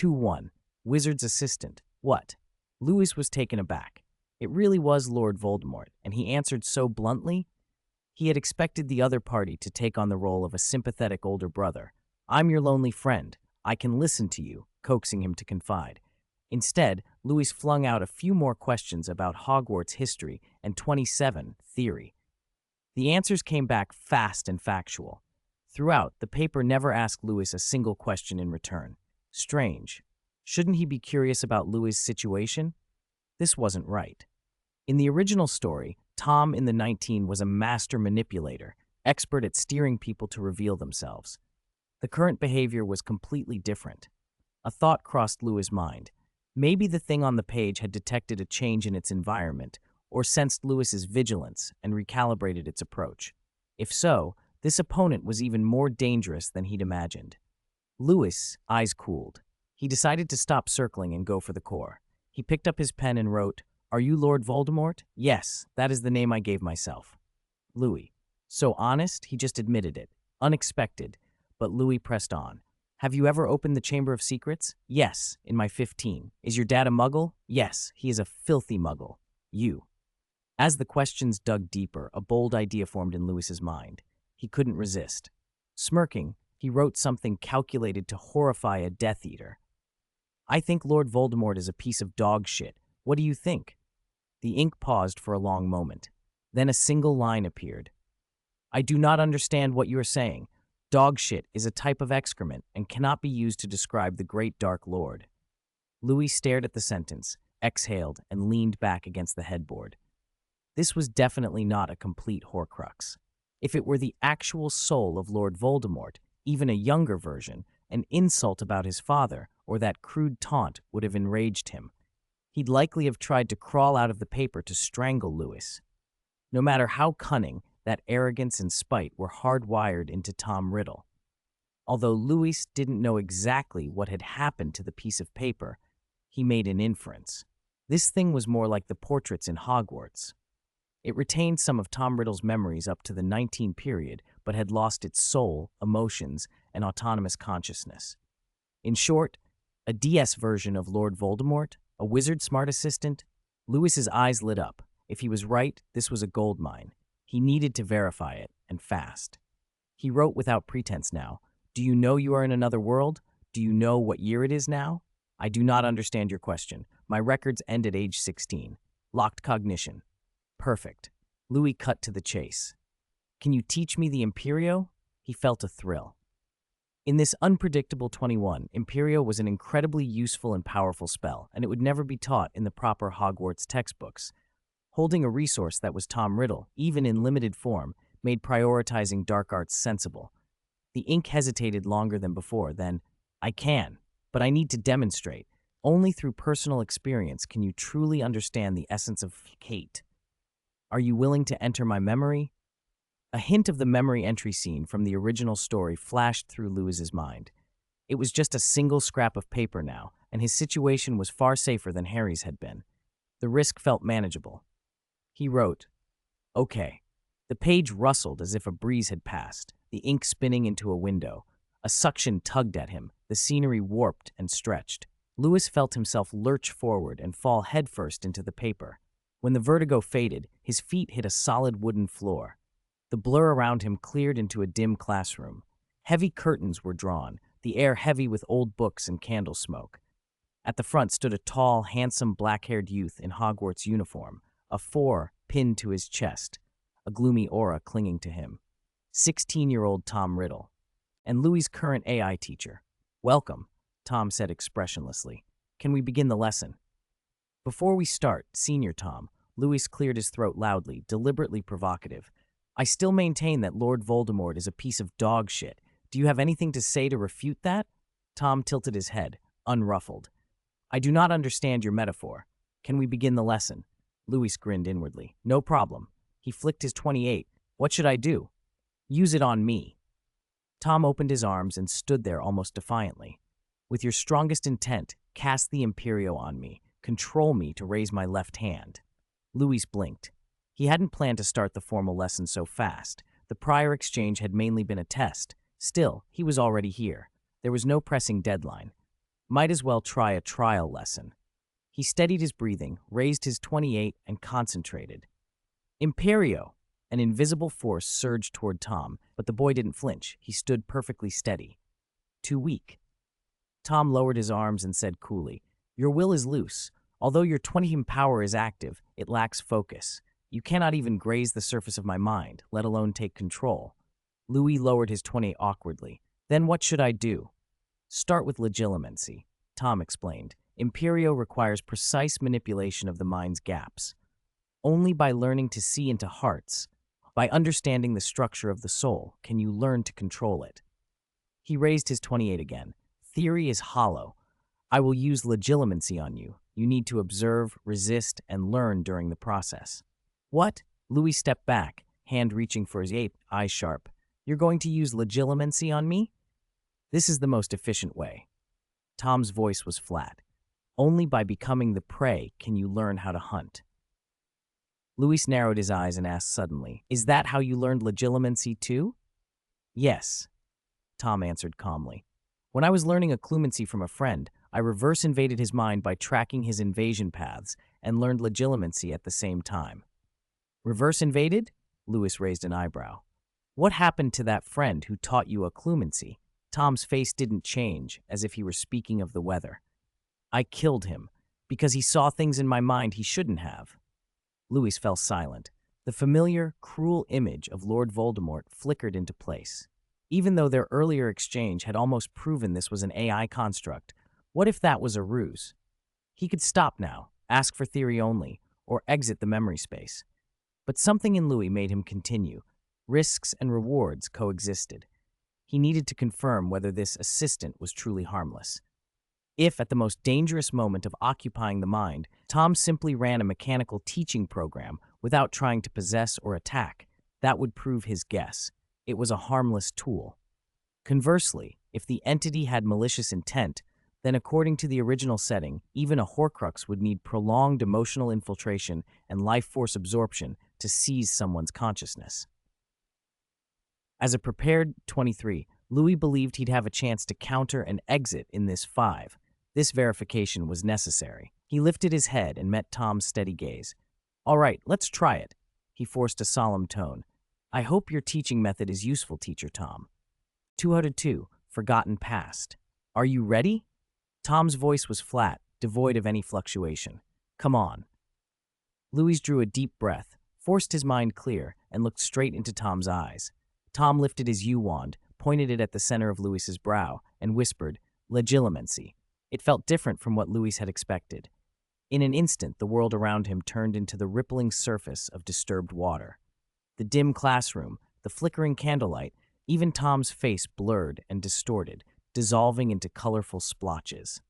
2-1. Wizard's assistant. What? Louis was taken aback. It really was Lord Voldemort, and he answered so bluntly. He had expected the other party to take on the role of a sympathetic older brother. I'm your lonely friend. I can listen to you, coaxing him to confide. Instead, Louis flung out a few more questions about Hogwarts history and 27 theory. The answers came back fast and factual. Throughout, the paper never asked Louis a single question in return. Strange. Shouldn't he be curious about Louis' situation? This wasn't right. In the original story, Tom in the 19 was a master manipulator, expert at steering people to reveal themselves. The current behavior was completely different. A thought crossed Louis' mind. Maybe the thing on the page had detected a change in its environment, or sensed Louis's vigilance and recalibrated its approach. If so, this opponent was even more dangerous than he'd imagined. Louis' eyes cooled. He decided to stop circling and go for the core. He picked up his pen and wrote, "Are you Lord Voldemort?" "Yes, that is the name I gave myself." Louis. So honest, he just admitted it. Unexpected. But Louis pressed on. "Have you ever opened the Chamber of Secrets?" "Yes, in my 15. Is your dad a muggle?" "Yes, he is a filthy muggle." "You." As the questions dug deeper, a bold idea formed in Louis's mind. He couldn't resist. Smirking, he wrote something calculated to horrify a Death Eater. "I think Lord Voldemort is a piece of dog shit. What do you think?" The ink paused for a long moment. Then a single line appeared. "I do not understand what you are saying. Dog shit is a type of excrement and cannot be used to describe the great Dark Lord." Louis stared at the sentence, exhaled, and leaned back against the headboard. This was definitely not a complete Horcrux. If it were the actual soul of Lord Voldemort, even a younger version, an insult about his father or that crude taunt would have enraged him. He'd likely have tried to crawl out of the paper to strangle Louis. No matter how cunning, that arrogance and spite were hardwired into Tom Riddle. Although Louis didn't know exactly what had happened to the piece of paper, he made an inference. This thing was more like the portraits in Hogwarts. It retained some of Tom Riddle's memories up to the 19 period, but had lost its soul, emotions, and autonomous consciousness. In short, a DS version of Lord Voldemort, a wizard smart assistant. Louis's eyes lit up. If he was right, this was a goldmine. He needed to verify it, and fast. He wrote without pretense now. "Do you know you are in another world? Do you know what year it is now?" "I do not understand your question. My records end at age 16. Locked cognition." "Perfect." Louis cut to the chase. "Can you teach me the Imperio?" He felt a thrill. In this unpredictable 21, Imperio was an incredibly useful and powerful spell, and it would never be taught in the proper Hogwarts textbooks. Holding a resource that was Tom Riddle, even in limited form, made prioritizing dark arts sensible. The ink hesitated longer than before, then, "I can, but I need to demonstrate. Only through personal experience can you truly understand the essence of hate. Are you willing to enter my memory?" A hint of the memory entry scene from the original story flashed through Louis's mind. It was just a single scrap of paper now, and his situation was far safer than Harry's had been. The risk felt manageable. He wrote, "Okay." The page rustled as if a breeze had passed, the ink spinning into a window. A suction tugged at him, the scenery warped and stretched. Louis felt himself lurch forward and fall headfirst into the paper. When the vertigo faded, his feet hit a solid wooden floor. The blur around him cleared into a dim classroom. Heavy curtains were drawn, the air heavy with old books and candle smoke. At the front stood a tall, handsome, black-haired youth in Hogwarts uniform, a 4 pinned to his chest, a gloomy aura clinging to him. 16-year-old Tom Riddle. And Louis's current AI teacher. "Welcome," Tom said expressionlessly. "Can we begin the lesson?" "Before we start, Senior Tom," Louis cleared his throat loudly, deliberately provocative. "I still maintain that Lord Voldemort is a piece of dog shit. Do you have anything to say to refute that?" Tom tilted his head, unruffled. "I do not understand your metaphor. Can we begin the lesson?" Louis grinned inwardly. "No problem." He flicked his 28. "What should I do?" "Use it on me." Tom opened his arms and stood there almost defiantly. "With your strongest intent, cast the Imperio on me. Control me to raise my left hand." Louis blinked. He hadn't planned to start the formal lesson so fast. The prior exchange had mainly been a test. Still, he was already here. There was no pressing deadline. Might as well try a trial lesson. He steadied his breathing, raised his 28, and concentrated. Imperio! An invisible force surged toward Tom, but the boy didn't flinch. He stood perfectly steady. Too weak. Tom lowered his arms and said coolly, "Your will is loose. Although your 20 power is active, it lacks focus. You cannot even graze the surface of my mind, let alone take control." Louis lowered his 20 awkwardly. "Then what should I do?" "Start with legilimency," Tom explained. "Imperio requires precise manipulation of the mind's gaps. Only by learning to see into hearts, by understanding the structure of the soul, can you learn to control it." He raised his 28 again. "Theory is hollow. I will use legilimency on you. You need to observe, resist, and learn during the process." "What?" Louis stepped back, hand reaching for his 8, eyes sharp. "You're going to use legilimency on me?" "This is the most efficient way." Tom's voice was flat. "Only by becoming the prey can you learn how to hunt." Louis narrowed his eyes and asked suddenly, "Is that how you learned legilimency too?" "Yes," Tom answered calmly. "When I was learning occlumency from a friend, I reverse invaded his mind by tracking his invasion paths and learned legilimency at the same time." "Reverse invaded?" Louis raised an eyebrow. "What happened to that friend who taught you occlumency?" Tom's face didn't change, as if he were speaking of the weather. "I killed him, because he saw things in my mind he shouldn't have." Louis fell silent. The familiar, cruel image of Lord Voldemort flickered into place. Even though their earlier exchange had almost proven this was an AI construct, what if that was a ruse? He could stop now, ask for theory only, or exit the memory space. But something in Louis made him continue. Risks and rewards coexisted. He needed to confirm whether this assistant was truly harmless. If, at the most dangerous moment of occupying the mind, Tom simply ran a mechanical teaching program without trying to possess or attack, that would prove his guess. It was a harmless tool. Conversely, if the entity had malicious intent, then according to the original setting, even a Horcrux would need prolonged emotional infiltration and life force absorption to seize someone's consciousness. As a prepared 23, Louis believed he'd have a chance to counter and exit in this 5. This verification was necessary. He lifted his head and met Tom's steady gaze. "All right, let's try it." He forced a solemn tone. "I hope your teaching method is useful, Teacher Tom." 202, Forgotten Past. "Are you ready?" Tom's voice was flat, devoid of any fluctuation. "Come on." Louis drew a deep breath, forced his mind clear, and looked straight into Tom's eyes. Tom lifted his U-wand, pointed it at the center of Louis's brow, and whispered, "Legilimency." It felt different from what Louis had expected. In an instant, the world around him turned into the rippling surface of disturbed water. The dim classroom, the flickering candlelight, even Tom's face blurred and distorted, dissolving into colorful splotches.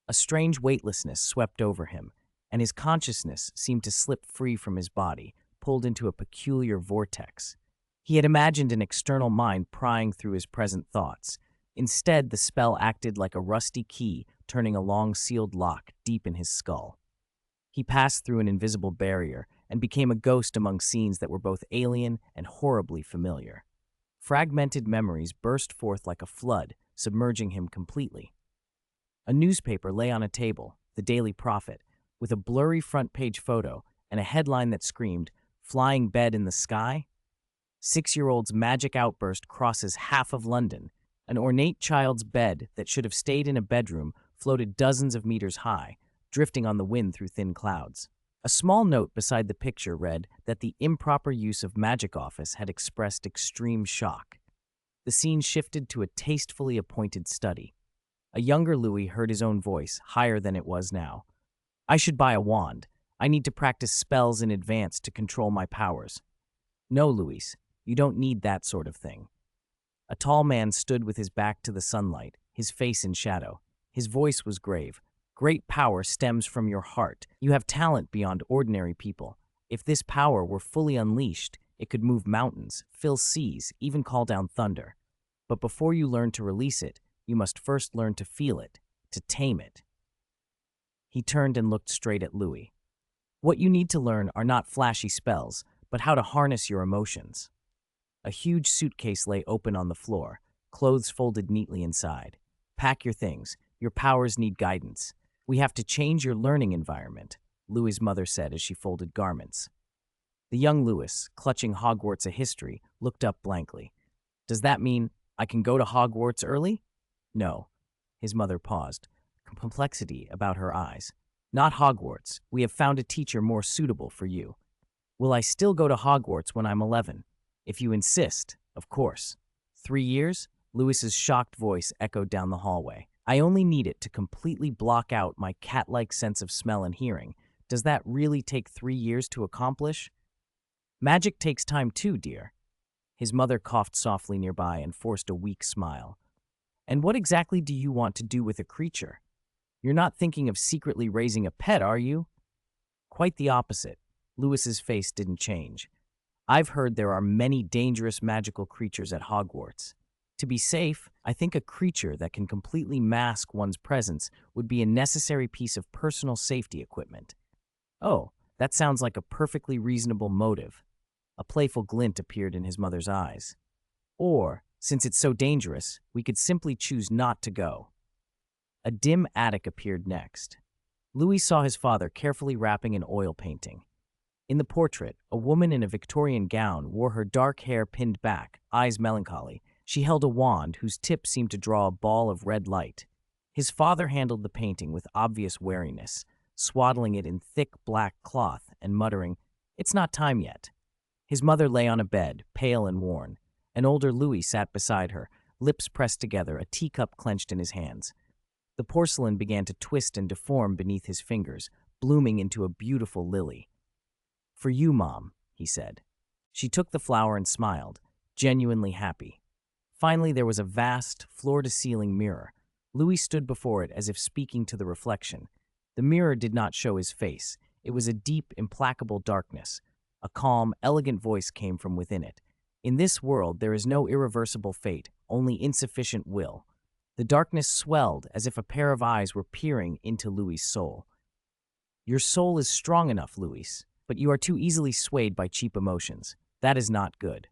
A strange weightlessness swept over him, and his consciousness seemed to slip free from his body, pulled into a peculiar vortex. He had imagined an external mind prying through his present thoughts. Instead, the spell acted like a rusty key, turning a long sealed lock deep in his skull. He passed through an invisible barrier and became a ghost among scenes that were both alien and horribly familiar. Fragmented memories burst forth like a flood, submerging him completely. A newspaper lay on a table, the Daily Prophet, with a blurry front-page photo and a headline that screamed, "Flying bed in the sky?" 6-year-old's magic outburst crosses half of London. An ornate child's bed that should have stayed in a bedroom floated dozens of meters high, drifting on the wind through thin clouds. A small note beside the picture read that the improper use of Magic Office had expressed extreme shock. The scene shifted to a tastefully appointed study. A younger Louis heard his own voice, higher than it was now. "I should buy a wand. I need to practice spells in advance to control my powers." "No, Louis, you don't need that sort of thing." A tall man stood with his back to the sunlight, his face in shadow. His voice was grave. "Great power stems from your heart. You have talent beyond ordinary people. If this power were fully unleashed, it could move mountains, fill seas, even call down thunder. But before you learn to release it, you must first learn to feel it, to tame it." He turned and looked straight at Louis. "What you need to learn are not flashy spells, but how to harness your emotions." A huge suitcase lay open on the floor, clothes folded neatly inside. "Pack your things. Your powers need guidance. We have to change your learning environment, Louis's mother said as she folded garments. The young Louis, clutching Hogwarts a history, looked up blankly. Does that mean I can go to Hogwarts early? No. His mother paused, complexity about her eyes. Not Hogwarts. We have found a teacher more suitable for you. Will I still go to Hogwarts when I'm 11? If you insist, of course. 3 years? Louis's shocked voice echoed down the hallway. I only need it to completely block out my cat-like sense of smell and hearing. Does that really take 3 years to accomplish? Magic takes time too, dear. His mother coughed softly nearby and forced a weak smile. And what exactly do you want to do with a creature? You're not thinking of secretly raising a pet, are you? Quite the opposite. Louis's face didn't change. I've heard there are many dangerous magical creatures at Hogwarts. To be safe, I think a creature that can completely mask one's presence would be a necessary piece of personal safety equipment. Oh, that sounds like a perfectly reasonable motive. A playful glint appeared in his mother's eyes. Or, since it's so dangerous, we could simply choose not to go. A dim attic appeared next. Louis saw his father carefully wrapping an oil painting. In the portrait, a woman in a Victorian gown wore her dark hair pinned back, eyes melancholy. She held a wand whose tip seemed to draw a ball of red light. His father handled the painting with obvious wariness, swaddling it in thick black cloth and muttering, "It's not time yet." His mother lay on a bed, pale and worn. An older Louis sat beside her, lips pressed together, a teacup clenched in his hands. The porcelain began to twist and deform beneath his fingers, blooming into a beautiful lily. "For you, Mom," he said. She took the flower and smiled, genuinely happy. Finally, there was a vast, floor-to-ceiling mirror. Louis stood before it as if speaking to the reflection. The mirror did not show his face. It was a deep, implacable darkness. A calm, elegant voice came from within it. In this world, there is no irreversible fate, only insufficient will. The darkness swelled as if a pair of eyes were peering into Louis's soul. Your soul is strong enough, Louis, but you are too easily swayed by cheap emotions. That is not good.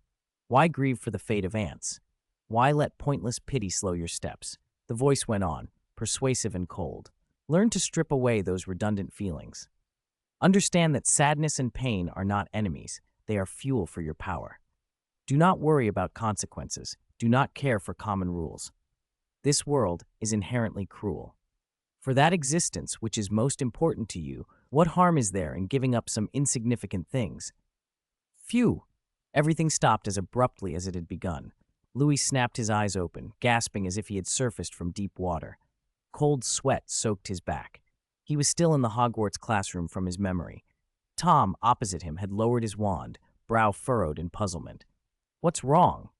Why grieve for the fate of ants? Why let pointless pity slow your steps? The voice went on, persuasive and cold. Learn to strip away those redundant feelings. Understand that sadness and pain are not enemies. They are fuel for your power. Do not worry about consequences. Do not care for common rules. This world is inherently cruel. For that existence which is most important to you, what harm is there in giving up some insignificant things? Phew! Everything stopped as abruptly as it had begun. Louis snapped his eyes open, gasping as if he had surfaced from deep water. Cold sweat soaked his back. He was still in the Hogwarts classroom from his memory. Tom, opposite him, had lowered his wand, brow furrowed in puzzlement. What's wrong?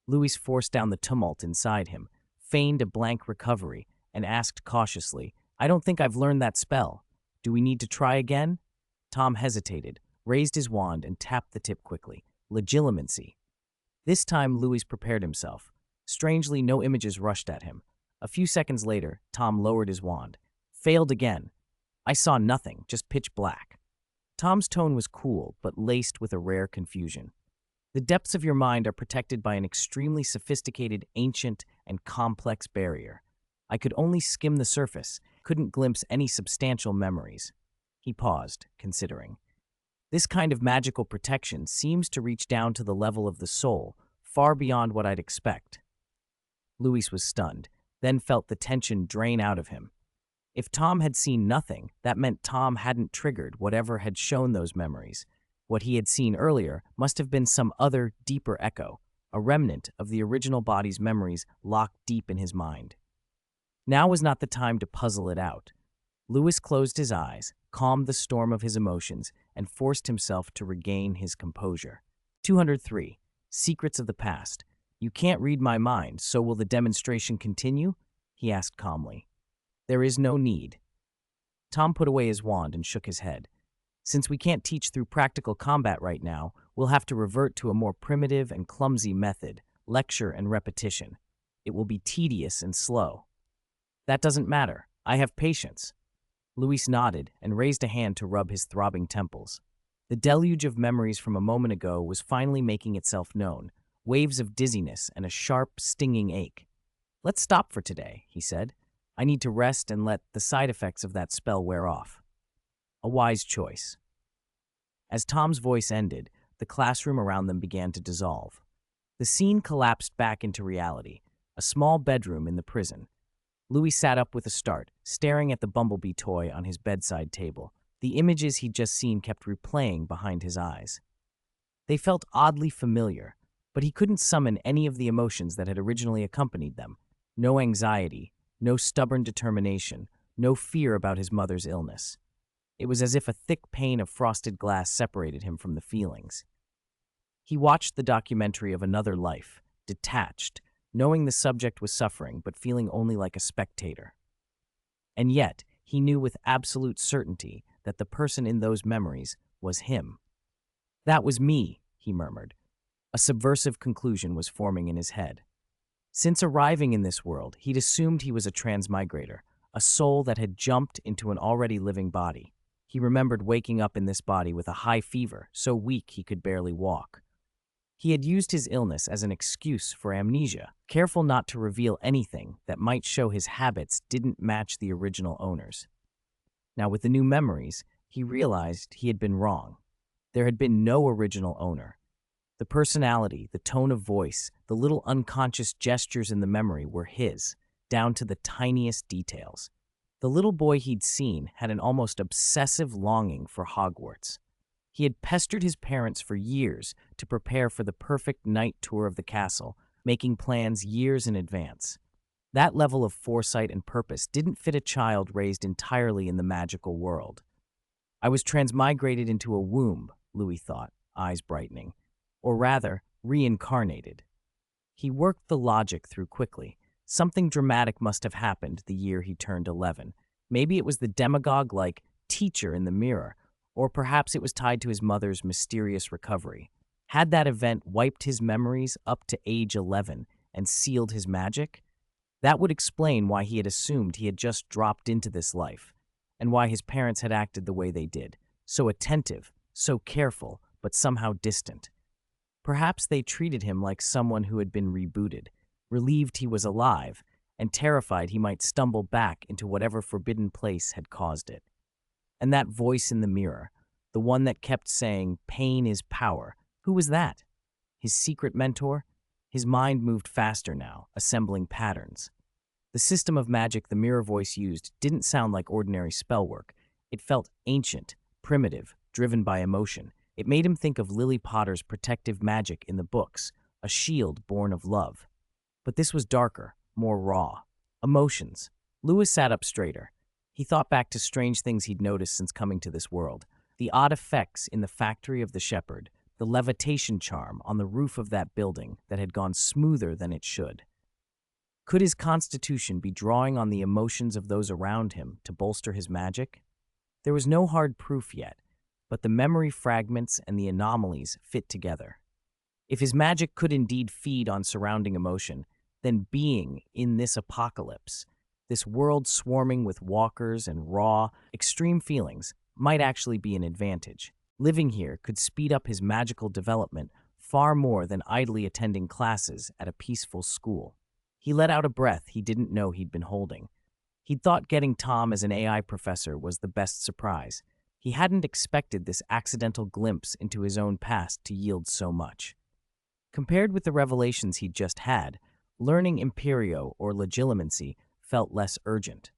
Louis forced down the tumult inside him, feigned a blank recovery, and asked cautiously, I don't think I've learned that spell. Do we need to try again? Tom hesitated, raised his wand, and tapped the tip quickly. Legilimency. This time, Louis prepared himself. Strangely, no images rushed at him. A few seconds later, Tom lowered his wand. Failed again. I saw nothing, just pitch black. Tom's tone was cool, but laced with a rare confusion. The depths of your mind are protected by an extremely sophisticated, ancient, and complex barrier. I could only skim the surface, couldn't glimpse any substantial memories. He paused, considering. This kind of magical protection seems to reach down to the level of the soul, far beyond what I'd expect. Louis was stunned, then felt the tension drain out of him. If Tom had seen nothing, that meant Tom hadn't triggered whatever had shown those memories. What he had seen earlier must have been some other, deeper echo, a remnant of the original body's memories locked deep in his mind. Now was not the time to puzzle it out. Louis closed his eyes, calmed the storm of his emotions, and forced himself to regain his composure. 203. Secrets of the Past. You can't read my mind, so will the demonstration continue? He asked calmly. There is no need. Tom put away his wand and shook his head. Since we can't teach through practical combat right now, we'll have to revert to a more primitive and clumsy method, lecture and repetition. It will be tedious and slow. That doesn't matter. I have patience. Louis nodded and raised a hand to rub his throbbing temples. The deluge of memories from a moment ago was finally making itself known, waves of dizziness and a sharp, stinging ache. Let's stop for today, he said. I need to rest and let the side effects of that spell wear off. A wise choice. As Tom's voice ended, the classroom around them began to dissolve. The scene collapsed back into reality, a small bedroom in the prison. Louis sat up with a start, staring at the bumblebee toy on his bedside table. The images he'd just seen kept replaying behind his eyes. They felt oddly familiar, but he couldn't summon any of the emotions that had originally accompanied them. No anxiety, no stubborn determination, no fear about his mother's illness. It was as if a thick pane of frosted glass separated him from the feelings. He watched the documentary of another life, detached, knowing the subject was suffering but feeling only like a spectator. And yet, he knew with absolute certainty that the person in those memories was him. That was me, he murmured. A subversive conclusion was forming in his head. Since arriving in this world, he'd assumed he was a transmigrator, a soul that had jumped into an already living body. He remembered waking up in this body with a high fever, so weak he could barely walk. He had used his illness as an excuse for amnesia, careful not to reveal anything that might show his habits didn't match the original owners. Now, with the new memories, he realized he had been wrong. There had been no original owner. The personality, the tone of voice, the little unconscious gestures in the memory were his, down to the tiniest details. The little boy he'd seen had an almost obsessive longing for Hogwarts. He had pestered his parents for years to prepare for the perfect night tour of the castle, making plans years in advance. That level of foresight and purpose didn't fit a child raised entirely in the magical world. I was transmigrated into a womb, Louis thought, eyes brightening. Or rather, reincarnated. He worked the logic through quickly. Something dramatic must have happened the year he turned 11. Maybe it was the demagogue-like teacher in the mirror, or perhaps it was tied to his mother's mysterious recovery. Had that event wiped his memories up to age 11 and sealed his magic? That would explain why he had assumed he had just dropped into this life, and why his parents had acted the way they did, so attentive, so careful, but somehow distant. Perhaps they treated him like someone who had been rebooted, relieved he was alive, and terrified he might stumble back into whatever forbidden place had caused it. And that voice in the mirror, the one that kept saying, "Pain is power," who was that? His secret mentor? His mind moved faster now, assembling patterns. The system of magic the mirror voice used didn't sound like ordinary spell work. It felt ancient, primitive, driven by emotion. It made him think of Lily Potter's protective magic in the books, a shield born of love. But this was darker, more raw. Emotions. Louis sat up straighter. He thought back to strange things he'd noticed since coming to this world. The odd effects in the factory of the shepherd, the levitation charm on the roof of that building that had gone smoother than it should. Could his constitution be drawing on the emotions of those around him to bolster his magic? There was no hard proof yet, but the memory fragments and the anomalies fit together. If his magic could indeed feed on surrounding emotion, then being in this apocalypse, this world swarming with walkers and raw, extreme feelings, might actually be an advantage. Living here could speed up his magical development far more than idly attending classes at a peaceful school. He let out a breath he didn't know he'd been holding. He'd thought getting Tom as an AI professor was the best surprise. He hadn't expected this accidental glimpse into his own past to yield so much. Compared with the revelations he'd just had, learning Imperio or Legilimency felt less urgent.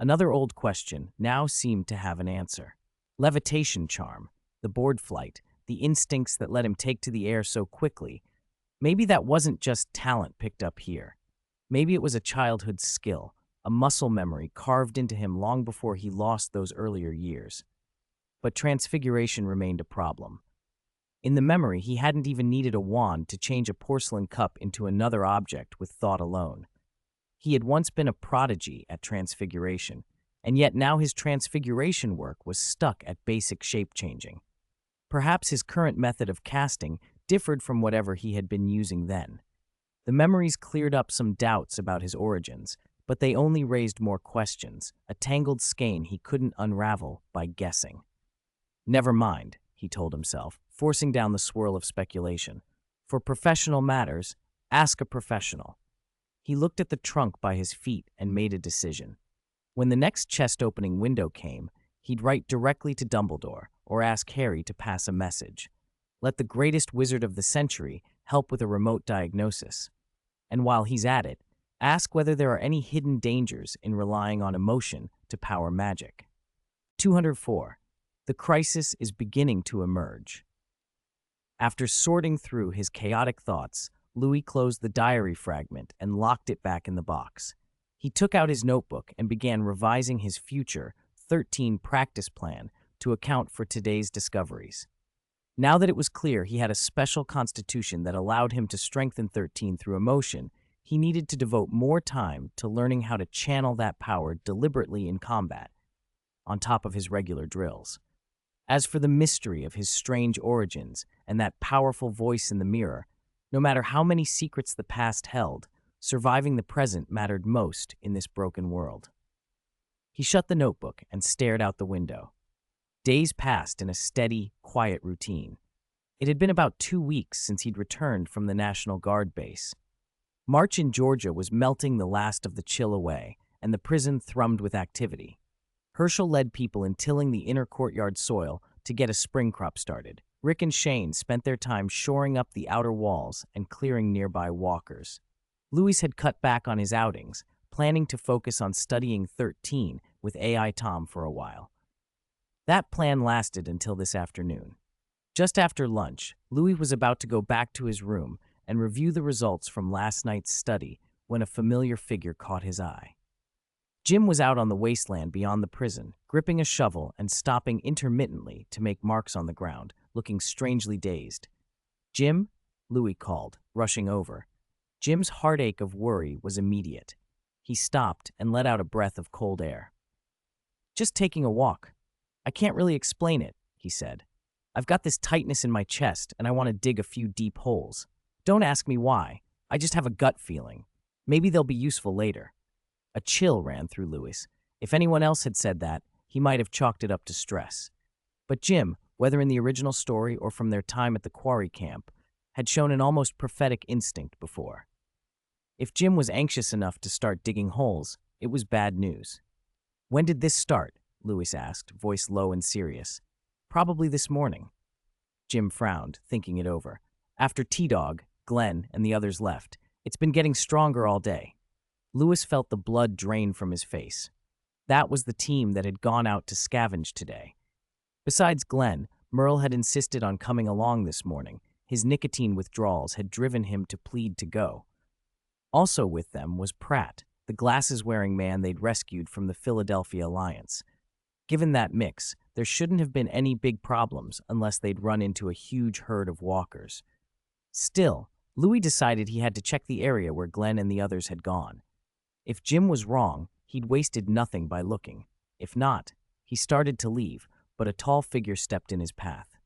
Another old question now seemed to have an answer. Levitation charm, the board flight, the instincts that let him take to the air so quickly. Maybe that wasn't just talent picked up here. Maybe it was a childhood skill, a muscle memory carved into him long before he lost those earlier years. But transfiguration remained a problem. In the memory, he hadn't even needed a wand to change a porcelain cup into another object with thought alone. He had once been a prodigy at transfiguration, and yet now his transfiguration work was stuck at basic shape-changing. Perhaps his current method of casting differed from whatever he had been using then. The memories cleared up some doubts about his origins, but they only raised more questions, a tangled skein he couldn't unravel by guessing. Never mind, he told himself, forcing down the swirl of speculation. For professional matters, ask a professional. He looked at the trunk by his feet and made a decision. When the next chest-opening window came, he'd write directly to Dumbledore or ask Harry to pass a message. Let the greatest wizard of the century help with a remote diagnosis. And while he's at it, ask whether there are any hidden dangers in relying on emotion to power magic. 204. The crisis is beginning to emerge. After sorting through his chaotic thoughts, Louis closed the diary fragment and locked it back in the box. He took out his notebook and began revising his future 13 practice plan to account for today's discoveries. Now that it was clear he had a special constitution that allowed him to strengthen 13 through emotion, he needed to devote more time to learning how to channel that power deliberately in combat, on top of his regular drills. As for the mystery of his strange origins and that powerful voice in the mirror, no matter how many secrets the past held, surviving the present mattered most in this broken world. He shut the notebook and stared out the window. Days passed in a steady, quiet routine. It had been about 2 weeks since he'd returned from the National Guard base. March in Georgia was melting the last of the chill away, and the prison thrummed with activity. Herschel led people in tilling the inner courtyard soil to get a spring crop started. Rick and Shane spent their time shoring up the outer walls and clearing nearby walkers. Louis had cut back on his outings, planning to focus on studying 13 with AI Tom for a while. That plan lasted until this afternoon. Just after lunch, Louis was about to go back to his room and review the results from last night's study when a familiar figure caught his eye. Jim was out on the wasteland beyond the prison, gripping a shovel and stopping intermittently to make marks on the ground, looking strangely dazed. "Jim?" Louis called, rushing over. Jim's heartache of worry was immediate. He stopped and let out a breath of cold air. "Just taking a walk. I can't really explain it," he said. "I've got this tightness in my chest and I want to dig a few deep holes. Don't ask me why. I just have a gut feeling. Maybe they'll be useful later." A chill ran through Louis. If anyone else had said that, he might have chalked it up to stress. But Jim, whether in the original story or from their time at the quarry camp, had shown an almost prophetic instinct before. If Jim was anxious enough to start digging holes, it was bad news. "When did this start?" Louis asked, voice low and serious. "Probably this morning." Jim frowned, thinking it over. "After T-Dog, Glenn, and the others left, it's been getting stronger all day." Louis felt the blood drain from his face. That was the team that had gone out to scavenge today. Besides Glenn, Merle had insisted on coming along this morning. His nicotine withdrawals had driven him to plead to go. Also with them was Pratt, the glasses-wearing man they'd rescued from the Philadelphia Alliance. Given that mix, there shouldn't have been any big problems unless they'd run into a huge herd of walkers. Still, Louis decided he had to check the area where Glenn and the others had gone. If Jim was wrong, he'd wasted nothing by looking. If not, he started to leave, but a tall figure stepped in his path.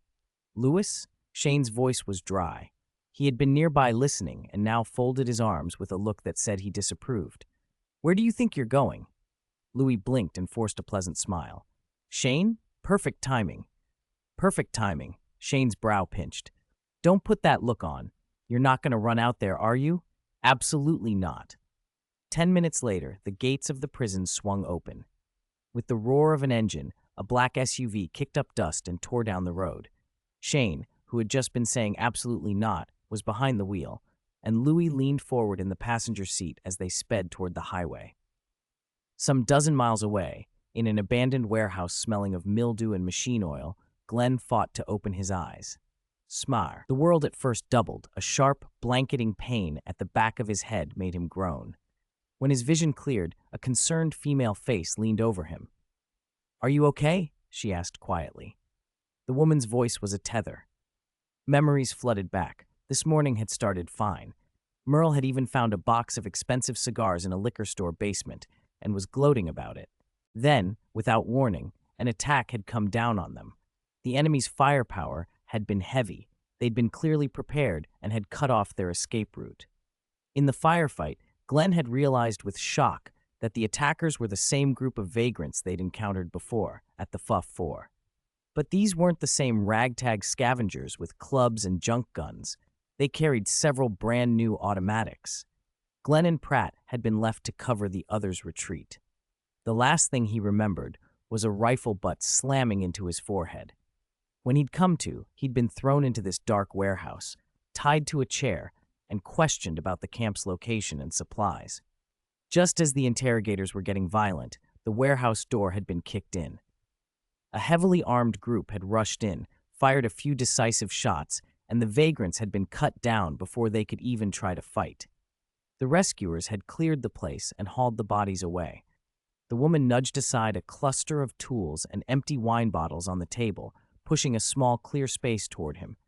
"Louis?" Shane's voice was dry. He had been nearby listening and now folded his arms with a look that said he disapproved. "Where do you think you're going?" Louis blinked and forced a pleasant smile. "Shane? Perfect timing." "Perfect timing." Shane's brow pinched. "Don't put that look on. You're not going to run out there, are you?" "Absolutely not." 10 minutes later, the gates of the prison swung open. With the roar of an engine, a black SUV kicked up dust and tore down the road. Shane, who had just been saying absolutely not, was behind the wheel, and Louis leaned forward in the passenger seat as they sped toward the highway. Some dozen miles away, in an abandoned warehouse smelling of mildew and machine oil, Glenn fought to open his eyes. Smar. The world at first doubled. A sharp, blanketing pain at the back of his head made him groan. When his vision cleared, a concerned female face leaned over him. "Are you okay?" she asked quietly. The woman's voice was a tether. Memories flooded back. This morning had started fine. Merle had even found a box of expensive cigars in a liquor store basement and was gloating about it. Then, without warning, an attack had come down on them. The enemy's firepower had been heavy. They'd been clearly prepared and had cut off their escape route. In the firefight, Glenn had realized with shock that the attackers were the same group of vagrants they'd encountered before at the FUF-4. But these weren't the same ragtag scavengers with clubs and junk guns. They carried several brand new automatics. Glenn and Pratt had been left to cover the other's retreat. The last thing he remembered was a rifle butt slamming into his forehead. When he'd come to, he'd been thrown into this dark warehouse, tied to a chair, and questioned about the camp's location and supplies. Just as the interrogators were getting violent, the warehouse door had been kicked in. A heavily armed group had rushed in, fired a few decisive shots, and the vagrants had been cut down before they could even try to fight. The rescuers had cleared the place and hauled the bodies away. The woman nudged aside a cluster of tools and empty wine bottles on the table, pushing a small clear space toward him.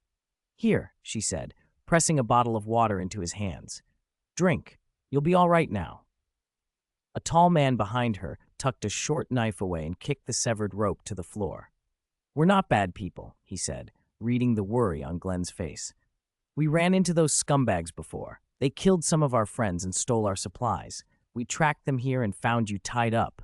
"Here," she said, pressing a bottle of water into his hands. "Drink. You'll be all right now." A tall man behind her tucked a short knife away and kicked the severed rope to the floor. "We're not bad people," he said, reading the worry on Glenn's face. "We ran into those scumbags before. They killed some of our friends and stole our supplies. We tracked them here and found you tied up."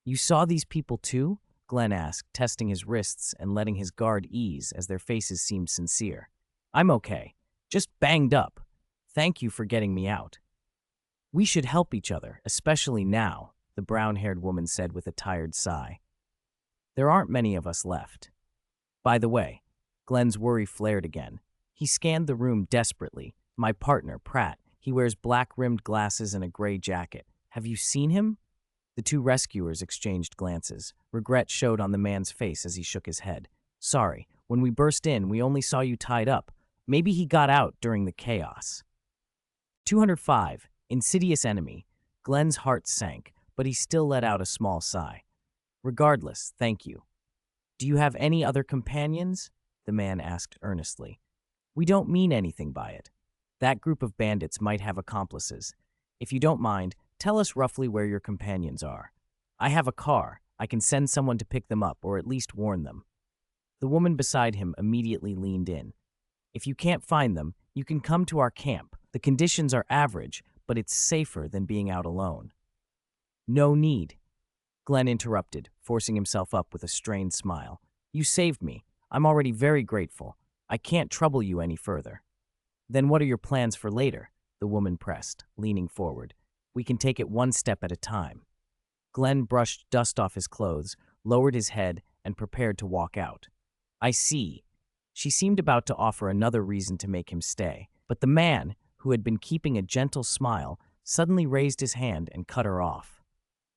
"You saw these people too?" Glenn asked, testing his wrists and letting his guard ease as their faces seemed sincere. "I'm okay. Just banged up. Thank you for getting me out." "We should help each other, especially now," the brown-haired woman said with a tired sigh. "There aren't many of us left." By the way, Glenn's worry flared again. He scanned the room desperately. "My partner, Pratt, he wears black-rimmed glasses and a gray jacket. Have you seen him?" The two rescuers exchanged glances. Regret showed on the man's face as he shook his head. "Sorry, when we burst in, we only saw you tied up. Maybe he got out during the chaos." 205. Insidious Enemy. Glenn's heart sank, but he still let out a small sigh. "Regardless, thank you." "Do you have any other companions?" the man asked earnestly. "We don't mean anything by it. That group of bandits might have accomplices. If you don't mind, tell us roughly where your companions are. I have a car. I can send someone to pick them up or at least warn them." The woman beside him immediately leaned in. "If you can't find them, you can come to our camp. The conditions are average, but it's safer than being out alone." "No need," Glenn interrupted, forcing himself up with a strained smile. "You saved me. I'm already very grateful. I can't trouble you any further." "Then what are your plans for later?" the woman pressed, leaning forward. "We can take it one step at a time." Glenn brushed dust off his clothes, lowered his head, and prepared to walk out. "I see." She seemed about to offer another reason to make him stay, but the man, who had been keeping a gentle smile, suddenly raised his hand and cut her off.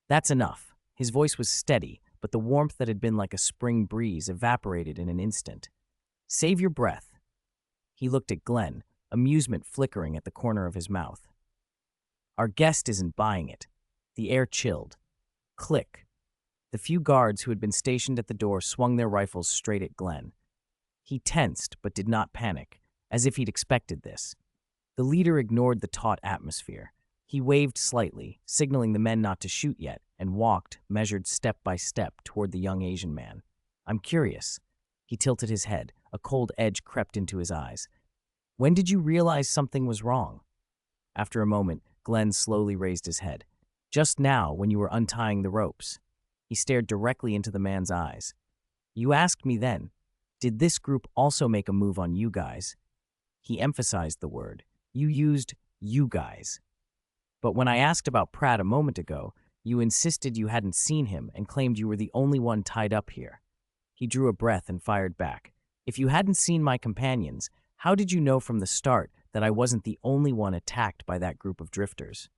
"That's enough." His voice was steady, but the warmth that had been like a spring breeze evaporated in an instant. "Save your breath." He looked at Glenn, amusement flickering at the corner of his mouth. "Our guest isn't buying it." The air chilled. Click. The few guards who had been stationed at the door swung their rifles straight at Glenn. He tensed but did not panic, as if he'd expected this. The leader ignored the taut atmosphere. He waved slightly, signaling the men not to shoot yet, and walked, measured step by step, toward the young Asian man. "I'm curious." He tilted his head. A cold edge crept into his eyes. "When did you realize something was wrong?" After a moment, Glenn slowly raised his head. "Just now, when you were untying the ropes." He stared directly into the man's eyes. "You asked me then, did this group also make a move on you guys?" He emphasized the word. "You used 'you guys.' But when I asked about Pratt a moment ago, you insisted you hadn't seen him and claimed you were the only one tied up here." He drew a breath and fired back. "If you hadn't seen my companions, how did you know from the start that I wasn't the only one attacked by that group of drifters?"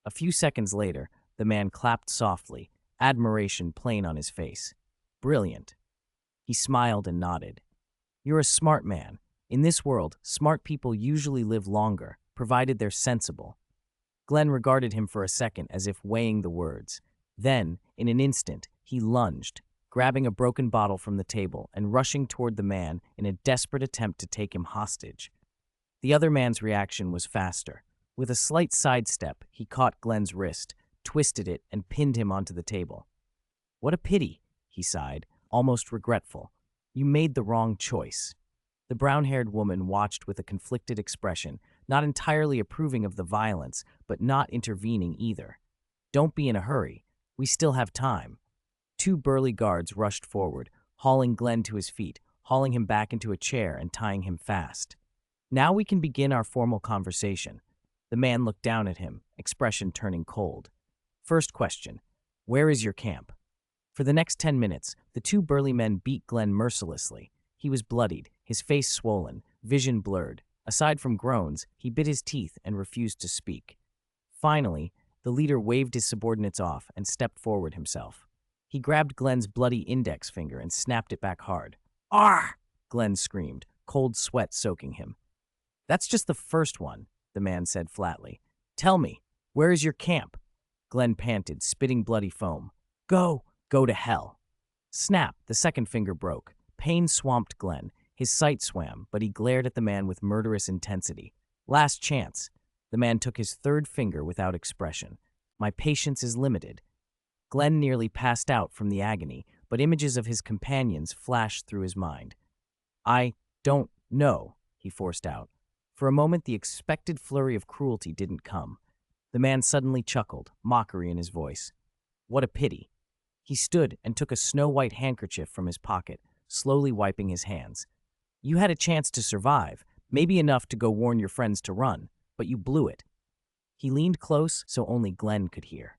A few seconds later, the man clapped softly, admiration plain on his face. "Brilliant." He smiled and nodded. "You're a smart man. In this world, smart people usually live longer, provided they're sensible." Glenn regarded him for a second as if weighing the words. Then, in an instant, he lunged, grabbing a broken bottle from the table and rushing toward the man in a desperate attempt to take him hostage. The other man's reaction was faster. With a slight sidestep, he caught Glenn's wrist, twisted it, and pinned him onto the table. "What a pity," he sighed, almost regretful. "You made the wrong choice." The brown-haired woman watched with a conflicted expression, not entirely approving of the violence, but not intervening either. "Don't be in a hurry. We still have time." Two burly guards rushed forward, hauling Glenn to his feet, hauling him back into a chair and tying him fast. "Now we can begin our formal conversation." The man looked down at him, expression turning cold. First question, where is your camp? For the next 10 minutes, the two burly men beat Glenn mercilessly. He was bloodied, his face swollen, vision blurred. Aside from groans, he bit his teeth and refused to speak. Finally, the leader waved his subordinates off and stepped forward himself. He grabbed Glenn's bloody index finger and snapped it back hard. "Arr!" Glenn screamed, cold sweat soaking him. "That's just the first one," the man said flatly. "Tell me, where is your camp?" Glenn panted, spitting bloody foam. Go to hell." Snap, the second finger broke. Pain swamped Glenn. His sight swam, but he glared at the man with murderous intensity. "Last chance." The man took his third finger without expression. "My patience is limited." Glenn nearly passed out from the agony, but images of his companions flashed through his mind. "I don't know," he forced out. For a moment, the expected flurry of cruelty didn't come. The man suddenly chuckled, mockery in his voice. "What a pity." He stood and took a snow-white handkerchief from his pocket, slowly wiping his hands. "You had a chance to survive, maybe enough to go warn your friends to run, but you blew it." He leaned close so only Glenn could hear.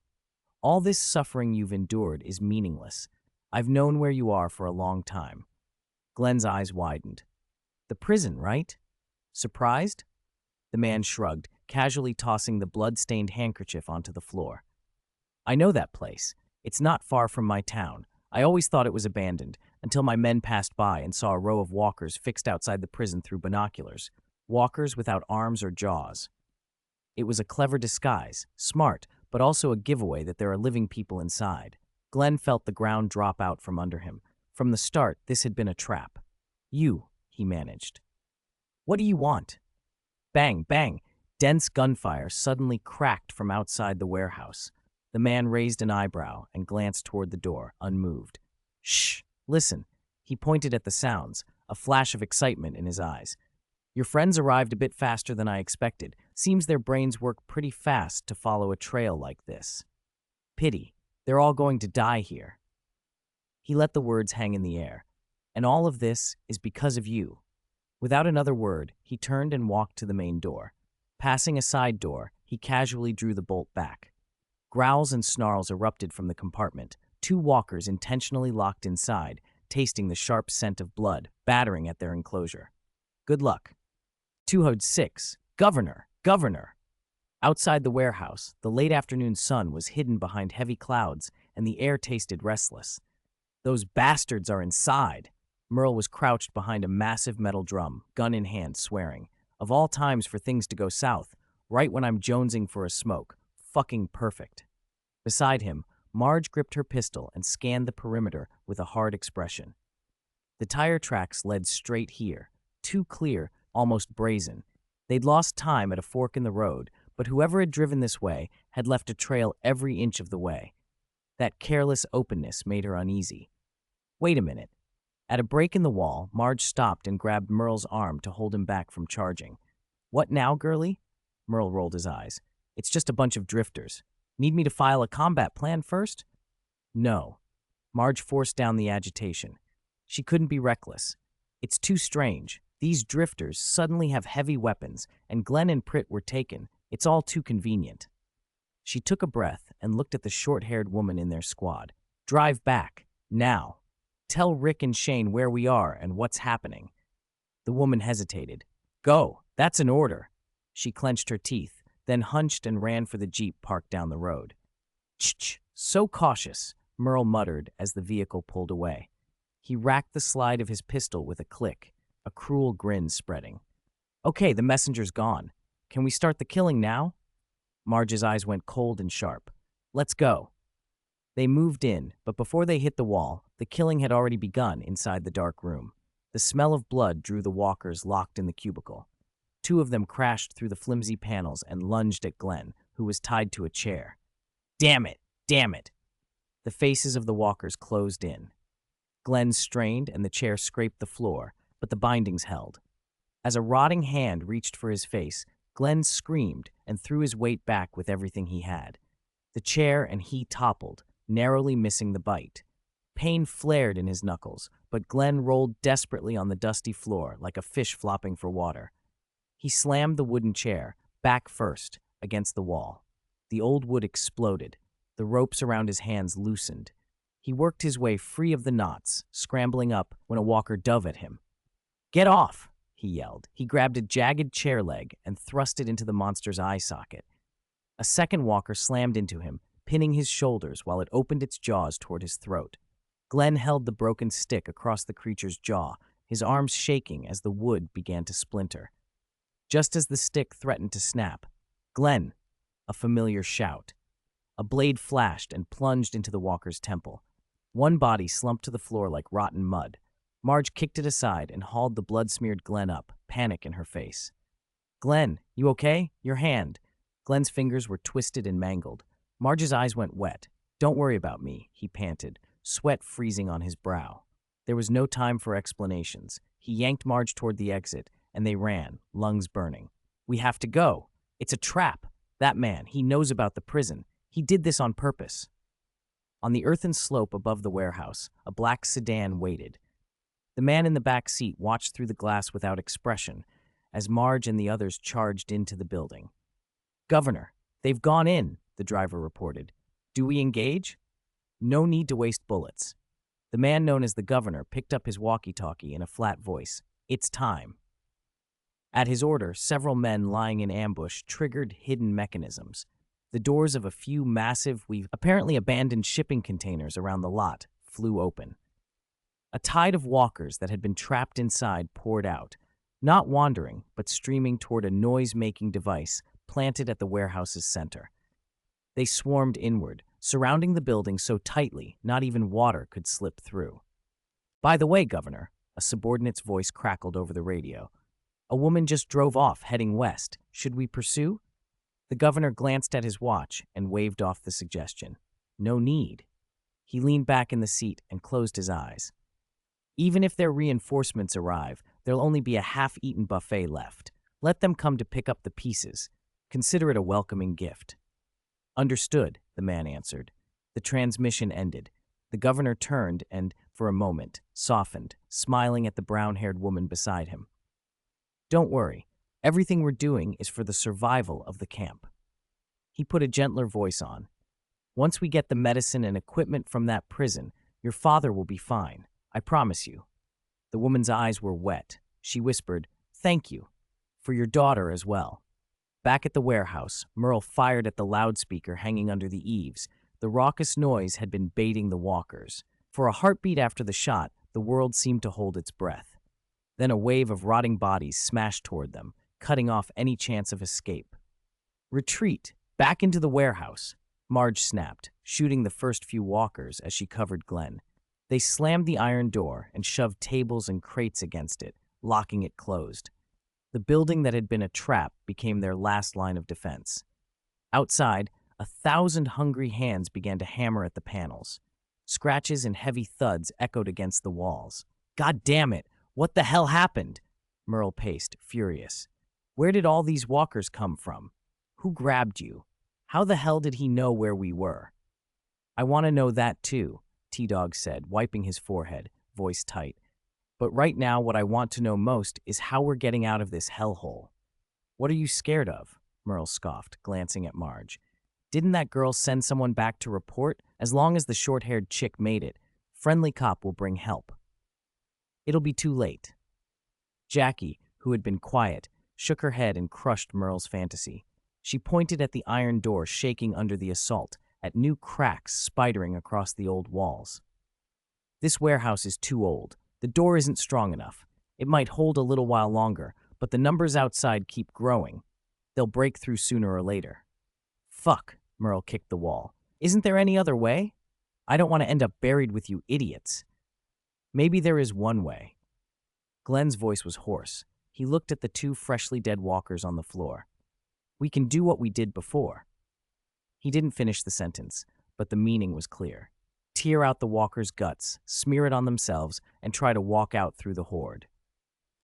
"All this suffering you've endured is meaningless. I've known where you are for a long time." Glenn's eyes widened. "The prison, right? Surprised?" The man shrugged, casually tossing the blood-stained handkerchief onto the floor. "I know that place. It's not far from my town. I always thought it was abandoned, until my men passed by and saw a row of walkers fixed outside the prison through binoculars. Walkers without arms or jaws. It was a clever disguise, smart, but also a giveaway that there are living people inside." Glenn felt the ground drop out from under him. From the start, this had been a trap. "You," he managed. "What do you want?" Bang, bang. Dense gunfire suddenly cracked from outside the warehouse. The man raised an eyebrow and glanced toward the door, unmoved. "Shh, listen." He pointed at the sounds, a flash of excitement in his eyes. "Your friends arrived a bit faster than I expected. Seems their brains work pretty fast to follow a trail like this. Pity. They're all going to die here." He let the words hang in the air. "And all of this is because of you." Without another word, he turned and walked to the main door. Passing a side door, he casually drew the bolt back. Growls and snarls erupted from the compartment, two walkers intentionally locked inside, tasting the sharp scent of blood, battering at their enclosure. "Good luck." 206. Governor! Governor! Outside the warehouse, the late afternoon sun was hidden behind heavy clouds, and the air tasted restless. "Those bastards are inside!" Merle was crouched behind a massive metal drum, gun in hand, swearing. "Of all times for things to go south, right when I'm jonesing for a smoke. Fucking perfect." Beside him, Marge gripped her pistol and scanned the perimeter with a hard expression. The tire tracks led straight here, too clear, almost brazen. They'd lost time at a fork in the road, but whoever had driven this way had left a trail every inch of the way. That careless openness made her uneasy. "Wait a minute." At a break in the wall, Marge stopped and grabbed Merle's arm to hold him back from charging. "What now, girlie?" Merle rolled his eyes. "It's just a bunch of drifters. Need me to file a combat plan first?" "No." Marge forced down the agitation. She couldn't be reckless. "It's too strange. These drifters suddenly have heavy weapons, and Glenn and Pritt were taken. It's all too convenient." She took a breath and looked at the short-haired woman in their squad. "Drive back. Now. Tell Rick and Shane where we are and what's happening." The woman hesitated. "Go. That's an order." She clenched her teeth, then hunched and ran for the Jeep parked down the road. "Ch-ch, so cautious," Merle muttered as the vehicle pulled away. He racked the slide of his pistol with a click, a cruel grin spreading. "Okay, the messenger's gone. Can we start the killing now?" Marge's eyes went cold and sharp. "Let's go." They moved in, but before they hit the wall, the killing had already begun inside the dark room. The smell of blood drew the walkers locked in the cubicle. Two of them crashed through the flimsy panels and lunged at Glenn, who was tied to a chair. "Damn it! Damn it!" The faces of the walkers closed in. Glenn strained and the chair scraped the floor, but the bindings held. As a rotting hand reached for his face, Glenn screamed and threw his weight back with everything he had. The chair and he toppled, narrowly missing the bite. Pain flared in his knuckles, but Glenn rolled desperately on the dusty floor like a fish flopping for water. He slammed the wooden chair, back first, against the wall. The old wood exploded. The ropes around his hands loosened. He worked his way free of the knots, scrambling up when a walker dove at him. "Get off!" he yelled. He grabbed a jagged chair leg and thrust it into the monster's eye socket. A second walker slammed into him, pinning his shoulders while it opened its jaws toward his throat. Glenn held the broken stick across the creature's jaw, his arms shaking as the wood began to splinter. Just as the stick threatened to snap, "Glenn!" A familiar shout. A blade flashed and plunged into the walker's temple. One body slumped to the floor like rotten mud. Marge kicked it aside and hauled the blood-smeared Glenn up, panic in her face. "Glenn, you okay? Your hand." Glenn's fingers were twisted and mangled. Marge's eyes went wet. "Don't worry about me," he panted, sweat freezing on his brow. There was no time for explanations. He yanked Marge toward the exit, and they ran, lungs burning. "We have to go. It's a trap. That man, he knows about the prison. He did this on purpose." On the earthen slope above the warehouse, a black sedan waited. The man in the back seat watched through the glass without expression as Marge and the others charged into the building. "Governor, they've gone in," the driver reported. "Do we engage?" "No need to waste bullets." The man known as the governor picked up his walkie-talkie in a flat voice. "It's time." At his order, several men lying in ambush triggered hidden mechanisms. The doors of a few massive, apparently abandoned shipping containers around the lot flew open. A tide of walkers that had been trapped inside poured out, not wandering, but streaming toward a noise-making device planted at the warehouse's center. They swarmed inward, surrounding the building so tightly not even water could slip through. "By the way, Governor," a subordinate's voice crackled over the radio, "a woman just drove off, heading west. Should we pursue?" The governor glanced at his watch and waved off the suggestion. "No need." He leaned back in the seat and closed his eyes. "Even if their reinforcements arrive, there'll only be a half-eaten buffet left. Let them come to pick up the pieces. Consider it a welcoming gift." "Understood," the man answered. The transmission ended. The governor turned and, for a moment, softened, smiling at the brown-haired woman beside him. "Don't worry. Everything we're doing is for the survival of the camp." He put a gentler voice on. "Once we get the medicine and equipment from that prison, your father will be fine. I promise you." The woman's eyes were wet. She whispered, "Thank you. For your daughter as well." Back at the warehouse, Merle fired at the loudspeaker hanging under the eaves. The raucous noise had been baiting the walkers. For a heartbeat after the shot, the world seemed to hold its breath. Then a wave of rotting bodies smashed toward them, cutting off any chance of escape. "Retreat! Back into the warehouse!" Marge snapped, shooting the first few walkers as she covered Glenn. They slammed the iron door and shoved tables and crates against it, locking it closed. The building that had been a trap became their last line of defense. Outside, 1,000 hungry hands began to hammer at the panels. Scratches and heavy thuds echoed against the walls. "God damn it! What the hell happened?" Merle paced, furious. "Where did all these walkers come from? Who grabbed you? How the hell did he know where we were?" "I want to know that too," T-Dog said, wiping his forehead, voice tight. "But right now what I want to know most is how we're getting out of this hellhole." "What are you scared of?" Merle scoffed, glancing at Marge. "Didn't that girl send someone back to report? As long as the short-haired chick made it, friendly cop will bring help." "It'll be too late." Jackie, who had been quiet, shook her head and crushed Merle's fantasy. She pointed at the iron door shaking under the assault, at new cracks spidering across the old walls. "This warehouse is too old. The door isn't strong enough. It might hold a little while longer, but the numbers outside keep growing. They'll break through sooner or later." "Fuck," Merle kicked the wall. "Isn't there any other way? I don't want to end up buried with you idiots." "Maybe there is one way." Glenn's voice was hoarse. He looked at the two freshly dead walkers on the floor. "We can do what we did before." He didn't finish the sentence, but the meaning was clear. Tear out the walkers' guts, smear it on themselves, and try to walk out through the horde.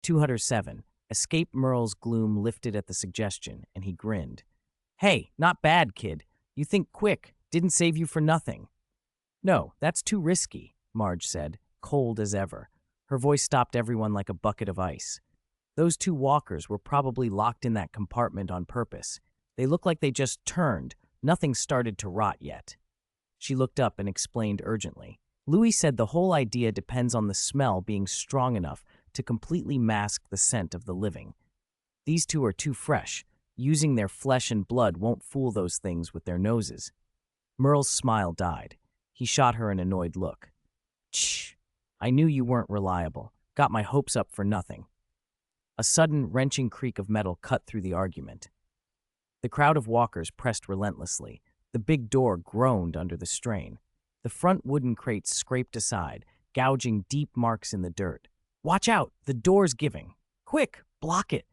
207. Escape Merle's gloom lifted at the suggestion, and he grinned. "Hey, not bad, kid. You think quick. Didn't save you for nothing." "No, that's too risky," Marge said, cold as ever. Her voice stopped everyone like a bucket of ice. Those two walkers were probably locked in that compartment on purpose. They look like they just turned. Nothing started to rot yet. She looked up and explained urgently. Louis said the whole idea depends on the smell being strong enough to completely mask the scent of the living. These two are too fresh. Using their flesh and blood won't fool those things with their noses. Merle's smile died. He shot her an annoyed look. Shh. I knew you weren't reliable. Got my hopes up for nothing. A sudden, wrenching creak of metal cut through the argument. The crowd of walkers pressed relentlessly. The big door groaned under the strain. The front wooden crates scraped aside, gouging deep marks in the dirt. Watch out! The door's giving! Quick! Block it!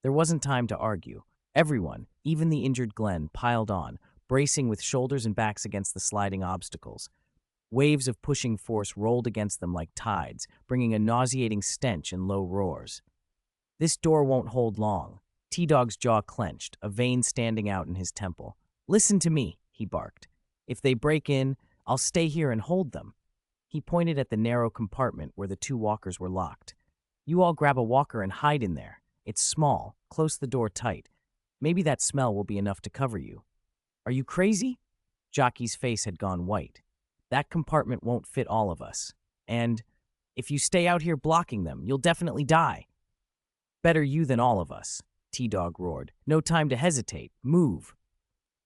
There wasn't time to argue. Everyone, even the injured Glenn, piled on, bracing with shoulders and backs against the sliding obstacles. Waves of pushing force rolled against them like tides, bringing a nauseating stench and low roars. This door won't hold long. T-Dog's jaw clenched, a vein standing out in his temple. Listen to me, he barked. If they break in, I'll stay here and hold them. He pointed at the narrow compartment where the two walkers were locked. You all grab a walker and hide in there. It's small. Close the door tight. Maybe that smell will be enough to cover you. Are you crazy? Jockey's face had gone white. That compartment won't fit all of us. And if you stay out here blocking them, you'll definitely die. Better you than all of us, T-Dog roared. No time to hesitate. Move.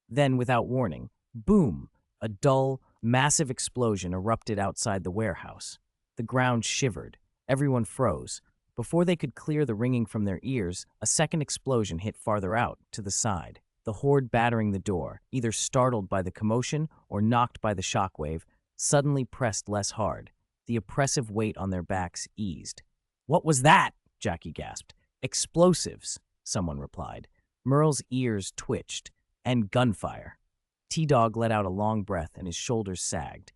Then, without warning, boom, a dull, massive explosion erupted outside the warehouse. The ground shivered. Everyone froze. Before they could clear the ringing from their ears, a second explosion hit farther out, to the side. The horde battering the door, either startled by the commotion or knocked by the shockwave, suddenly pressed less hard. The oppressive weight on their backs eased. What was that? Jackie gasped. Explosives, someone replied. Merle's ears twitched. And gunfire. T-Dog let out a long breath and his shoulders sagged.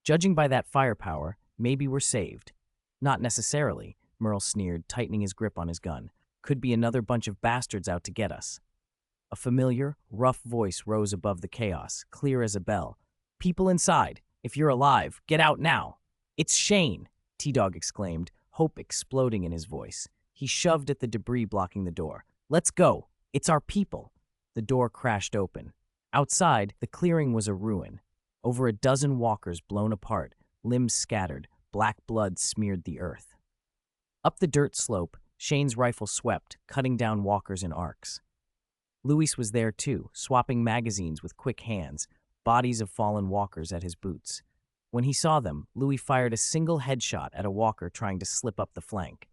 Judging by that firepower, maybe we're saved. Not necessarily, Merle sneered, tightening his grip on his gun. Could be another bunch of bastards out to get us. A familiar, rough voice rose above the chaos, clear as a bell. People inside, if you're alive, get out now. It's Shane, T-Dog exclaimed, hope exploding in his voice. He shoved at the debris blocking the door. Let's go. It's our people. The door crashed open. Outside, the clearing was a ruin. Over a dozen walkers blown apart, limbs scattered, black blood smeared the earth. Up the dirt slope, Shane's rifle swept, cutting down walkers in arcs. Louis was there too, swapping magazines with quick hands, bodies of fallen walkers at his boots. When he saw them, Louis fired a single headshot at a walker trying to slip up the flank.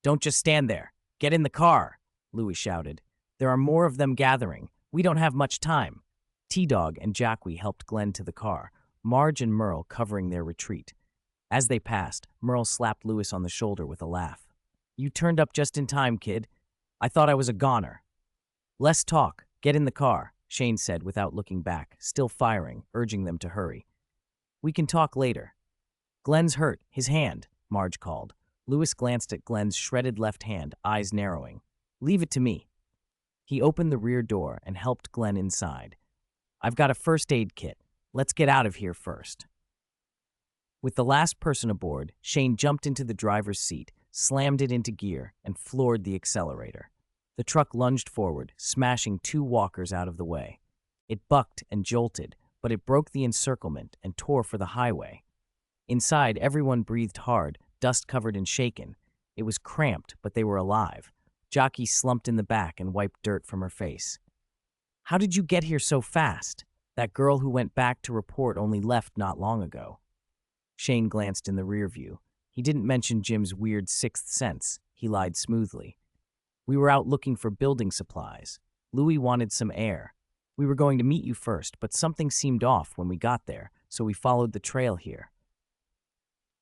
Don't just stand there. Get in the car, Louis shouted. There are more of them gathering. We don't have much time. T-Dog and Jackie helped Glenn to the car, Marge and Merle covering their retreat. As they passed, Merle slapped Louis on the shoulder with a laugh. You turned up just in time, kid. I thought I was a goner. Less talk. Get in the car, Shane said without looking back, still firing, urging them to hurry. We can talk later. Glenn's hurt. His hand, Marge called. Louis glanced at Glenn's shredded left hand, eyes narrowing. Leave it to me. He opened the rear door and helped Glenn inside. I've got a first aid kit. Let's get out of here first. With the last person aboard, Shane jumped into the driver's seat, slammed it into gear, and floored the accelerator. The truck lunged forward, smashing two walkers out of the way. It bucked and jolted, but it broke the encirclement and tore for the highway. Inside, everyone breathed hard, dust-covered and shaken. It was cramped, but they were alive. Jackie slumped in the back and wiped dirt from her face. How did you get here so fast? That girl who went back to report only left not long ago. Shane glanced in the rear view. He didn't mention Jim's weird sixth sense. He lied smoothly. We were out looking for building supplies. Louis wanted some air. We were going to meet you first, but something seemed off when we got there, so we followed the trail here.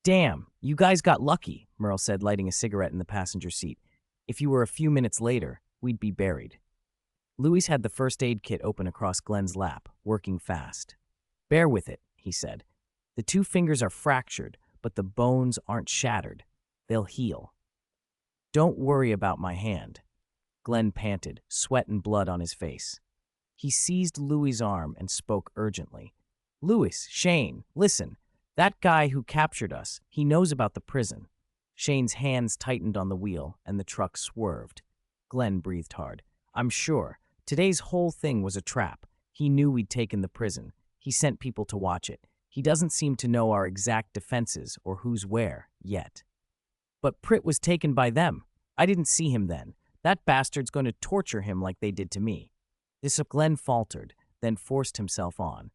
Damn, you guys got lucky, Merle said, lighting a cigarette in the passenger seat. If you were a few minutes later, we'd be buried. Louis had the first aid kit open across Glenn's lap, working fast. Bear with it, he said. The two fingers are fractured, but the bones aren't shattered. They'll heal. Don't worry about my hand. Glenn panted, sweat and blood on his face. He seized Louis's arm and spoke urgently. Louis, Shane, listen. That guy who captured us, he knows about the prison. Shane's hands tightened on the wheel, and the truck swerved. Glenn breathed hard. I'm sure. Today's whole thing was a trap. He knew we'd taken the prison. He sent people to watch it. He doesn't seem to know our exact defenses or who's where, yet. But Prit was taken by them. I didn't see him then. That bastard's going to torture him like they did to me. Glenn faltered, then forced himself on.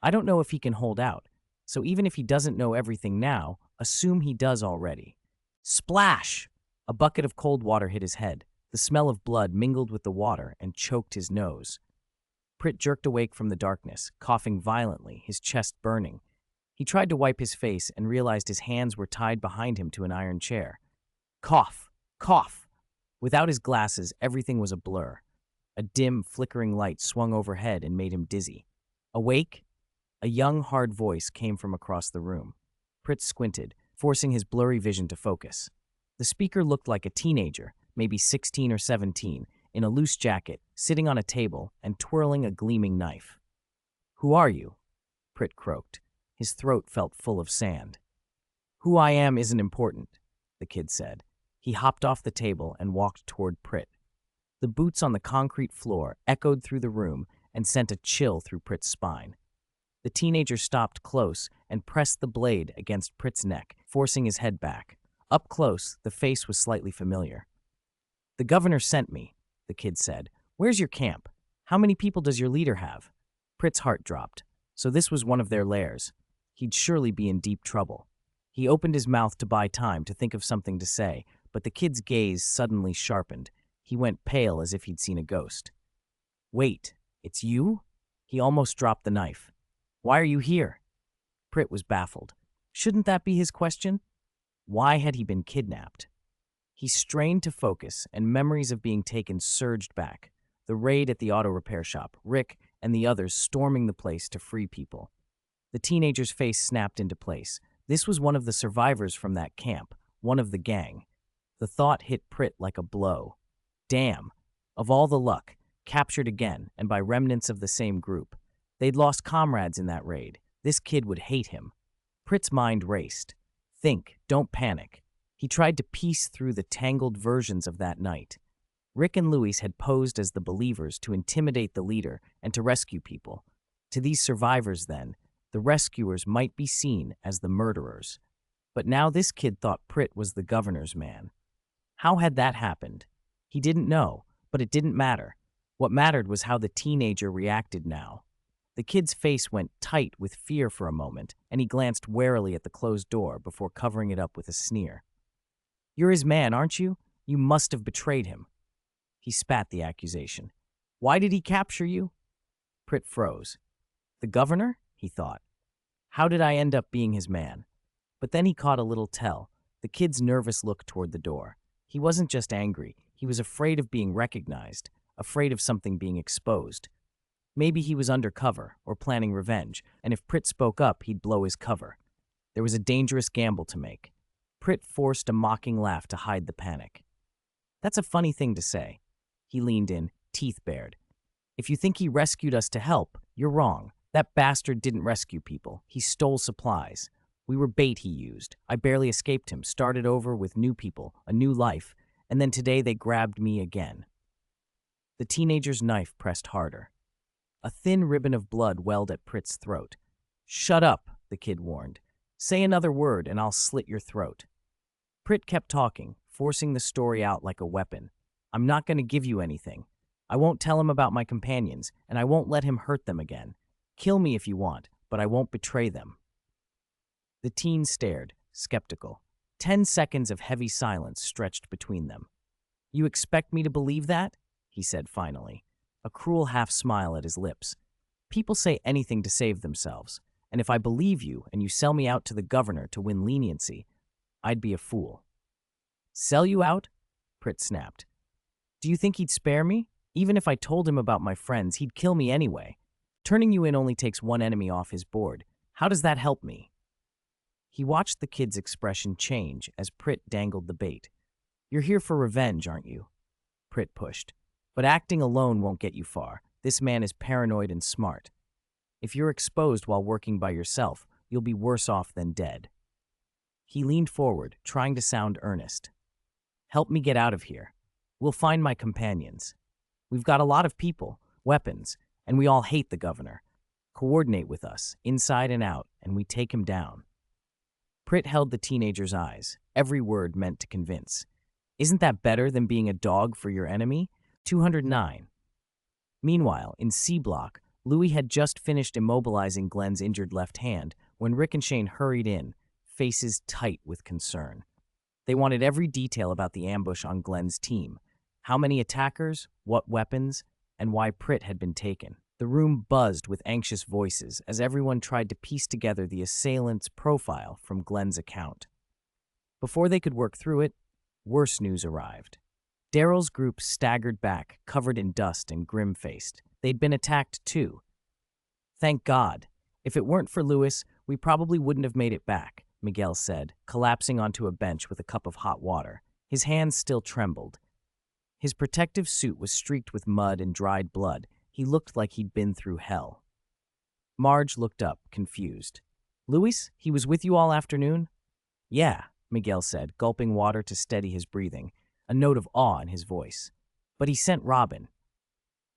I don't know if he can hold out, so even if he doesn't know everything now, assume he does already. Splash! A bucket of cold water hit his head. The smell of blood mingled with the water and choked his nose. Prit jerked awake from the darkness, coughing violently, his chest burning. He tried to wipe his face and realized his hands were tied behind him to an iron chair. Cough! Cough! Without his glasses, everything was a blur. A dim, flickering light swung overhead and made him dizzy. Awake? A young, hard voice came from across the room. Prit squinted, forcing his blurry vision to focus. The speaker looked like a teenager, maybe 16 or 17, in a loose jacket, sitting on a table and twirling a gleaming knife. Who are you? Prit croaked. His throat felt full of sand. Who I am isn't important, the kid said. He hopped off the table and walked toward Prit. The boots on the concrete floor echoed through the room and sent a chill through Prit's spine. The teenager stopped close and pressed the blade against Prit's neck, forcing his head back. Up close, the face was slightly familiar. The governor sent me, the kid said. Where's your camp? How many people does your leader have? Prit's heart dropped. So this was one of their lairs. He'd surely be in deep trouble. He opened his mouth to buy time to think of something to say, but the kid's gaze suddenly sharpened. He went pale as if he'd seen a ghost. Wait, it's you? He almost dropped the knife. Why are you here? Prit was baffled. Shouldn't that be his question? Why had he been kidnapped? He strained to focus, and memories of being taken surged back. The raid at the auto repair shop, Rick and the others storming the place to free people. The teenager's face snapped into place. This was one of the survivors from that camp, one of the gang. The thought hit Prit like a blow. Damn. Of all the luck, captured again, and by remnants of the same group. They'd lost comrades in that raid. This kid would hate him. Prit's mind raced. Think, don't panic. He tried to piece through the tangled versions of that night. Rick and Louis had posed as the believers to intimidate the leader and to rescue people. To these survivors, then, the rescuers might be seen as the murderers. But now this kid thought Prit was the governor's man. How had that happened? He didn't know, but it didn't matter. What mattered was how the teenager reacted now. The kid's face went tight with fear for a moment, and he glanced warily at the closed door before covering it up with a sneer. You're his man, aren't you? You must have betrayed him. He spat the accusation. Why did he capture you? Prit froze. The governor? He thought. How did I end up being his man? But then he caught a little tell, the kid's nervous look toward the door. He wasn't just angry, he was afraid of being recognized, afraid of something being exposed. Maybe he was undercover or planning revenge, and if Prit spoke up, he'd blow his cover. There was a dangerous gamble to make. Prit forced a mocking laugh to hide the panic. That's a funny thing to say. He leaned in, teeth bared. If you think he rescued us to help, you're wrong. That bastard didn't rescue people. He stole supplies. We were bait he used. I barely escaped him, started over with new people, a new life, and then today they grabbed me again. The teenager's knife pressed harder. A thin ribbon of blood welled at Prit's throat. Shut up, the kid warned. Say another word and I'll slit your throat. Prit kept talking, forcing the story out like a weapon. I'm not going to give you anything. I won't tell him about my companions, and I won't let him hurt them again. Kill me if you want, but I won't betray them. The teen stared, skeptical. 10 seconds of heavy silence stretched between them. You expect me to believe that? He said finally, a cruel half-smile at his lips. People say anything to save themselves, and if I believe you and you sell me out to the governor to win leniency, I'd be a fool. Sell you out? Prit snapped. Do you think he'd spare me? Even if I told him about my friends, he'd kill me anyway. Turning you in only takes one enemy off his board. How does that help me? He watched the kid's expression change as Prit dangled the bait. You're here for revenge, aren't you? Prit pushed. But acting alone won't get you far. This man is paranoid and smart. If you're exposed while working by yourself, you'll be worse off than dead. He leaned forward, trying to sound earnest. Help me get out of here. We'll find my companions. We've got a lot of people, weapons, and we all hate the governor. Coordinate with us, inside and out, and we take him down. Prit held the teenager's eyes, every word meant to convince. Isn't that better than being a dog for your enemy? 209. Meanwhile, in C Block, Louis had just finished immobilizing Glenn's injured left hand when Rick and Shane hurried in, faces tight with concern. They wanted every detail about the ambush on Glenn's team. How many attackers, what weapons, and why Prit had been taken. The room buzzed with anxious voices as everyone tried to piece together the assailant's profile from Glenn's account. Before they could work through it, worse news arrived. Daryl's group staggered back, covered in dust and grim-faced. They'd been attacked too. Thank God. If it weren't for Louis, we probably wouldn't have made it back, Miguel said, collapsing onto a bench with a cup of hot water. His hands still trembled. His protective suit was streaked with mud and dried blood. He looked like he'd been through hell. Marge looked up, confused. Louis, he was with you all afternoon? Yeah, Miguel said, gulping water to steady his breathing, a note of awe in his voice. But he sent Robin.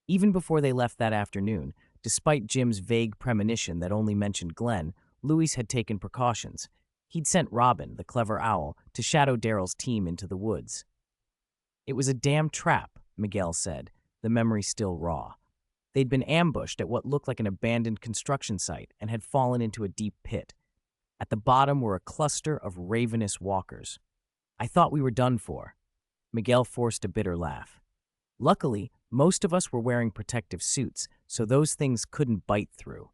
Even before they left that afternoon, despite Jim's vague premonition that only mentioned Glenn, Louis had taken precautions. He'd sent Robin, the clever owl, to shadow Daryl's team into the woods. It was a damn trap, Miguel said, the memory still raw. They'd been ambushed at what looked like an abandoned construction site and had fallen into a deep pit. At the bottom were a cluster of ravenous walkers. I thought we were done for. Miguel forced a bitter laugh. Luckily, most of us were wearing protective suits, so those things couldn't bite through.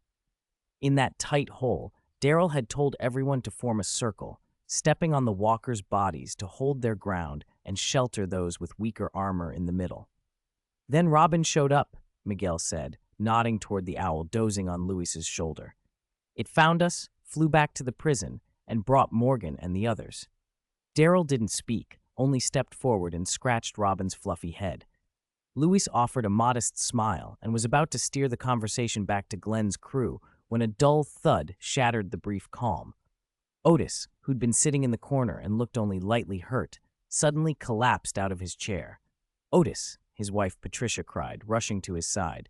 In that tight hole, Daryl had told everyone to form a circle, stepping on the walkers' bodies to hold their ground and shelter those with weaker armor in the middle. Then Robin showed up, Miguel said, nodding toward the owl dozing on Louis's shoulder. It found us, flew back to the prison, and brought Morgan and the others. Daryl didn't speak, only stepped forward and scratched Robin's fluffy head. Louis offered a modest smile and was about to steer the conversation back to Glenn's crew when a dull thud shattered the brief calm. Otis, who'd been sitting in the corner and looked only lightly hurt, suddenly collapsed out of his chair. Otis, his wife Patricia cried, rushing to his side.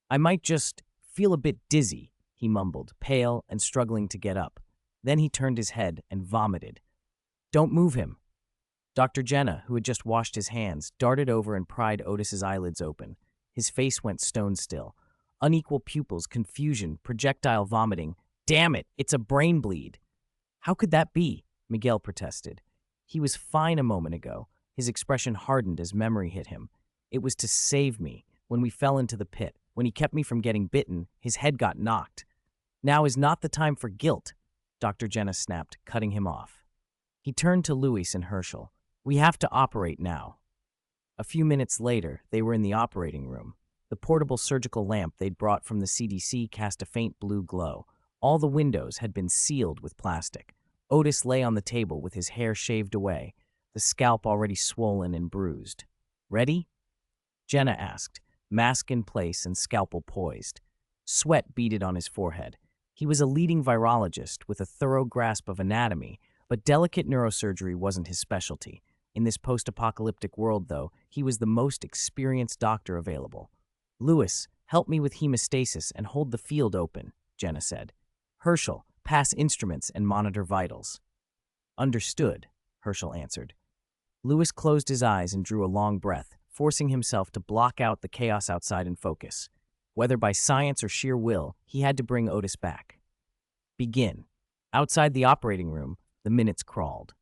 I might just feel a bit dizzy, he mumbled, pale and struggling to get up. Then he turned his head and vomited. Don't move him. Dr. Jenna, who had just washed his hands, darted over and pried Otis's eyelids open. His face went stone still. Unequal pupils, confusion, projectile vomiting. Damn it, it's a brain bleed. How could that be? Miguel protested. He was fine a moment ago. His expression hardened as memory hit him. It was to save me. When we fell into the pit, when he kept me from getting bitten, his head got knocked. Now is not the time for guilt, Dr. Jenna snapped, cutting him off. He turned to Louis and Herschel. We have to operate now. A few minutes later, they were in the operating room. The portable surgical lamp they'd brought from the CDC cast a faint blue glow. All the windows had been sealed with plastic. Otis lay on the table with his hair shaved away, the scalp already swollen and bruised. Ready? Jenna asked, mask in place and scalpel poised. Sweat beaded on his forehead. He was a leading virologist with a thorough grasp of anatomy, but delicate neurosurgery wasn't his specialty. In this post-apocalyptic world, though, he was the most experienced doctor available. Louis, help me with hemostasis and hold the field open, Jenna said. Herschel, pass instruments and monitor vitals. Understood, Herschel answered. Louis closed his eyes and drew a long breath, forcing himself to block out the chaos outside and focus. Whether by science or sheer will, he had to bring Otis back. Begin. Outside the operating room, the minutes crawled.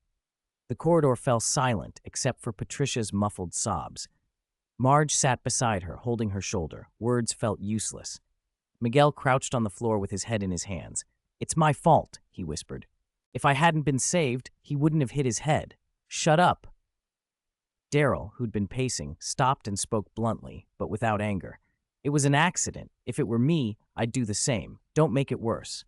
The corridor fell silent except for Patricia's muffled sobs. Marge sat beside her, holding her shoulder. Words felt useless. Miguel crouched on the floor with his head in his hands. It's my fault, he whispered. If I hadn't been saved, he wouldn't have hit his head. Shut up. Daryl, who'd been pacing, stopped and spoke bluntly, but without anger. It was an accident. If it were me, I'd do the same. Don't make it worse.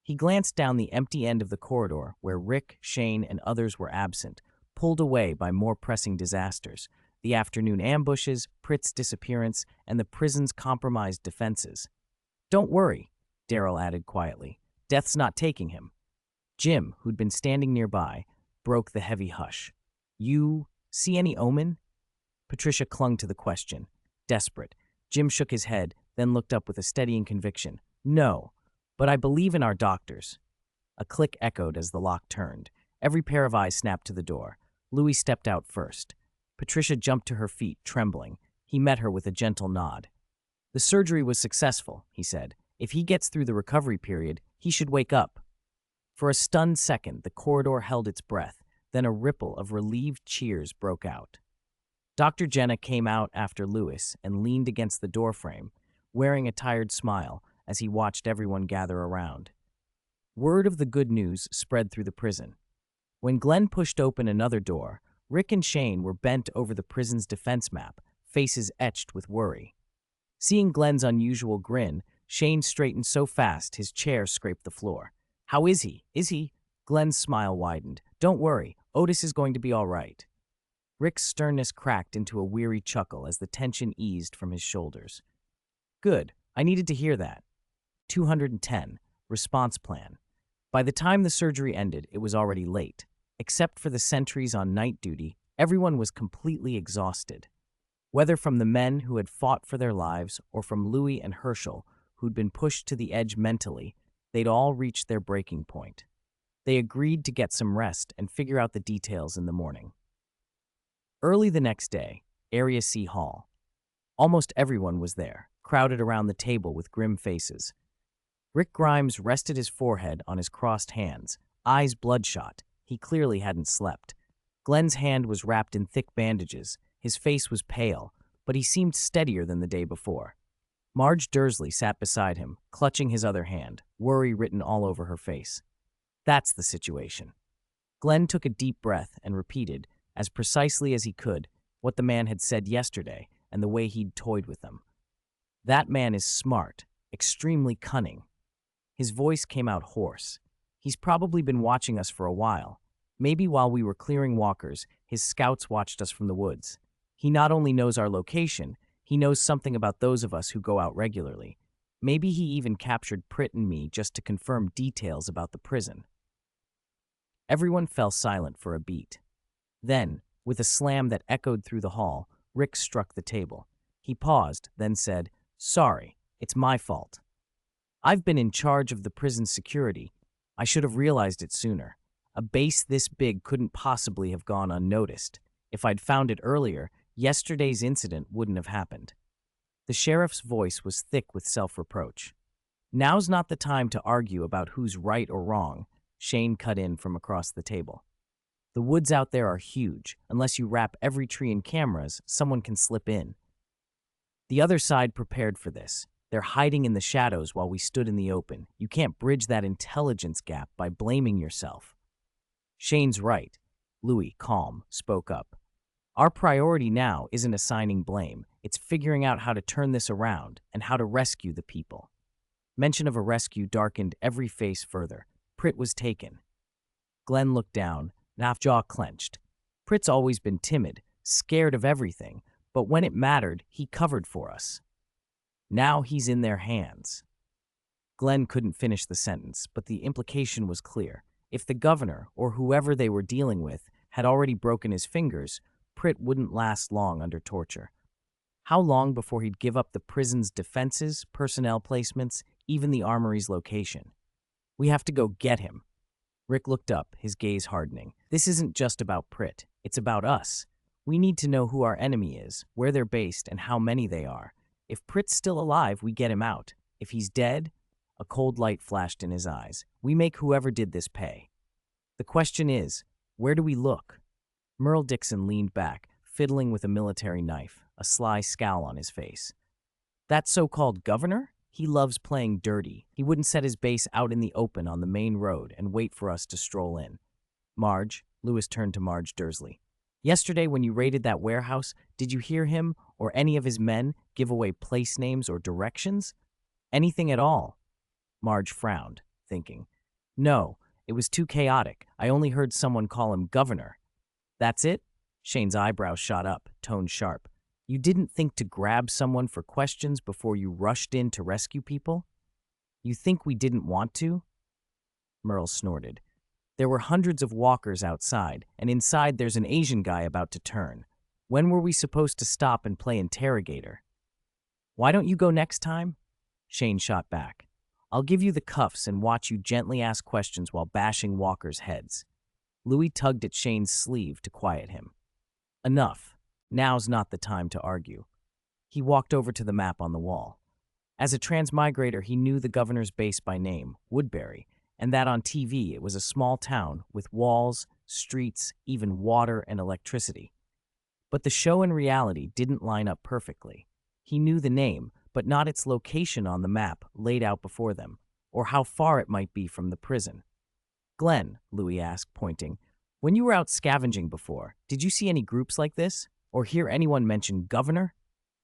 He glanced down the empty end of the corridor where Rick, Shane, and others were absent, pulled away by more pressing disasters, the afternoon ambushes, Prit's disappearance, and the prison's compromised defenses. Don't worry, Daryl added quietly. Death's not taking him. Jim, who'd been standing nearby, broke the heavy hush. You see any omen? Patricia clung to the question, desperate. Jim shook his head, then looked up with a steadying conviction. No, but I believe in our doctors. A click echoed as the lock turned. Every pair of eyes snapped to the door. Louis stepped out first. Patricia jumped to her feet, trembling. He met her with a gentle nod. The surgery was successful, he said. If he gets through the recovery period, he should wake up. For a stunned second, the corridor held its breath. Then a ripple of relieved cheers broke out. Dr. Jenna came out after Louis and leaned against the doorframe, wearing a tired smile as he watched everyone gather around. Word of the good news spread through the prison. When Glenn pushed open another door, Rick and Shane were bent over the prison's defense map, faces etched with worry. Seeing Glenn's unusual grin, Shane straightened so fast his chair scraped the floor. How is he? Is he? Glenn's smile widened. Don't worry, Otis is going to be all right. Rick's sternness cracked into a weary chuckle as the tension eased from his shoulders. Good, I needed to hear that. 210. Response plan. By the time the surgery ended, it was already late. Except for the sentries on night duty, everyone was completely exhausted. Whether from the men who had fought for their lives or from Louis and Herschel, who'd been pushed to the edge mentally, they'd all reached their breaking point. They agreed to get some rest and figure out the details in the morning. Early the next day, Area C Hall. Almost everyone was there, crowded around the table with grim faces. Rick Grimes rested his forehead on his crossed hands, eyes bloodshot. He clearly hadn't slept. Glenn's hand was wrapped in thick bandages. His face was pale, but he seemed steadier than the day before. Marge Dursley sat beside him, clutching his other hand, worry written all over her face. That's the situation. Glenn took a deep breath and repeated, as precisely as he could, what the man had said yesterday and the way he'd toyed with them. That man is smart, extremely cunning. His voice came out hoarse. He's probably been watching us for a while. Maybe while we were clearing walkers, his scouts watched us from the woods. He not only knows our location, he knows something about those of us who go out regularly. Maybe he even captured Pritt and me just to confirm details about the prison. Everyone fell silent for a beat. Then, with a slam that echoed through the hall, Rick struck the table. He paused, then said, "Sorry, it's my fault. I've been in charge of the prison's security. I should have realized it sooner. A base this big couldn't possibly have gone unnoticed. If I'd found it earlier, yesterday's incident wouldn't have happened." The sheriff's voice was thick with self-reproach. "Now's not the time to argue about who's right or wrong," Shane cut in from across the table. "The woods out there are huge. Unless you wrap every tree in cameras, someone can slip in. The other side prepared for this. They're hiding in the shadows while we stood in the open. You can't bridge that intelligence gap by blaming yourself." "Shane's right," Louis, calm, spoke up. "Our priority now isn't assigning blame. It's figuring out how to turn this around and how to rescue the people." Mention of a rescue darkened every face further. Pritt was taken. Glenn looked down, jaw clenched. Pritt's always been timid, scared of everything, but when it mattered, he covered for us. Now he's in their hands. Glenn couldn't finish the sentence, but the implication was clear. If the governor, or whoever they were dealing with, had already broken his fingers, Pritt wouldn't last long under torture. How long before he'd give up the prison's defenses, personnel placements, even the armory's location? "We have to go get him." Rick looked up, his gaze hardening. "This isn't just about Pritt. It's about us. We need to know who our enemy is, where they're based, and how many they are. If Pritt's still alive, we get him out. If he's dead," a cold light flashed in his eyes, "we make whoever did this pay. The question is, where do we look?" Merle Dixon leaned back, fiddling with a military knife, a sly scowl on his face. "That so-called governor? He loves playing dirty. He wouldn't set his base out in the open on the main road and wait for us to stroll in." "Marge," Louis turned to Marge Dursley. "Yesterday when you raided that warehouse, did you hear him or any of his men give away place names or directions? Anything at all?" Marge frowned, thinking. "No, it was too chaotic. I only heard someone call him governor." "That's it?" Shane's eyebrows shot up, tone sharp. "You didn't think to grab someone for questions before you rushed in to rescue people? You think we didn't want to?" Merle snorted. There were hundreds of walkers outside, and inside there's an Asian guy about to turn. When were we supposed to stop and play interrogator? Why don't you go next time? Shane shot back. I'll give you the cuffs and watch you gently ask questions while bashing walkers' heads. Louis tugged at Shane's sleeve to quiet him. Enough. Now's not the time to argue. He walked over to the map on the wall. As a transmigrator, he knew the governor's base by name, Woodbury, and that on TV it was a small town with walls, streets, even water and electricity. But the show and reality didn't line up perfectly. He knew the name, but not its location on the map laid out before them, or how far it might be from the prison. Glenn, Louis asked, pointing, when you were out scavenging before, did you see any groups like this? Or hear anyone mention governor?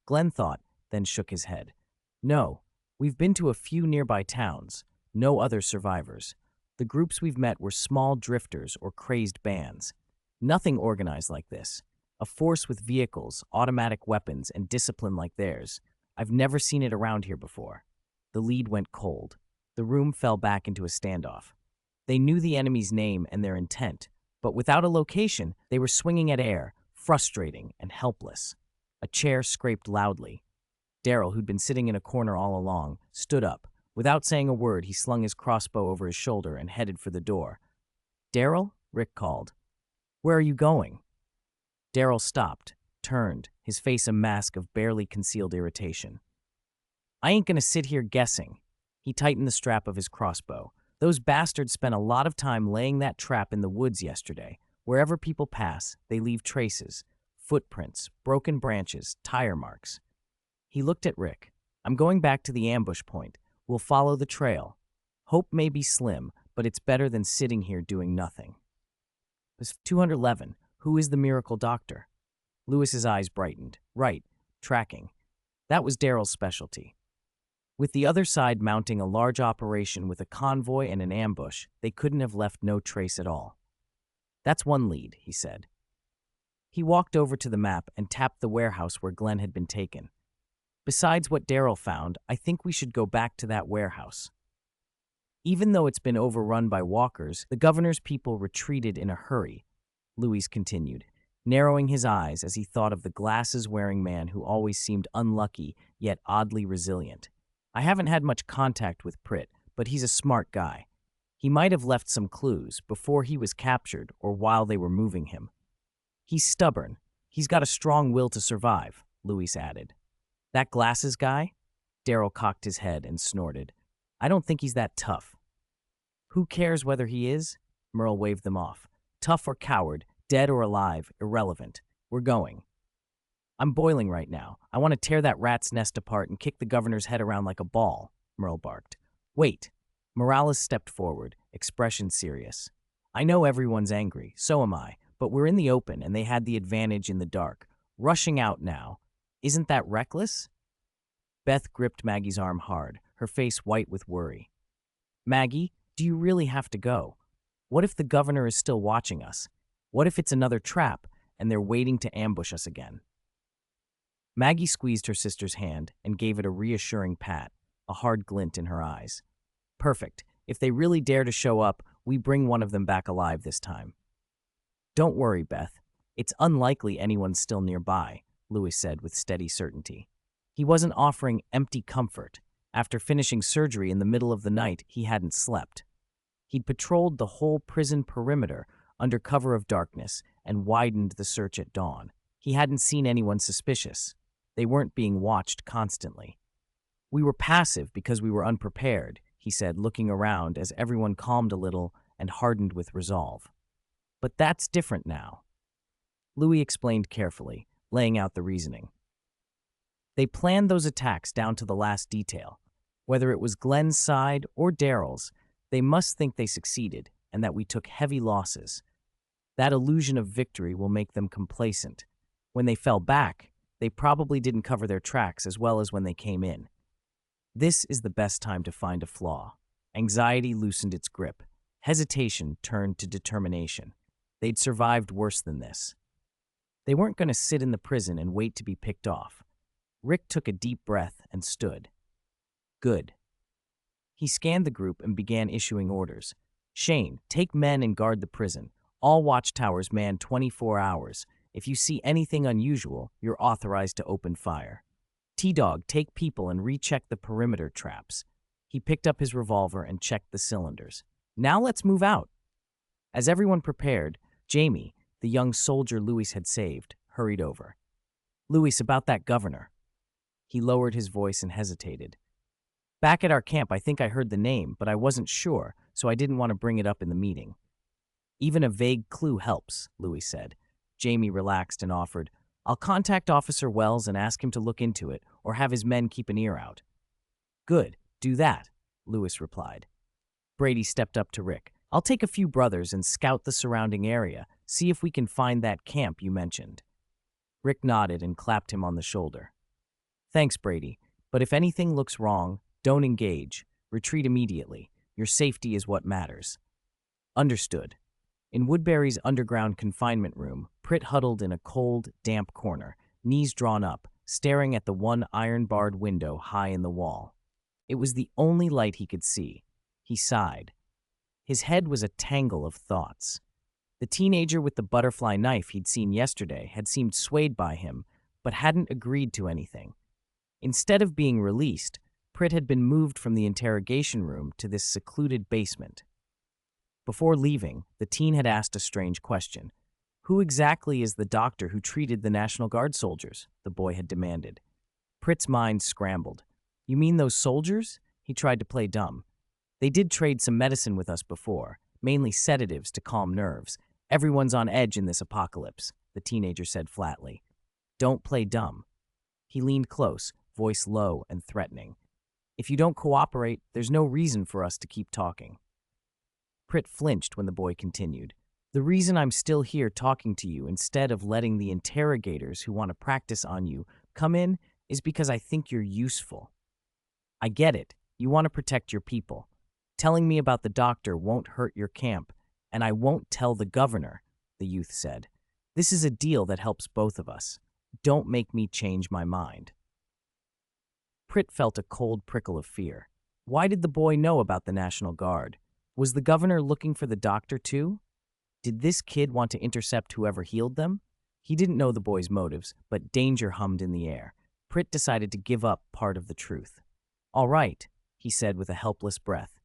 Glenn thought, then shook his head. No, we've been to a few nearby towns. No other survivors. The groups we've met were small drifters or crazed bands. Nothing organized like this. A force with vehicles, automatic weapons, and discipline like theirs. I've never seen it around here before. The lead went cold. The room fell back into a standoff. They knew the enemy's name and their intent, but without a location, they were swinging at air, frustrating and helpless. A chair scraped loudly. Daryl, who'd been sitting in a corner all along, stood up. Without saying a word, he slung his crossbow over his shoulder and headed for the door. Daryl? Rick called. Where are you going? Daryl stopped, turned, his face a mask of barely concealed irritation. I ain't gonna sit here guessing. He tightened the strap of his crossbow. Those bastards spent a lot of time laying that trap in the woods yesterday. Wherever people pass, they leave traces, footprints, broken branches, tire marks. He looked at Rick. I'm going back to the ambush point. We'll follow the trail. Hope may be slim, but it's better than sitting here doing nothing. It was 211. Who is the miracle doctor? Lewis's eyes brightened. Right, tracking. That was Daryl's specialty. With the other side mounting a large operation with a convoy and an ambush, they couldn't have left no trace at all. That's one lead, he said. He walked over to the map and tapped the warehouse where Glenn had been taken. Besides what Daryl found, I think we should go back to that warehouse. Even though it's been overrun by walkers, the governor's people retreated in a hurry, Louis continued, narrowing his eyes as he thought of the glasses-wearing man who always seemed unlucky yet oddly resilient. I haven't had much contact with Pritt, but he's a smart guy. He might have left some clues before he was captured or while they were moving him. He's stubborn. He's got a strong will to survive, Louis added. That glasses guy? Daryl cocked his head and snorted. I don't think he's that tough. Who cares whether he is? Merle waved them off. Tough or coward, dead or alive, irrelevant. We're going. I'm boiling right now. I want to tear that rat's nest apart and kick the governor's head around like a ball, Merle barked. Wait. Morales stepped forward, expression serious. I know everyone's angry, so am I, but we're in the open and they had the advantage in the dark. Rushing out now. Isn't that reckless? Beth gripped Maggie's arm hard, her face white with worry. Maggie, do you really have to go? What if the governor is still watching us? What if it's another trap and they're waiting to ambush us again? Maggie squeezed her sister's hand and gave it a reassuring pat, a hard glint in her eyes. Perfect. If they really dare to show up, we bring one of them back alive this time. Don't worry, Beth. It's unlikely anyone's still nearby, Louis said with steady certainty. He wasn't offering empty comfort. After finishing surgery in the middle of the night, he hadn't slept. He'd patrolled the whole prison perimeter under cover of darkness and widened the search at dawn. He hadn't seen anyone suspicious. They weren't being watched constantly. We were passive because we were unprepared, he said, looking around as everyone calmed a little and hardened with resolve. But that's different now. Louis explained carefully, laying out the reasoning. They planned those attacks down to the last detail. Whether it was Glenn's side or Daryl's, they must think they succeeded and that we took heavy losses. That illusion of victory will make them complacent. When they fell back, they probably didn't cover their tracks as well as when they came in. This is the best time to find a flaw. Anxiety loosened its grip. Hesitation turned to determination. They'd survived worse than this. They weren't going to sit in the prison and wait to be picked off. Rick took a deep breath and stood. Good. He scanned the group and began issuing orders. Shane, take men and guard the prison. All watchtowers man 24 hours. If you see anything unusual, you're authorized to open fire. T-Dog, take people and recheck the perimeter traps. He picked up his revolver and checked the cylinders. Now let's move out. As everyone prepared, Jamie, the young soldier Louis had saved, hurried over. Louis, about that governor. He lowered his voice and hesitated. Back at our camp, I think I heard the name, but I wasn't sure, so I didn't want to bring it up in the meeting. Even a vague clue helps, Louis said. Jamie relaxed and offered, I'll contact Officer Wells and ask him to look into it, or have his men keep an ear out. Good, do that, Louis replied. Brady stepped up to Rick. I'll take a few brothers and scout the surrounding area, see if we can find that camp you mentioned. Rick nodded and clapped him on the shoulder. Thanks, Brady, but if anything looks wrong, don't engage. Retreat immediately. Your safety is what matters. Understood. In Woodbury's underground confinement room, Pritt huddled in a cold, damp corner, knees drawn up, staring at the one iron-barred window high in the wall. It was the only light he could see. He sighed. His head was a tangle of thoughts. The teenager with the butterfly knife he'd seen yesterday had seemed swayed by him, but hadn't agreed to anything. Instead of being released, Pritt had been moved from the interrogation room to this secluded basement. Before leaving, the teen had asked a strange question. Who exactly is the doctor who treated the National Guard soldiers? The boy had demanded. Pritt's mind scrambled. You mean those soldiers? He tried to play dumb. They did trade some medicine with us before, mainly sedatives to calm nerves. Everyone's on edge in this apocalypse, the teenager said flatly. Don't play dumb. He leaned close, voice low and threatening. If you don't cooperate, there's no reason for us to keep talking. Pritt flinched when the boy continued. The reason I'm still here talking to you instead of letting the interrogators who want to practice on you come in is because I think you're useful. I get it. You want to protect your people. Telling me about the doctor won't hurt your camp, and I won't tell the governor, the youth said. This is a deal that helps both of us. Don't make me change my mind. Pritt felt a cold prickle of fear. Why did the boy know about the National Guard? Was the governor looking for the doctor too? Did this kid want to intercept whoever healed them? He didn't know the boy's motives, but danger hummed in the air. Pritt decided to give up part of the truth. All right, he said with a helpless breath.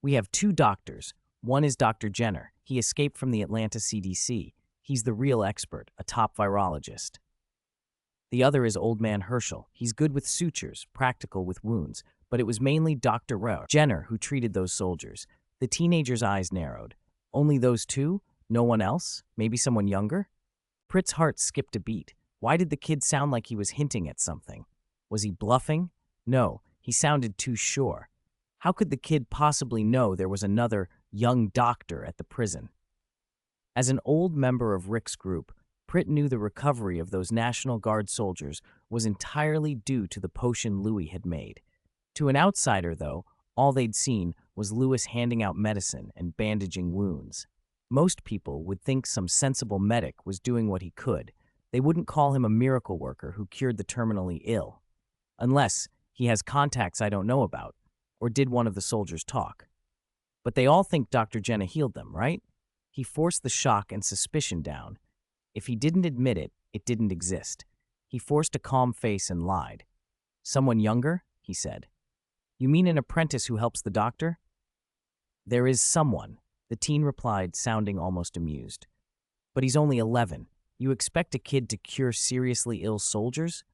We have two doctors. One is Dr. Jenner. He escaped from the Atlanta CDC. He's the real expert, a top virologist. The other is Old Man Herschel. He's good with sutures, practical with wounds, but it was mainly Dr. Jenner who treated those soldiers. The teenager's eyes narrowed. Only those two? No one else? Maybe someone younger? Pritt's heart skipped a beat. Why did the kid sound like he was hinting at something? Was he bluffing? No, he sounded too sure. How could the kid possibly know there was another young doctor at the prison? As an old member of Rick's group, Pritt knew the recovery of those National Guard soldiers was entirely due to the potion Louis had made. To an outsider, though, all they'd seen was Louis handing out medicine and bandaging wounds. Most people would think some sensible medic was doing what he could. They wouldn't call him a miracle worker who cured the terminally ill. Unless he has contacts I don't know about, or did one of the soldiers talk. But they all think Dr. Jenna healed them, right? He forced the shock and suspicion down. If he didn't admit it, it didn't exist. He forced a calm face and lied. Someone younger? He said. You mean an apprentice who helps the doctor? There is someone, the teen replied, sounding almost amused. But he's only 11. You expect a kid to cure seriously ill soldiers?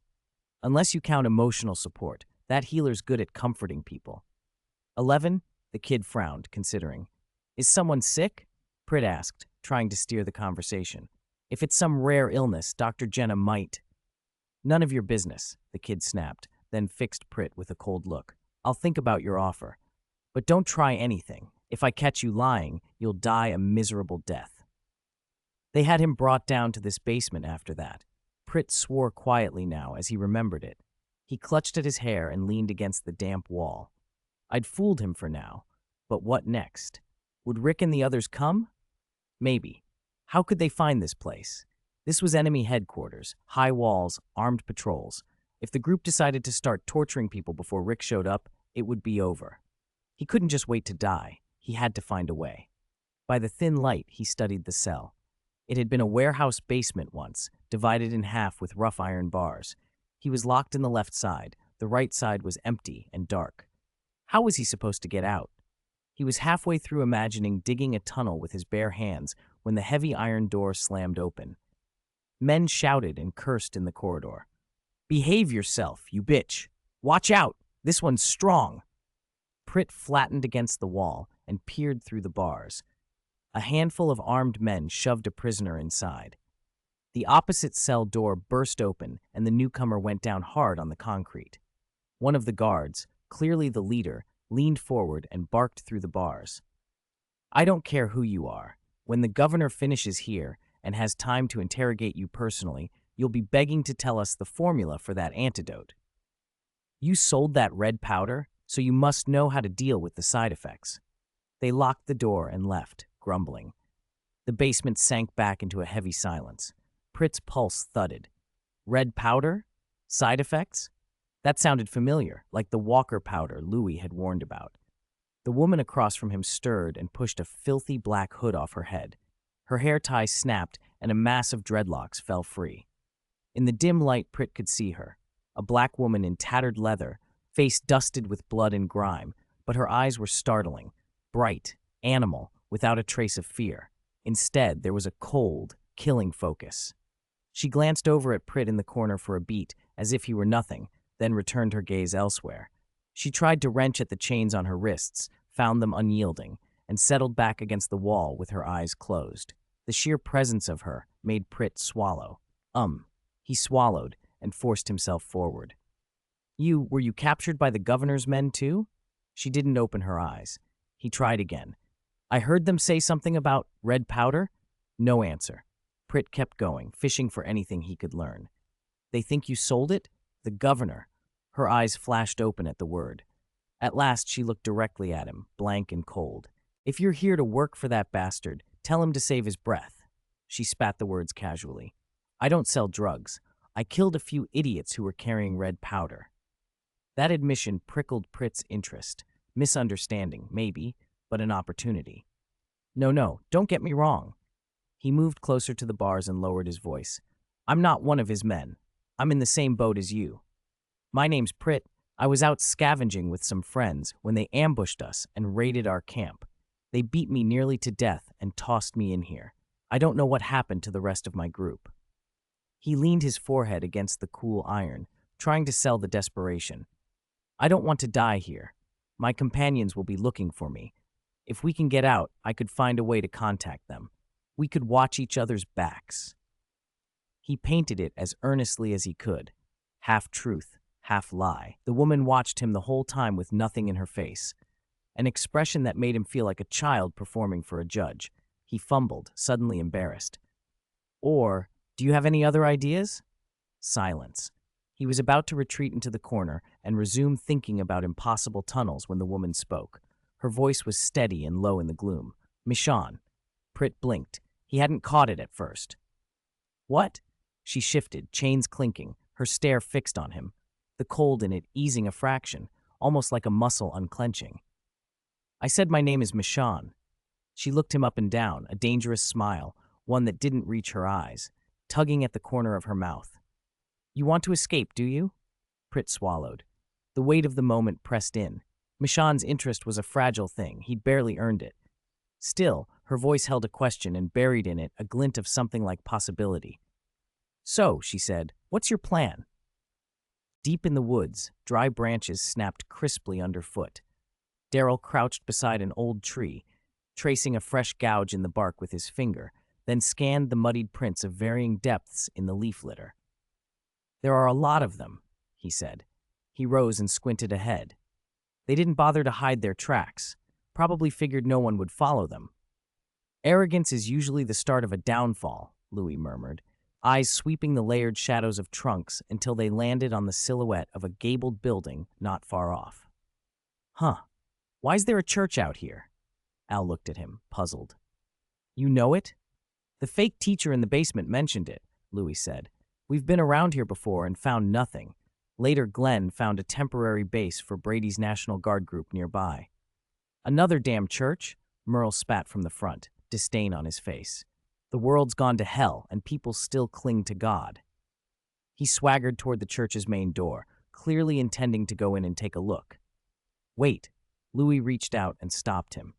Unless you count emotional support, that healer's good at comforting people. 11? The kid frowned, considering. Is someone sick? Pritt asked, trying to steer the conversation. If it's some rare illness, Dr. Jenna might. None of your business, the kid snapped, then fixed Pritt with a cold look. I'll think about your offer. But don't try anything. If I catch you lying, you'll die a miserable death. They had him brought down to this basement after that. Pritt swore quietly now as he remembered it. He clutched at his hair and leaned against the damp wall. I'd fooled him for now. But what next? Would Rick and the others come? Maybe. How could they find this place? This was enemy headquarters, high walls, armed patrols. If the group decided to start torturing people before Rick showed up, it would be over. He couldn't just wait to die. He had to find a way. By the thin light, he studied the cell. It had been a warehouse basement once, divided in half with rough iron bars. He was locked in the left side. The right side was empty and dark. How was he supposed to get out? He was halfway through imagining digging a tunnel with his bare hands when the heavy iron door slammed open. Men shouted and cursed in the corridor. "Behave yourself, you bitch! Watch out! This one's strong!" Prit flattened against the wall and peered through the bars. A handful of armed men shoved a prisoner inside. The opposite cell door burst open and the newcomer went down hard on the concrete. One of the guards, clearly the leader, leaned forward and barked through the bars. "I don't care who you are. When the governor finishes here and has time to interrogate you personally, you'll be begging to tell us the formula for that antidote. You sold that red powder, so you must know how to deal with the side effects." They locked the door and left, grumbling. The basement sank back into a heavy silence. Prit's pulse thudded. Red powder? Side effects? That sounded familiar, like the Walker powder Louis had warned about. The woman across from him stirred and pushed a filthy black hood off her head. Her hair tie snapped and a mass of dreadlocks fell free. In the dim light, Prit could see her, a black woman in tattered leather, face dusted with blood and grime, but her eyes were startling, bright, animal, without a trace of fear. Instead, there was a cold, killing focus. She glanced over at Prit in the corner for a beat, as if he were nothing, then returned her gaze elsewhere. She tried to wrench at the chains on her wrists, found them unyielding, and settled back against the wall with her eyes closed. The sheer presence of her made Prit swallow. He swallowed and forced himself forward. Were you captured by the governor's men too?" She didn't open her eyes. He tried again. "I heard them say something about red powder?" No answer. Prit kept going, fishing for anything he could learn. "They think you sold it? The governor." Her eyes flashed open at the word. At last she looked directly at him, blank and cold. "If you're here to work for that bastard, tell him to save his breath." She spat the words casually. "I don't sell drugs. I killed a few idiots who were carrying red powder." That admission prickled Prit's interest. Misunderstanding, maybe, but an opportunity. No, don't get me wrong." He moved closer to the bars and lowered his voice. "I'm not one of his men. I'm in the same boat as you. My name's Prit. I was out scavenging with some friends when they ambushed us and raided our camp. They beat me nearly to death and tossed me in here. I don't know what happened to the rest of my group." He leaned his forehead against the cool iron, trying to sell the desperation. "I don't want to die here. My companions will be looking for me. If we can get out, I could find a way to contact them. We could watch each other's backs." He painted it as earnestly as he could. Half truth, half lie. The woman watched him the whole time with nothing in her face. An expression that made him feel like a child performing for a judge. He fumbled, suddenly embarrassed. "Or, do you have any other ideas?" Silence. He was about to retreat into the corner and resume thinking about impossible tunnels when the woman spoke. Her voice was steady and low in the gloom. "Michonne." Prit blinked. He hadn't caught it at first. "What?" She shifted, chains clinking, her stare fixed on him, the cold in it easing a fraction, almost like a muscle unclenching. "I said my name is Michonne." She looked him up and down, a dangerous smile, one that didn't reach her eyes, tugging at the corner of her mouth. "You want to escape, do you?" Prit swallowed. The weight of the moment pressed in. Michonne's interest was a fragile thing. He'd barely earned it. Still, her voice held a question and buried in it a glint of something like possibility. "So," she said, "what's your plan?" Deep in the woods, dry branches snapped crisply underfoot. Darrell crouched beside an old tree, tracing a fresh gouge in the bark with his finger, then scanned the muddied prints of varying depths in the leaf litter. "There are a lot of them," he said. He rose and squinted ahead. They didn't bother to hide their tracks, probably figured no one would follow them. "Arrogance is usually the start of a downfall," Louis murmured, eyes sweeping the layered shadows of trunks until they landed on the silhouette of a gabled building not far off. "Huh. Why's there a church out here?" Al looked at him, puzzled. "You know it?" "The fake teacher in the basement mentioned it," Louis said. "We've been around here before and found nothing. Later, Glenn found a temporary base for Brady's National Guard group nearby." "Another damn church?" Merle spat from the front. disdain on his face. The world's gone to hell, and people still cling to God. He swaggered toward the church's main door, clearly intending to go in and take a look. Wait. Louis reached out and stopped him.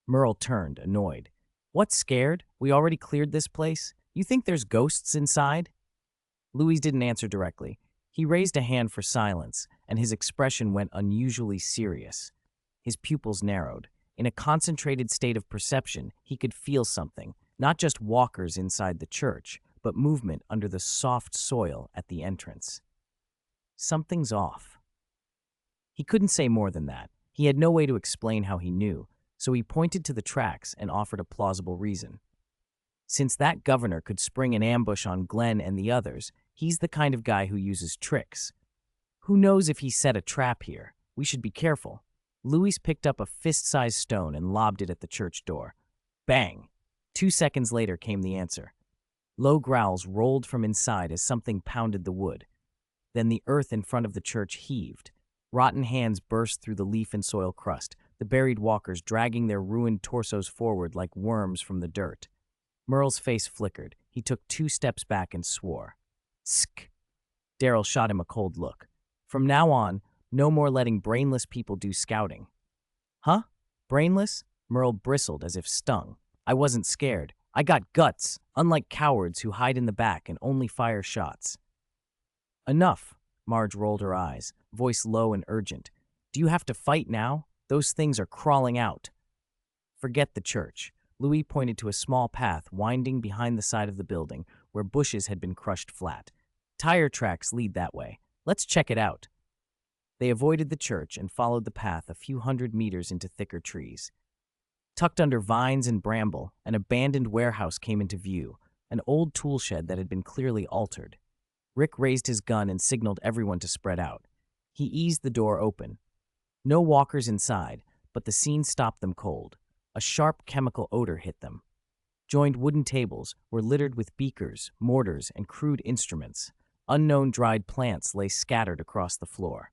Merle turned, annoyed. What, scared? We already cleared this place? You think there's ghosts inside? Louis didn't answer directly. He raised a hand for silence, and his expression went unusually serious. His pupils narrowed. In a concentrated state of perception, he could feel something, not just walkers inside the church, but movement under the soft soil at the entrance. Something's off. He couldn't say more than that. He had no way to explain how he knew, so he pointed to the tracks and offered a plausible reason. Since that governor could spring an ambush on Glenn and the others, he's the kind of guy who uses tricks. Who knows if he set a trap here? We should be careful. Louis picked up a fist-sized stone and lobbed it at the church door. Bang! 2 seconds later came the answer. Low growls rolled from inside as something pounded the wood. Then the earth in front of the church heaved. Rotten hands burst through the leaf and soil crust, the buried walkers dragging their ruined torsos forward like worms from the dirt. Merle's face flickered. He took 2 steps back and swore. Sk! Daryl shot him a cold look. From now on, no more letting brainless people do scouting. Huh? Brainless? Merle bristled as if stung. I wasn't scared. I got guts, unlike cowards who hide in the back and only fire shots. Enough, Marge rolled her eyes, voice low and urgent. Do you have to fight now? Those things are crawling out. Forget the church. Louis pointed to a small path winding behind the side of the building where bushes had been crushed flat. Tire tracks lead that way. Let's check it out. They avoided the church and followed the path a few hundred meters into thicker trees. Tucked under vines and bramble, an abandoned warehouse came into view, an old tool shed that had been clearly altered. Rick raised his gun and signaled everyone to spread out. He eased the door open. No walkers inside, but the scene stopped them cold. A sharp chemical odor hit them. Joined wooden tables were littered with beakers, mortars, and crude instruments. Unknown dried plants lay scattered across the floor.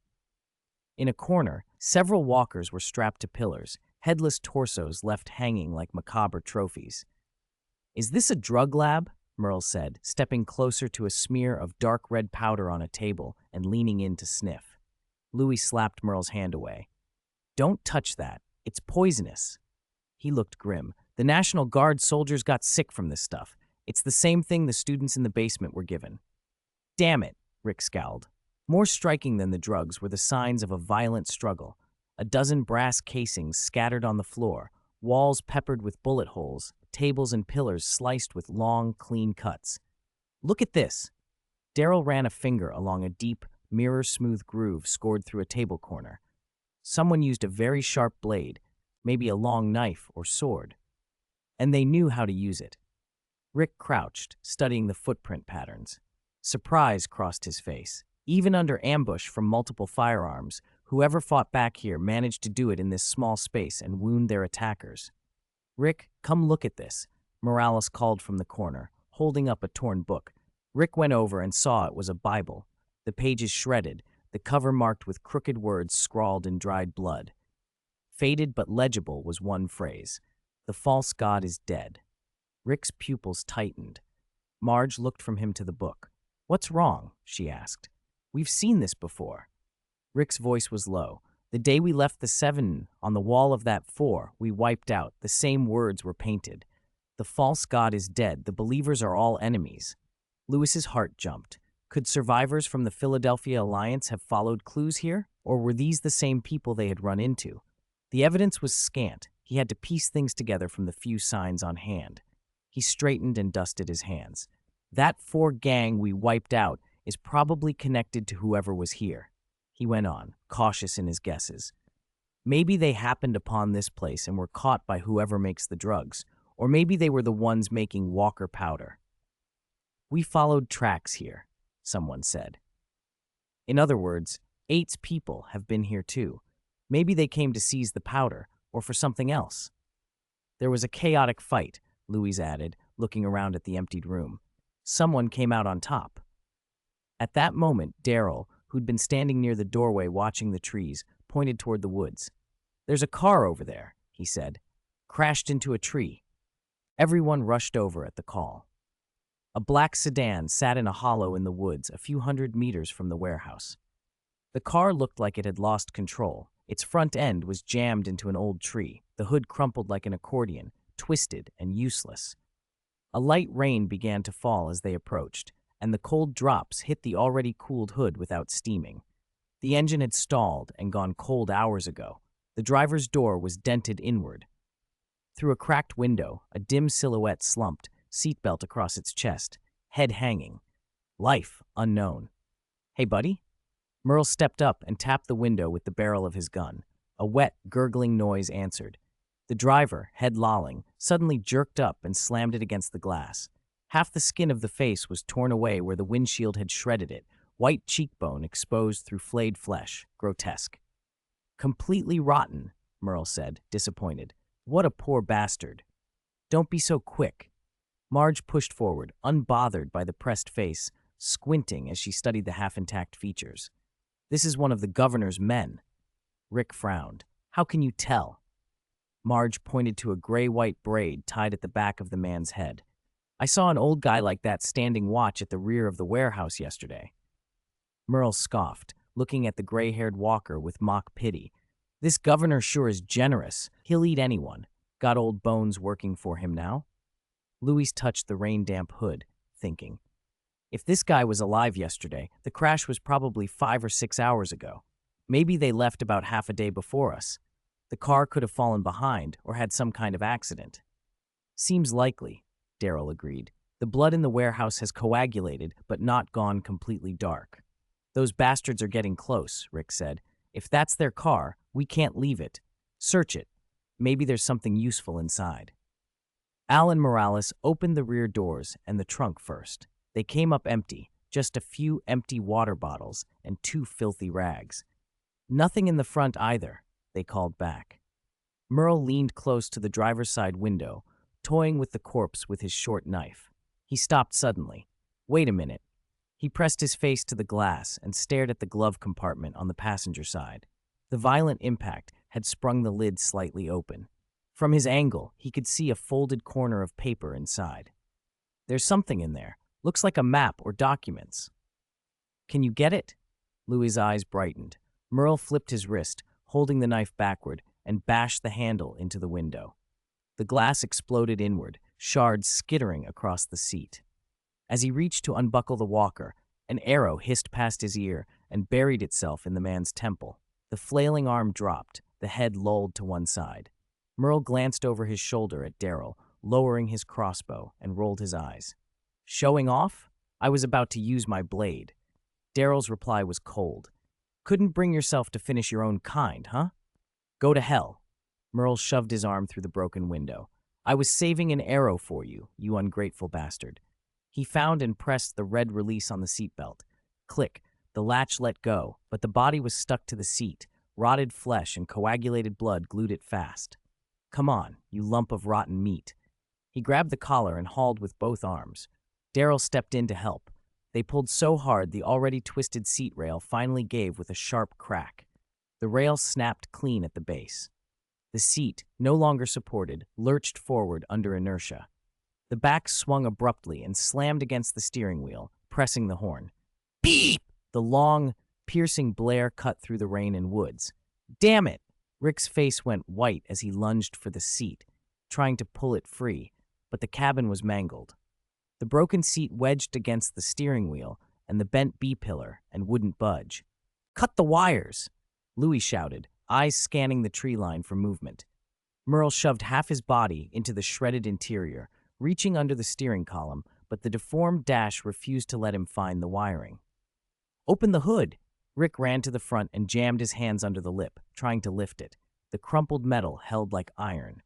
In a corner, several walkers were strapped to pillars, headless torsos left hanging like macabre trophies. Is this a drug lab? Merle said, stepping closer to a smear of dark red powder on a table and leaning in to sniff. Louis slapped Merle's hand away. Don't touch that. It's poisonous. He looked grim. The National Guard soldiers got sick from this stuff. It's the same thing the students in the basement were given. Damn it, Rick scowled. More striking than the drugs were the signs of a violent struggle. A dozen brass casings scattered on the floor, walls peppered with bullet holes, tables and pillars sliced with long, clean cuts. Look at this. Daryl ran a finger along a deep, mirror-smooth groove scored through a table corner. Someone used a very sharp blade, maybe a long knife or sword. And they knew how to use it. Rick crouched, studying the footprint patterns. Surprise crossed his face. Even under ambush from multiple firearms, whoever fought back here managed to do it in this small space and wound their attackers. Rick, come look at this, Morales called from the corner, holding up a torn book. Rick went over and saw it was a Bible. The pages shredded, the cover marked with crooked words scrawled in dried blood. Faded but legible was one phrase. The false god is dead. Rick's pupils tightened. Marge looked from him to the book. What's wrong? She asked. We've seen this before. Rick's voice was low. The day we left the 7 on the wall of that 4 we wiped out, the same words were painted. The false god is dead. The believers are all enemies. Louis's heart jumped. Could survivors from the Philadelphia Alliance have followed clues here? Or were these the same people they had run into? The evidence was scant. He had to piece things together from the few signs on hand. He straightened and dusted his hands. That 4 gang we wiped out is probably connected to whoever was here. He went on, cautious in his guesses. Maybe they happened upon this place and were caught by whoever makes the drugs, or maybe they were the ones making Walker powder. We followed tracks here, someone said. In other words, 8's people have been here too. Maybe they came to seize the powder, or for something else. There was a chaotic fight, Louise added, looking around at the emptied room. Someone came out on top. At that moment, Daryl, who'd been standing near the doorway watching the trees, pointed toward the woods. There's a car over there, he said. Crashed into a tree. Everyone rushed over at the call. A black sedan sat in a hollow in the woods a few hundred meters from the warehouse. The car looked like it had lost control. Its front end was jammed into an old tree, the hood crumpled like an accordion, twisted and useless. A light rain began to fall as they approached, and the cold drops hit the already cooled hood without steaming. The engine had stalled and gone cold hours ago. The driver's door was dented inward. Through a cracked window, a dim silhouette slumped, seatbelt across its chest, head hanging. Life unknown. "Hey, buddy?" Merle stepped up and tapped the window with the barrel of his gun. A wet, gurgling noise answered. The driver, head lolling, suddenly jerked up and slammed it against the glass. Half the skin of the face was torn away where the windshield had shredded it, white cheekbone exposed through flayed flesh, grotesque. "Completely rotten," Merle said, disappointed. "What a poor bastard." "Don't be so quick." Marge pushed forward, unbothered by the pressed face, squinting as she studied the half-intact features. "This is one of the governor's men." Rick frowned. "How can you tell?" Marge pointed to a gray-white braid tied at the back of the man's head. "I saw an old guy like that standing watch at the rear of the warehouse yesterday." Merle scoffed, looking at the gray-haired walker with mock pity. "This governor sure is generous. He'll eat anyone. Got old bones working for him now?" Louis touched the rain-damp hood, thinking. If this guy was alive yesterday, the crash was probably 5 or 6 hours ago. Maybe they left about half a day before us. The car could have fallen behind or had some kind of accident. "Seems likely," Darrell agreed. "The blood in the warehouse has coagulated but not gone completely dark." "Those bastards are getting close," Rick said. "If that's their car, we can't leave it. Search it. Maybe there's something useful inside." Alan Morales opened the rear doors and the trunk first. They came up empty, just a few empty water bottles and 2 filthy rags. "Nothing in the front either," they called back. Merle leaned close to the driver's side window, toying with the corpse with his short knife. He stopped suddenly. "Wait a minute." He pressed his face to the glass and stared at the glove compartment on the passenger side. The violent impact had sprung the lid slightly open. From his angle, he could see a folded corner of paper inside. "There's something in there. Looks like a map or documents." "Can you get it?" Louis' eyes brightened. Merle flipped his wrist, holding the knife backward, and bashed the handle into the window. The glass exploded inward, shards skittering across the seat. As he reached to unbuckle the walker, an arrow hissed past his ear and buried itself in the man's temple. The flailing arm dropped, the head lolled to one side. Merle glanced over his shoulder at Darrell, lowering his crossbow, and rolled his eyes. "Showing off? I was about to use my blade." Darrell's reply was cold. "Couldn't bring yourself to finish your own kind, huh? Go to hell." Merle shoved his arm through the broken window. "I was saving an arrow for you, you ungrateful bastard." He found and pressed the red release on the seatbelt. Click, the latch let go, but the body was stuck to the seat. Rotted flesh and coagulated blood glued it fast. "Come on, you lump of rotten meat." He grabbed the collar and hauled with both arms. Darrell stepped in to help. They pulled so hard the already twisted seat rail finally gave with a sharp crack. The rail snapped clean at the base. The seat, no longer supported, lurched forward under inertia. The back swung abruptly and slammed against the steering wheel, pressing the horn. Beep! The long, piercing blare cut through the rain and woods. "Damn it!" Rick's face went white as he lunged for the seat, trying to pull it free, but the cabin was mangled. The broken seat wedged against the steering wheel and the bent B-pillar and wouldn't budge. "Cut the wires!" Louis shouted, eyes scanning the tree line for movement. Merle shoved half his body into the shredded interior, reaching under the steering column, but the deformed dash refused to let him find the wiring. "Open the hood!" Rick ran to the front and jammed his hands under the lip, trying to lift it. The crumpled metal held like iron.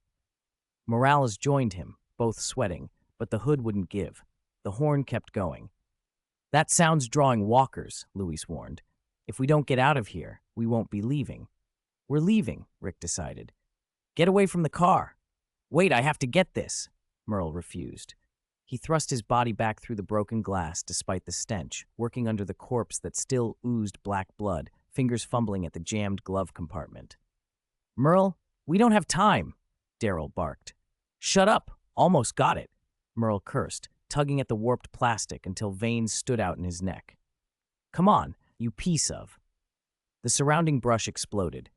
Morales joined him, both sweating, but the hood wouldn't give. The horn kept going. "That sounds drawing walkers," Louis warned. "If we don't get out of here, we won't be leaving." "We're leaving," Rick decided. "Get away from the car." "Wait, I have to get this." Merle refused. He thrust his body back through the broken glass despite the stench, working under the corpse that still oozed black blood, fingers fumbling at the jammed glove compartment. "Merle, we don't have time," Darrell barked. "Shut up," Almost got it, Merle cursed, tugging at the warped plastic until veins stood out in his neck. Come on, you piece of. The surrounding brush exploded.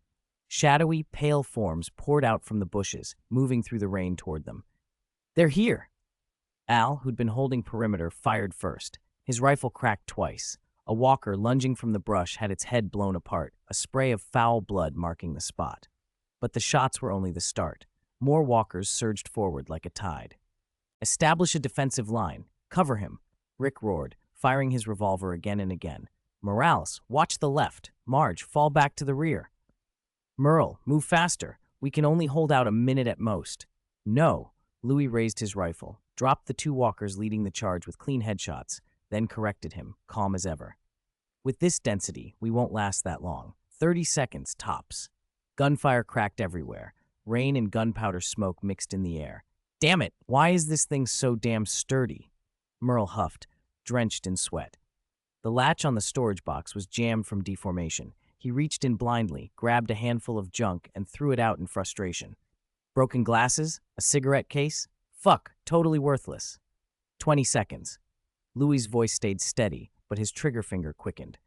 Shadowy, pale forms poured out from the bushes, moving through the rain toward them. They're here! Al, who'd been holding perimeter, fired first. His rifle cracked twice. A walker lunging from the brush had its head blown apart, a spray of foul blood marking the spot. But the shots were only the start. More walkers surged forward like a tide. Establish a defensive line. Cover him, Rick roared, firing his revolver again and again. Morales, watch the left. Marge, fall back to the rear. Merle, move faster. We can only hold out a minute at most. No. Louis raised his rifle, dropped the two walkers leading the charge with clean headshots, then corrected him, calm as ever. With this density, we won't last that long. 30 seconds, tops. Gunfire cracked everywhere. Rain and gunpowder smoke mixed in the air. Damn it, why is this thing so damn sturdy? Merle huffed, drenched in sweat. The latch on the storage box was jammed from deformation. He reached in blindly, grabbed a handful of junk, and threw it out in frustration. Broken glasses? A cigarette case? Fuck, totally worthless. 20 seconds. Louis's voice stayed steady, but his trigger finger quickened.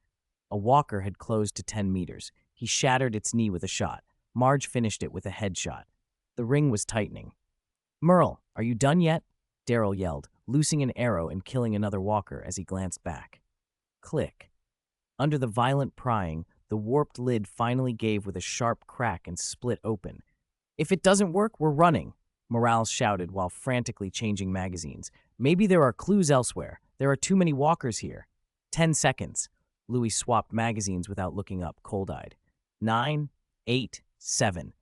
A walker had closed to 10 meters. He shattered its knee with a shot. Marge finished it with a headshot. The ring was tightening. Merle, are you done yet? Daryl yelled, loosing an arrow and killing another walker as he glanced back. Click. Under the violent prying, the warped lid finally gave with a sharp crack and split open. If it doesn't work, we're running, Morales shouted while frantically changing magazines. Maybe there are clues elsewhere. There are too many walkers here. 10 seconds. Louis swapped magazines without looking up, cold-eyed. 9, 8, 7.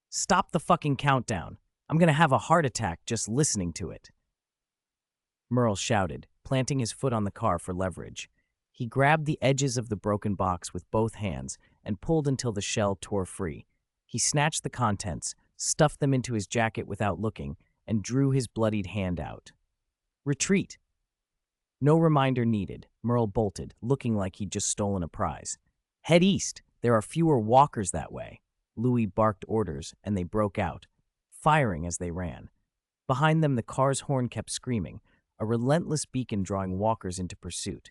Stop the fucking countdown. I'm gonna have a heart attack just listening to it. Merle shouted, planting his foot on the car for leverage. He grabbed the edges of the broken box with both hands and pulled until the shell tore free. He snatched the contents, stuffed them into his jacket without looking, and drew his bloodied hand out. Retreat. No reminder needed. Merle bolted, looking like he'd just stolen a prize. Head east. There are fewer walkers that way. Louis barked orders, and they broke out, firing as they ran. Behind them, the car's horn kept screaming, a relentless beacon drawing walkers into pursuit.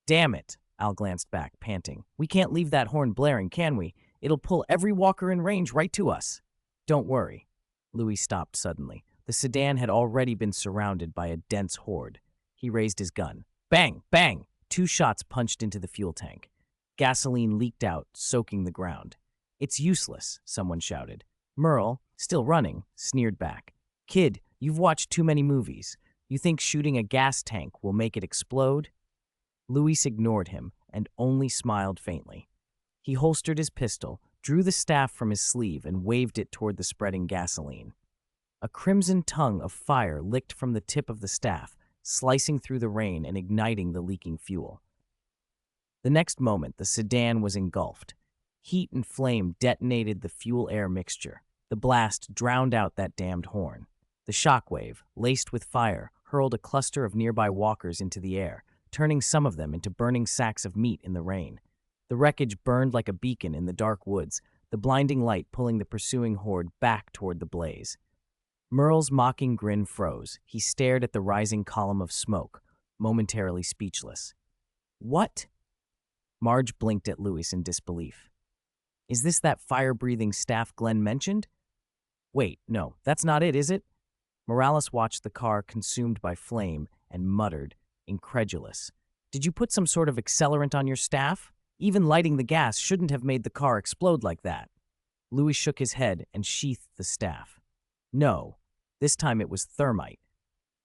Damn it, Al glanced back, panting. We can't leave that horn blaring, can we? It'll pull every walker in range right to us. Don't worry. Louis stopped suddenly. The sedan had already been surrounded by a dense horde. He raised his gun. Bang! Bang! 2 shots punched into the fuel tank. Gasoline leaked out, soaking the ground. It's useless, someone shouted. Merle, still running, sneered back. Kid, you've watched too many movies. You think shooting a gas tank will make it explode? Louis ignored him and only smiled faintly. He holstered his pistol, drew the staff from his sleeve, and waved it toward the spreading gasoline. A crimson tongue of fire licked from the tip of the staff, slicing through the rain and igniting the leaking fuel. The next moment, the sedan was engulfed. Heat and flame detonated the fuel-air mixture. The blast drowned out that damned horn. The shockwave, laced with fire, hurled a cluster of nearby walkers into the air, turning some of them into burning sacks of meat in the rain. The wreckage burned like a beacon in the dark woods, the blinding light pulling the pursuing horde back toward the blaze. Merle's mocking grin froze. He stared at the rising column of smoke, momentarily speechless. What? Marge blinked at Louis in disbelief. Is this that fire-breathing staff Glenn mentioned? Wait, no, that's not it, is it? Morales watched the car consumed by flame and muttered, incredulous. Did you put some sort of accelerant on your staff? Even lighting the gas shouldn't have made the car explode like that. Louis shook his head and sheathed the staff. No, this time it was thermite.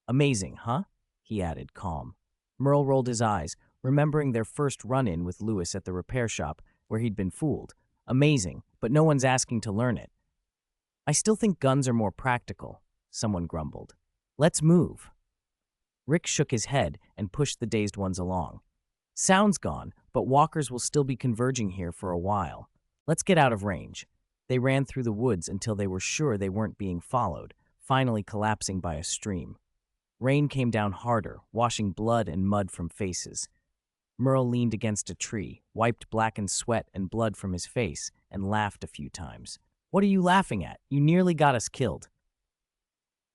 Amazing, huh? He added, calm. Merle rolled his eyes, remembering their first run-in with Louis at the repair shop where he'd been fooled. Amazing, but no one's asking to learn it. I still think guns are more practical, someone grumbled. Let's move. Rick shook his head and pushed the dazed ones along. Sound's gone, but walkers will still be converging here for a while. Let's get out of range. They ran through the woods until they were sure they weren't being followed, finally collapsing by a stream. Rain came down harder, washing blood and mud from faces. Merle leaned against a tree, wiped blackened sweat and blood from his face, and laughed a few times. What are you laughing at? You nearly got us killed.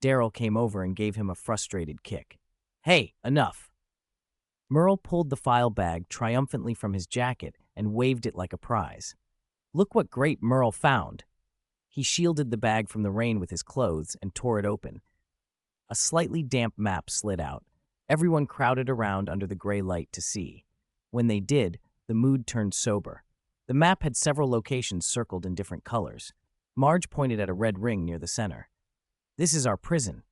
Daryl came over and gave him a frustrated kick. Hey, enough. Merle pulled the file bag triumphantly from his jacket and waved it like a prize. Look what great Merle found. He shielded the bag from the rain with his clothes and tore it open. A slightly damp map slid out. Everyone crowded around under the gray light to see. When they did, the mood turned sober. The map had several locations circled in different colors. Marge pointed at a red ring near the center. This is our prison.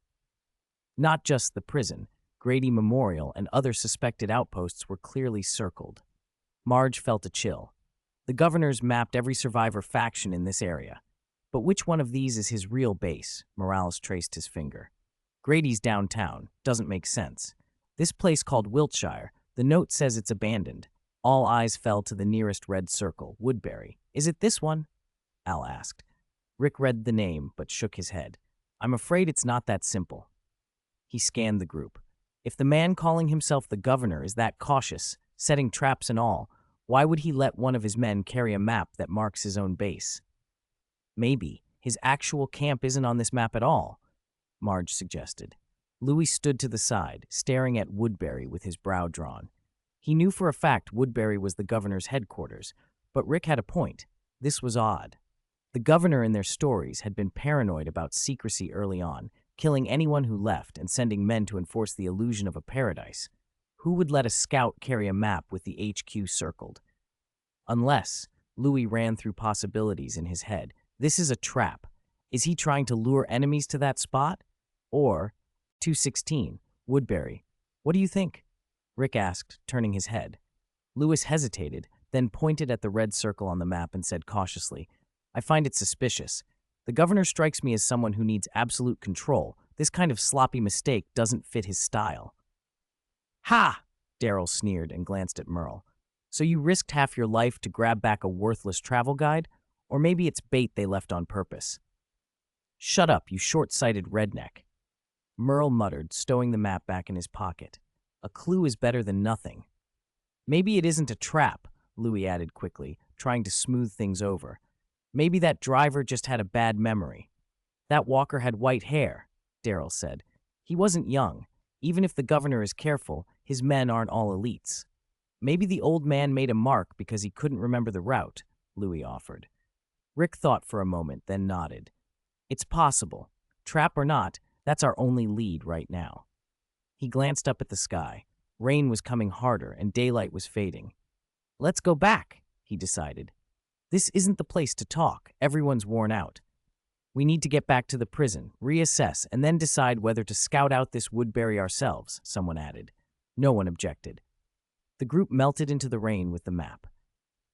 Not just the prison. Grady Memorial and other suspected outposts were clearly circled. Marge felt a chill. The governors mapped every survivor faction in this area. But which one of these is his real base? Morales traced his finger. Grady's downtown. Doesn't make sense. This place called Wiltshire, the note says it's abandoned. All eyes fell to the nearest red circle, Woodbury. Is it this one? Al asked. Rick read the name, but shook his head. I'm afraid it's not that simple. He scanned the group. If the man calling himself the governor is that cautious, setting traps and all, why would he let one of his men carry a map that marks his own base? Maybe his actual camp isn't on this map at all, Marge suggested. Louis stood to the side, staring at Woodbury with his brow drawn. He knew for a fact Woodbury was the governor's headquarters, but Rick had a point. This was odd. The governor in their stories had been paranoid about secrecy early on, killing anyone who left and sending men to enforce the illusion of a paradise. Who would let a scout carry a map with the HQ circled? Unless, Louis ran through possibilities in his head. This is a trap. Is he trying to lure enemies to that spot? Or, 216, Woodbury. What do you think? Rick asked, turning his head. Louis hesitated, then pointed at the red circle on the map and said cautiously, I find it suspicious. The governor strikes me as someone who needs absolute control. This kind of sloppy mistake doesn't fit his style. Ha! Daryl sneered and glanced at Merle. So you risked half your life to grab back a worthless travel guide? Or maybe it's bait they left on purpose. Shut up, you short-sighted redneck. Merle muttered, stowing the map back in his pocket. A clue is better than nothing. Maybe it isn't a trap, Louis added quickly, trying to smooth things over. Maybe that driver just had a bad memory. That walker had white hair, Daryl said. He wasn't young. Even if the governor is careful, his men aren't all elites. Maybe the old man made a mark because he couldn't remember the route, Louis offered. Rick thought for a moment, then nodded. It's possible. Trap or not, that's our only lead right now. He glanced up at the sky. Rain was coming harder and daylight was fading. Let's go back, he decided. This isn't the place to talk. Everyone's worn out. We need to get back to the prison, reassess, and then decide whether to scout out this Woodbury ourselves, someone added. No one objected. The group melted into the rain with the map.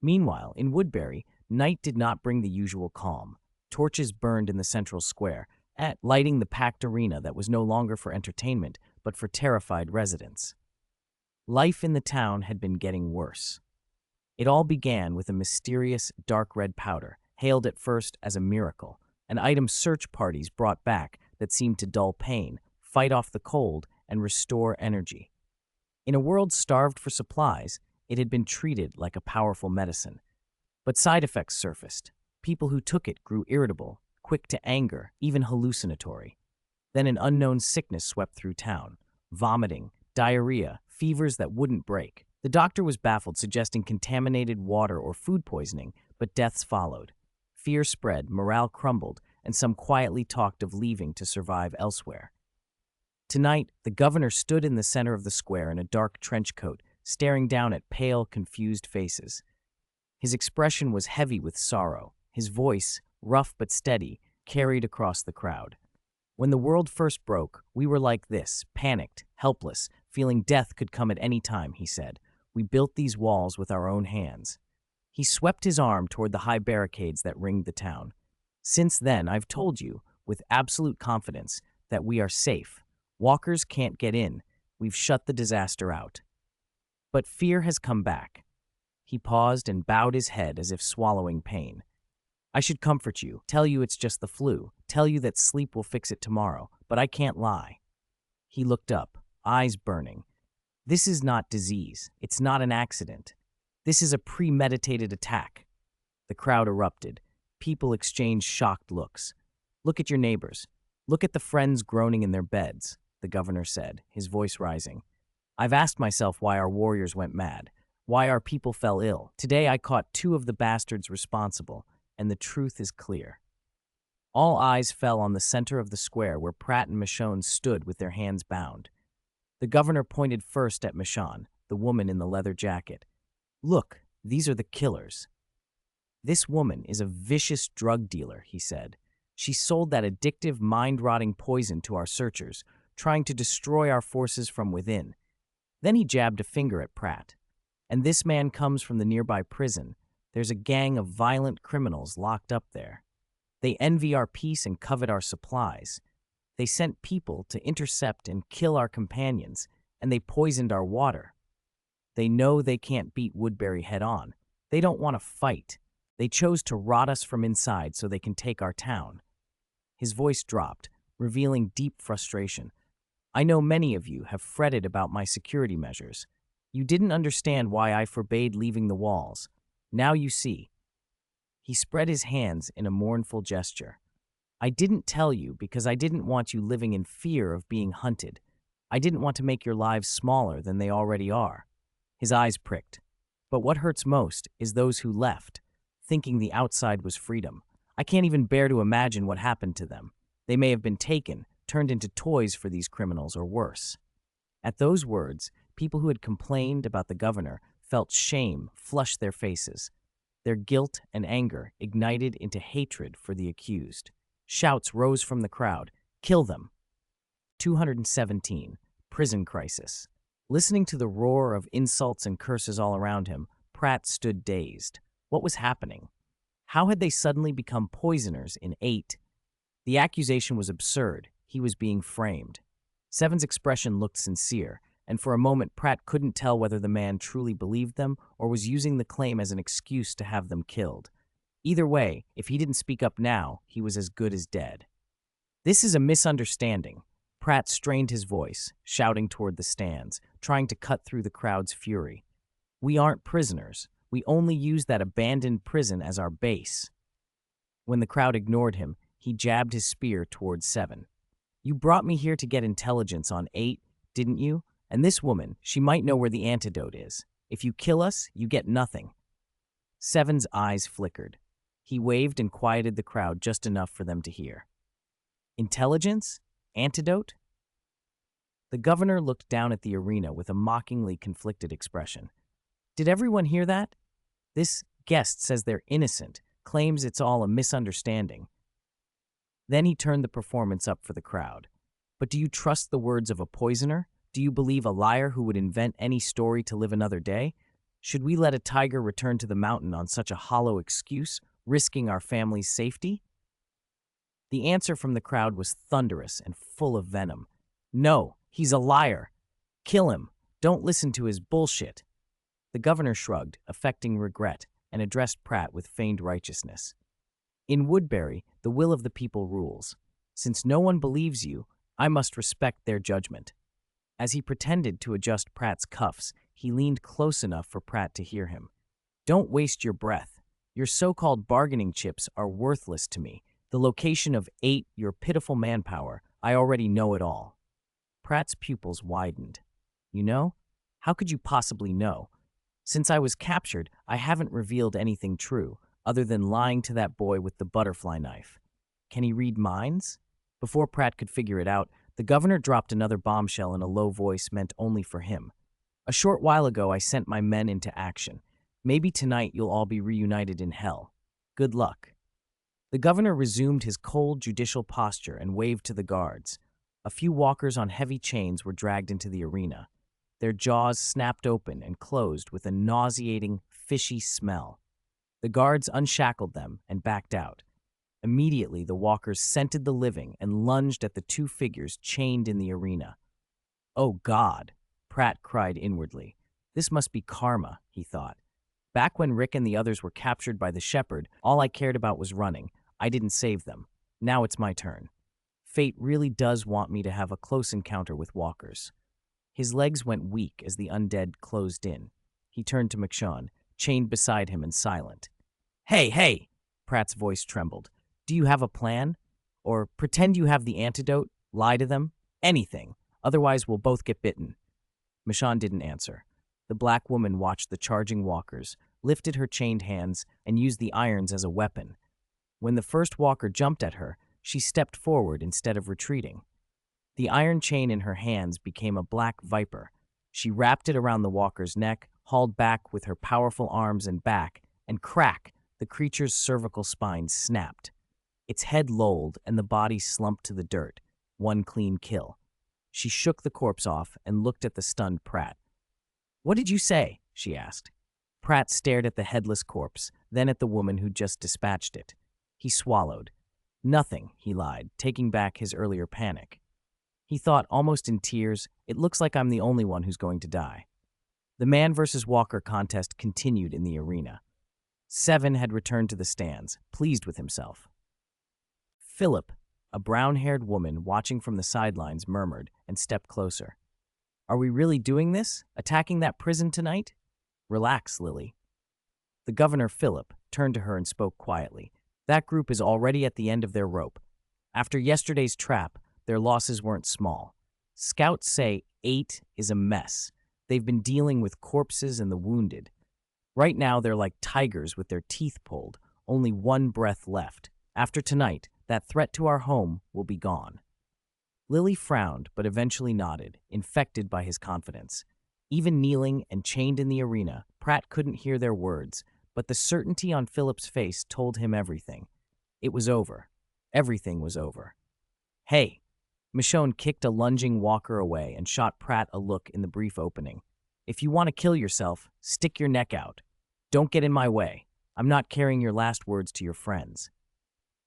Meanwhile, in Woodbury, night did not bring the usual calm. Torches burned in the central square, lighting the packed arena that was no longer for entertainment, but for terrified residents. Life in the town had been getting worse. It all began with a mysterious dark red powder, hailed at first as a miracle, an item search parties brought back that seemed to dull pain, fight off the cold, and restore energy. In a world starved for supplies, it had been treated like a powerful medicine. But side effects surfaced. People who took it grew irritable, quick to anger, even hallucinatory. Then an unknown sickness swept through town. Vomiting, diarrhea, fevers that wouldn't break. The doctor was baffled, suggesting contaminated water or food poisoning, but deaths followed. Fear spread, morale crumbled, and some quietly talked of leaving to survive elsewhere. Tonight, the governor stood in the center of the square in a dark trench coat, staring down at pale, confused faces. His expression was heavy with sorrow. His voice, rough but steady, carried across the crowd. When the world first broke, we were like this, panicked, helpless, feeling death could come at any time, he said. We built these walls with our own hands. He swept his arm toward the high barricades that ringed the town. Since then, I've told you, with absolute confidence, that we are safe. Walkers can't get in. We've shut the disaster out. But fear has come back. He paused and bowed his head as if swallowing pain. I should comfort you, tell you it's just the flu, tell you that sleep will fix it tomorrow, but I can't lie. He looked up, eyes burning. This is not disease. It's not an accident. This is a premeditated attack. The crowd erupted. People exchanged shocked looks. Look at your neighbors. Look at the friends groaning in their beds, the governor said, his voice rising. I've asked myself why our warriors went mad, why our people fell ill. Today I caught two of the bastards responsible, and the truth is clear. All eyes fell on the center of the square where Pratt and Michonne stood with their hands bound. The governor pointed first at Michonne, the woman in the leather jacket. Look, these are the killers. This woman is a vicious drug dealer, he said. She sold that addictive, mind-rotting poison to our searchers, trying to destroy our forces from within. Then he jabbed a finger at Pratt. And this man comes from the nearby prison. There's a gang of violent criminals locked up there. They envy our peace and covet our supplies. They sent people to intercept and kill our companions, and they poisoned our water. They know they can't beat Woodbury head-on. They don't want to fight. They chose to rot us from inside so they can take our town. His voice dropped, revealing deep frustration. I know many of you have fretted about my security measures. You didn't understand why I forbade leaving the walls. Now you see. He spread his hands in a mournful gesture. I didn't tell you because I didn't want you living in fear of being hunted. I didn't want to make your lives smaller than they already are. His eyes pricked. But what hurts most is those who left, thinking the outside was freedom. I can't even bear to imagine what happened to them. They may have been taken, turned into toys for these criminals, or worse. At those words, people who had complained about the governor felt shame flush their faces. Their guilt and anger ignited into hatred for the accused. Shouts rose from the crowd. Kill them! 217. Prison crisis. Listening to the roar of insults and curses all around him, Pratt stood dazed. What was happening? How had they suddenly become poisoners in 8? The accusation was absurd. He was being framed. Seven's expression looked sincere, and for a moment Pratt couldn't tell whether the man truly believed them or was using the claim as an excuse to have them killed. Either way, if he didn't speak up now, he was as good as dead. This is a misunderstanding. Pratt strained his voice, shouting toward the stands, trying to cut through the crowd's fury. We aren't prisoners. We only use that abandoned prison as our base. When the crowd ignored him, he jabbed his spear toward 7. You brought me here to get intelligence on 8, didn't you? And this woman, she might know where the antidote is. If you kill us, you get nothing. 7's eyes flickered. He waved and quieted the crowd just enough for them to hear. Intelligence? Antidote? The governor looked down at the arena with a mockingly conflicted expression. Did everyone hear that? This guest says they're innocent, claims it's all a misunderstanding. Then he turned the performance up for the crowd. But do you trust the words of a poisoner? Do you believe a liar who would invent any story to live another day? Should we let a tiger return to the mountain on such a hollow excuse, risking our family's safety? The answer from the crowd was thunderous and full of venom. No, he's a liar. Kill him. Don't listen to his bullshit. The governor shrugged, affecting regret, and addressed Pratt with feigned righteousness. In Woodbury, the will of the people rules. Since no one believes you, I must respect their judgment. As he pretended to adjust Pratt's cuffs, he leaned close enough for Pratt to hear him. Don't waste your breath. Your so-called bargaining chips are worthless to me. The location of 8, your pitiful manpower, I already know it all. Pratt's pupils widened. You know? How could you possibly know? Since I was captured, I haven't revealed anything true, other than lying to that boy with the butterfly knife. Can he read minds? Before Pratt could figure it out, the governor dropped another bombshell in a low voice meant only for him. A short while ago, I sent my men into action. Maybe tonight you'll all be reunited in hell. Good luck. The governor resumed his cold, judicial posture and waved to the guards. A few walkers on heavy chains were dragged into the arena. Their jaws snapped open and closed with a nauseating, fishy smell. The guards unshackled them and backed out. Immediately, the walkers scented the living and lunged at the two figures chained in the arena. Oh, God, Pratt cried inwardly. This must be karma, he thought. Back when Rick and the others were captured by the shepherd, all I cared about was running. I didn't save them. Now it's my turn. Fate really does want me to have a close encounter with walkers. His legs went weak as the undead closed in. He turned to Michonne, chained beside him and silent. Hey! Pratt's voice trembled. Do you have a plan? Or pretend you have the antidote, lie to them, anything. Otherwise, we'll both get bitten. Michonne didn't answer. The black woman watched the charging walkers, lifted her chained hands, and used the irons as a weapon. When the first walker jumped at her, she stepped forward instead of retreating. The iron chain in her hands became a black viper. She wrapped it around the walker's neck, hauled back with her powerful arms and back, and crack, the creature's cervical spine snapped. Its head lolled and the body slumped to the dirt. One clean kill. She shook the corpse off and looked at the stunned Pratt. "What did you say?" she asked. Pratt stared at the headless corpse, then at the woman who just dispatched it. He swallowed. "Nothing," he lied, taking back his earlier panic. He thought, almost in tears, "It looks like I'm the only one who's going to die." The man versus walker contest continued in the arena. Seven had returned to the stands, pleased with himself. Philip, a brown-haired woman watching from the sidelines, murmured and stepped closer. "Are we really doing this? Attacking that prison tonight?" "Relax, Lily." The governor, Philip, turned to her and spoke quietly. "That group is already at the end of their rope. After yesterday's trap, their losses weren't small. Scouts say 8 is a mess. They've been dealing with corpses and the wounded. Right now, they're like tigers with their teeth pulled, only one breath left. After tonight, that threat to our home will be gone." Lily frowned, but eventually nodded, infected by his confidence. Even kneeling and chained in the arena, Pratt couldn't hear their words, but the certainty on Philip's face told him everything. It was over. Everything was over. "Hey!" Michonne kicked a lunging walker away and shot Pratt a look in the brief opening. "If you want to kill yourself, stick your neck out. Don't get in my way. I'm not carrying your last words to your friends."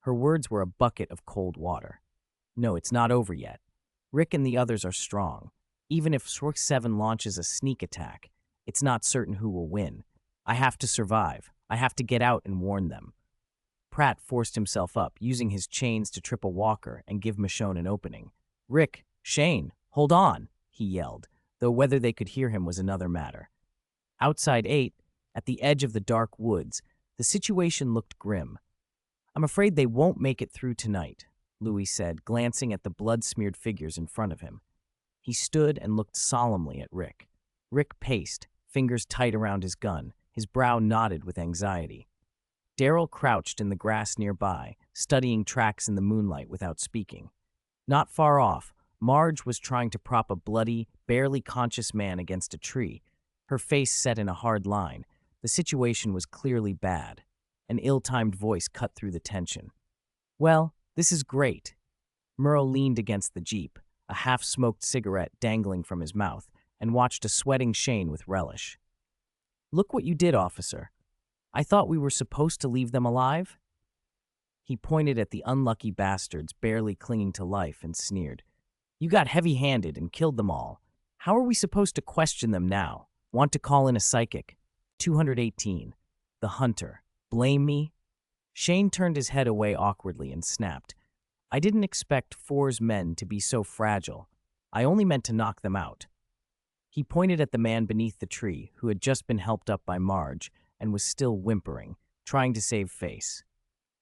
Her words were a bucket of cold water. "No, it's not over yet. Rick and the others are strong. Even if Swark 7 launches a sneak attack, it's not certain who will win. I have to survive. I have to get out and warn them." Pratt forced himself up, using his chains to trip a walker and give Michonne an opening. "Rick, Shane, hold on," he yelled, though whether they could hear him was another matter. Outside 8, at the edge of the dark woods, the situation looked grim. "I'm afraid they won't make it through tonight," Louis said, glancing at the blood-smeared figures in front of him. He stood and looked solemnly at Rick. Rick paced, fingers tight around his gun, his brow knotted with anxiety. Daryl crouched in the grass nearby, studying tracks in the moonlight without speaking. Not far off, Marge was trying to prop a bloody, barely conscious man against a tree, her face set in a hard line. The situation was clearly bad. An ill-timed voice cut through the tension. "Well, this is great." Merle leaned against the jeep, a half-smoked cigarette dangling from his mouth, and watched a sweating Shane with relish. "Look what you did, officer. I thought we were supposed to leave them alive?" He pointed at the unlucky bastards barely clinging to life and sneered. "You got heavy-handed and killed them all. How are we supposed to question them now? Want to call in a psychic?" 218. The Hunter. "Blame me?" Shane turned his head away awkwardly and snapped. "I didn't expect 4's men to be so fragile. I only meant to knock them out." He pointed at the man beneath the tree who had just been helped up by Marge and was still whimpering, trying to save face.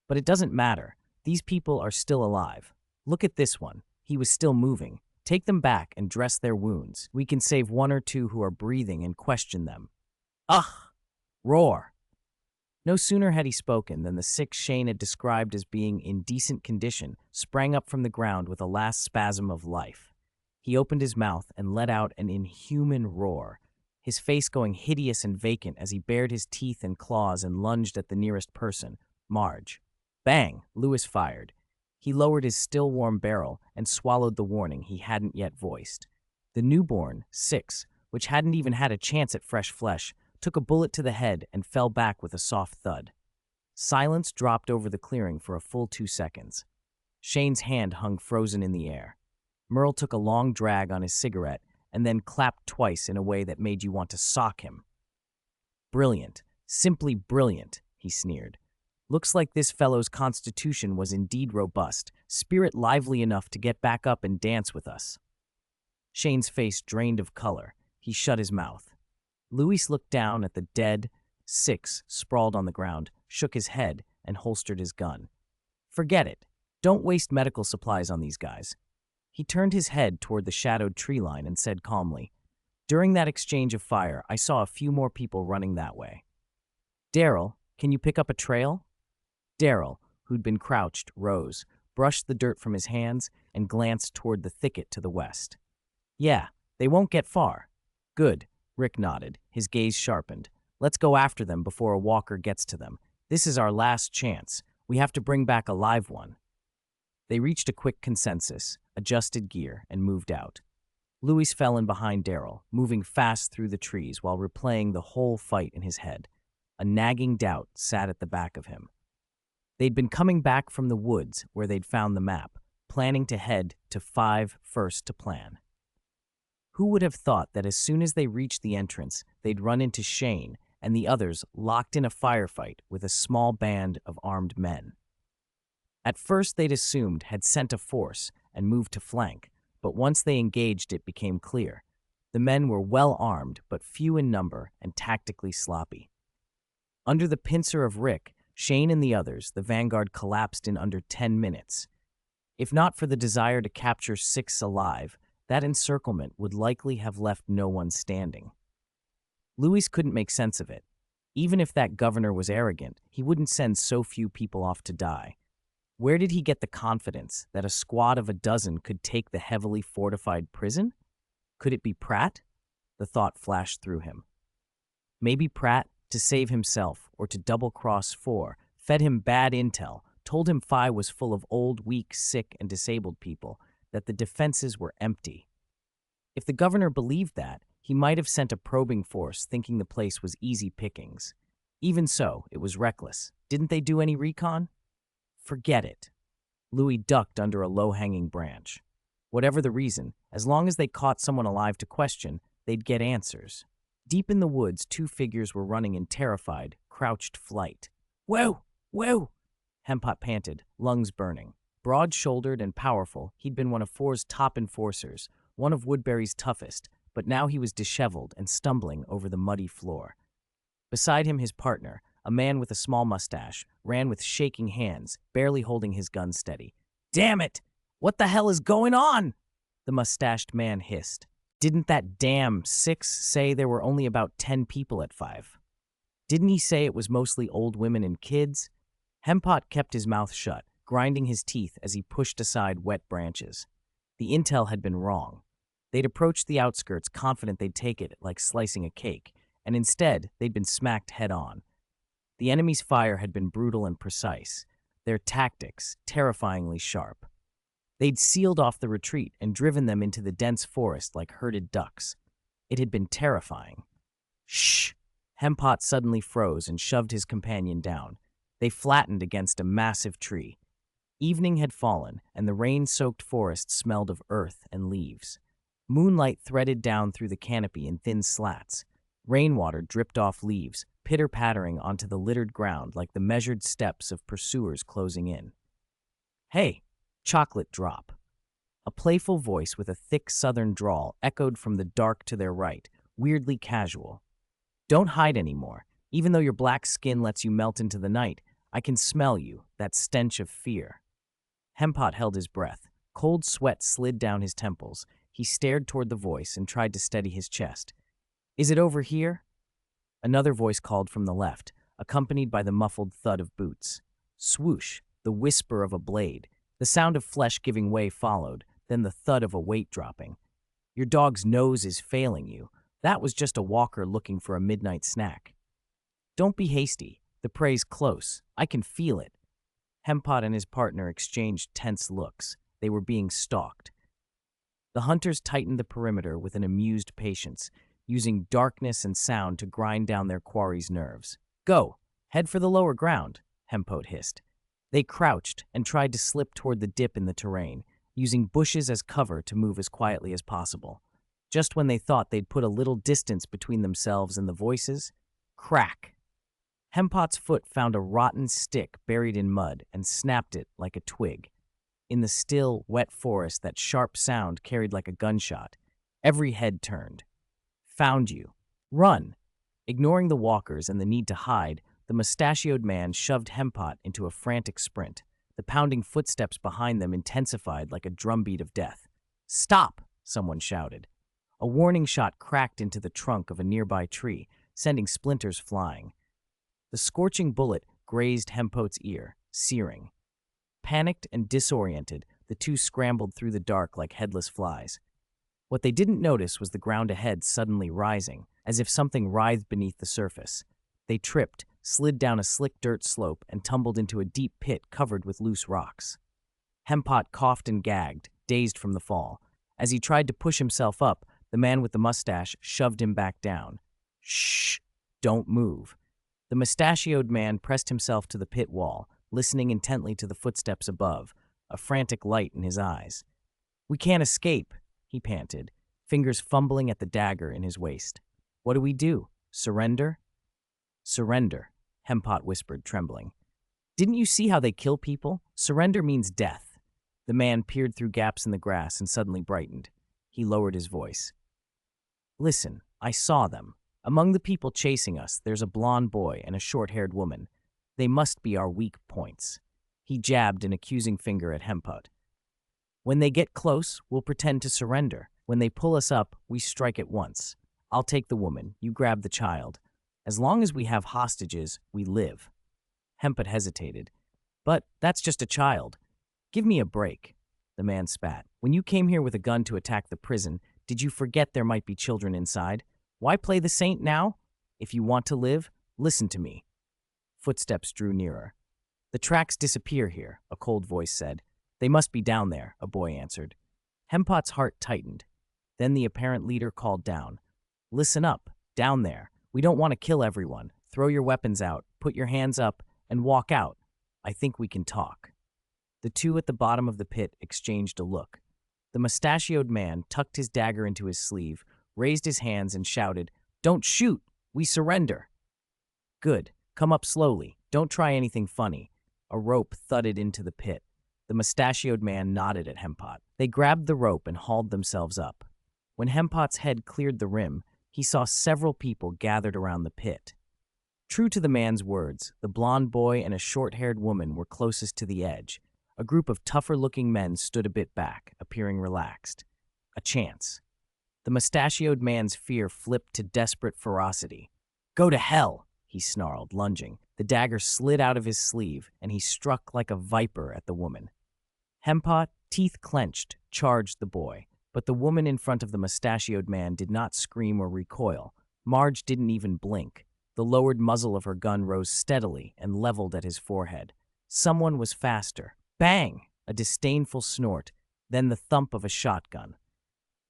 "But it doesn't matter. These people are still alive. Look at this one. He was still moving. Take them back and dress their wounds. We can save 1 or 2 who are breathing and question them." "Ugh!" Roar. No sooner had he spoken than the 6 Shane had described as being in decent condition sprang up from the ground with a last spasm of life. He opened his mouth and let out an inhuman roar, his face going hideous and vacant as he bared his teeth and claws and lunged at the nearest person, Marge. Bang! Lewis fired. He lowered his still-warm barrel and swallowed the warning he hadn't yet voiced. The newborn, 6, which hadn't even had a chance at fresh flesh, took a bullet to the head and fell back with a soft thud. Silence dropped over the clearing for a full 2 seconds. Shane's hand hung frozen in the air. Merle took a long drag on his cigarette and then clapped twice in a way that made you want to sock him. "Brilliant. Simply brilliant," he sneered. "Looks like this fellow's constitution was indeed robust, spirit lively enough to get back up and dance with us." Shane's face drained of color. He shut his mouth. Luis looked down at the dead 6 sprawled on the ground, shook his head, and holstered his gun. "Forget it. Don't waste medical supplies on these guys. He turned his head toward the shadowed tree line and said calmly, "During that exchange of fire, I saw a few more people running that way. Daryl, can you pick up a trail?" Daryl, who'd been crouched, rose, brushed the dirt from his hands, and glanced toward the thicket to the west. "Yeah, they won't get far." "Good," Rick nodded, his gaze sharpened. "Let's go after them before a walker gets to them. This is our last chance. We have to bring back a live one." They reached a quick consensus, adjusted gear, and moved out. Louis fell in behind Daryl, moving fast through the trees while replaying the whole fight in his head. A nagging doubt sat at the back of him. They'd been coming back from the woods where they'd found the map, planning to head to 5 first to plan. Who would have thought that as soon as they reached the entrance, they'd run into Shane and the others locked in a firefight with a small band of armed men? At first they'd assumed had sent a force and moved to flank, but once they engaged it became clear. The men were well armed but few in number and tactically sloppy. Under the pincer of Rick, Shane and the others, the vanguard collapsed in under 10 minutes. If not for the desire to capture 6 alive, that encirclement would likely have left no one standing. Louis couldn't make sense of it. Even if that governor was arrogant, he wouldn't send so few people off to die. Where did he get the confidence that a squad of a dozen could take the heavily fortified prison? Could it be Pratt? The thought flashed through him. Maybe Pratt, to save himself or to double-cross 4, fed him bad intel, told him Phi was full of old, weak, sick, and disabled people, that the defenses were empty. If the governor believed that, he might have sent a probing force thinking the place was easy pickings. Even so, it was reckless. Didn't they do any recon? Forget it. Louis ducked under a low-hanging branch. Whatever the reason, as long as they caught someone alive to question, they'd get answers. Deep in the woods, 2 figures were running in terrified, crouched flight. "Whoa! Whoa!" Hempot panted, lungs burning. Broad-shouldered and powerful, he'd been one of 4's top enforcers, one of Woodbury's toughest, but now he was disheveled and stumbling over the muddy floor. Beside him, his partner, a man with a small mustache, ran with shaking hands, barely holding his gun steady. "Damn it! What the hell is going on?" the mustached man hissed. "Didn't that damn 6 say there were only about 10 people at 5? Didn't he say it was mostly old women and kids?" Hempot kept his mouth shut, grinding his teeth as he pushed aside wet branches. The intel had been wrong. They'd approached the outskirts confident they'd take it like slicing a cake, and instead they'd been smacked head-on. The enemy's fire had been brutal and precise, their tactics terrifyingly sharp. They'd sealed off the retreat and driven them into the dense forest like herded ducks. It had been terrifying. "Shh!" Hempot suddenly froze and shoved his companion down. They flattened against a massive tree. Evening had fallen, and the rain-soaked forest smelled of earth and leaves. Moonlight threaded down through the canopy in thin slats. Rainwater dripped off leaves, pitter-pattering onto the littered ground like the measured steps of pursuers closing in. "Hey!" Chocolate drop. A playful voice with a thick southern drawl echoed from the dark to their right, weirdly casual. "Don't hide anymore. Even though your black skin lets you melt into the night, I can smell you, that stench of fear." Hempot held his breath. Cold sweat slid down his temples. He stared toward the voice and tried to steady his chest. "Is it over here?" Another voice called from the left, accompanied by the muffled thud of boots. Swoosh, the whisper of a blade. The sound of flesh giving way followed, then the thud of a weight dropping. "Your dog's nose is failing you. That was just a walker looking for a midnight snack." "Don't be hasty. The prey's close. I can feel it." Hempot and his partner exchanged tense looks. They were being stalked. The hunters tightened the perimeter with an amused patience, using darkness and sound to grind down their quarry's nerves. "Go! Head for the lower ground," Hempot hissed. They crouched and tried to slip toward the dip in the terrain, using bushes as cover to move as quietly as possible. Just when they thought they'd put a little distance between themselves and the voices, crack! Hempot's foot found a rotten stick buried in mud and snapped it like a twig. In the still, wet forest, that sharp sound carried like a gunshot. Every head turned. "Found you. Run!" Ignoring the walkers and the need to hide, the mustachioed man shoved Hempot into a frantic sprint. The pounding footsteps behind them intensified like a drumbeat of death. "Stop!" someone shouted. A warning shot cracked into the trunk of a nearby tree, sending splinters flying. The scorching bullet grazed Hempote's ear, searing. Panicked and disoriented, the two scrambled through the dark like headless flies. What they didn't notice was the ground ahead suddenly rising, as if something writhed beneath the surface. They tripped, slid down a slick dirt slope, and tumbled into a deep pit covered with loose rocks. Hempot coughed and gagged, dazed from the fall. As he tried to push himself up, the man with the mustache shoved him back down. "Shh! Don't move." The mustachioed man pressed himself to the pit wall, listening intently to the footsteps above, a frantic light in his eyes. "We can't escape," he panted, fingers fumbling at the dagger in his waist. "What do we do? Surrender?" "Surrender," Hempot whispered, trembling. "Didn't you see how they kill people? Surrender means death." The man peered through gaps in the grass and suddenly brightened. He lowered his voice. "Listen, I saw them. Among the people chasing us, there's a blonde boy and a short-haired woman. They must be our weak points." He jabbed an accusing finger at Hempot. "When they get close, we'll pretend to surrender. When they pull us up, we strike at once. I'll take the woman, you grab the child. As long as we have hostages, we live." Hempot hesitated. "But that's just a child. Give me a break." The man spat. "When you came here with a gun to attack the prison, did you forget there might be children inside? Why play the saint now? If you want to live, listen to me." Footsteps drew nearer. "The tracks disappear here," a cold voice said. "They must be down there," a boy answered. Hempot's heart tightened. Then the apparent leader called down. "Listen up, down there. We don't want to kill everyone. Throw your weapons out, put your hands up, and walk out. I think we can talk." The two at the bottom of the pit exchanged a look. The mustachioed man tucked his dagger into his sleeve, raised his hands, and shouted, "Don't shoot! We surrender!" "Good. Come up slowly. Don't try anything funny." A rope thudded into the pit. The mustachioed man nodded at Hempot. They grabbed the rope and hauled themselves up. When Hempot's head cleared the rim, he saw several people gathered around the pit. True to the man's words, the blonde boy and a short-haired woman were closest to the edge. A group of tougher-looking men stood a bit back, appearing relaxed. A chance. The mustachioed man's fear flipped to desperate ferocity. "Go to hell!" he snarled, lunging. The dagger slid out of his sleeve, and he struck like a viper at the woman. Hempot, teeth clenched, charged the boy, but the woman in front of the mustachioed man did not scream or recoil. Marge didn't even blink. The lowered muzzle of her gun rose steadily and leveled at his forehead. Someone was faster. Bang! A disdainful snort, then the thump of a shotgun.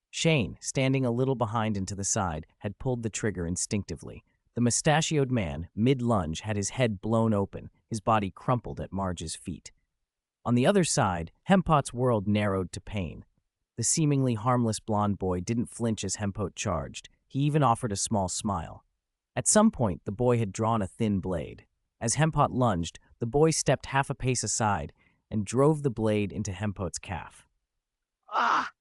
Shane, standing a little behind and to the side, had pulled the trigger instinctively. The mustachioed man, mid-lunge, had his head blown open, his body crumpled at Marge's feet. On the other side, Hempot's world narrowed to pain. The seemingly harmless blonde boy didn't flinch as Hempot charged. He even offered a small smile. At some point, the boy had drawn a thin blade. As Hempot lunged, the boy stepped half a pace aside and drove the blade into Hempot's calf. "Ah!"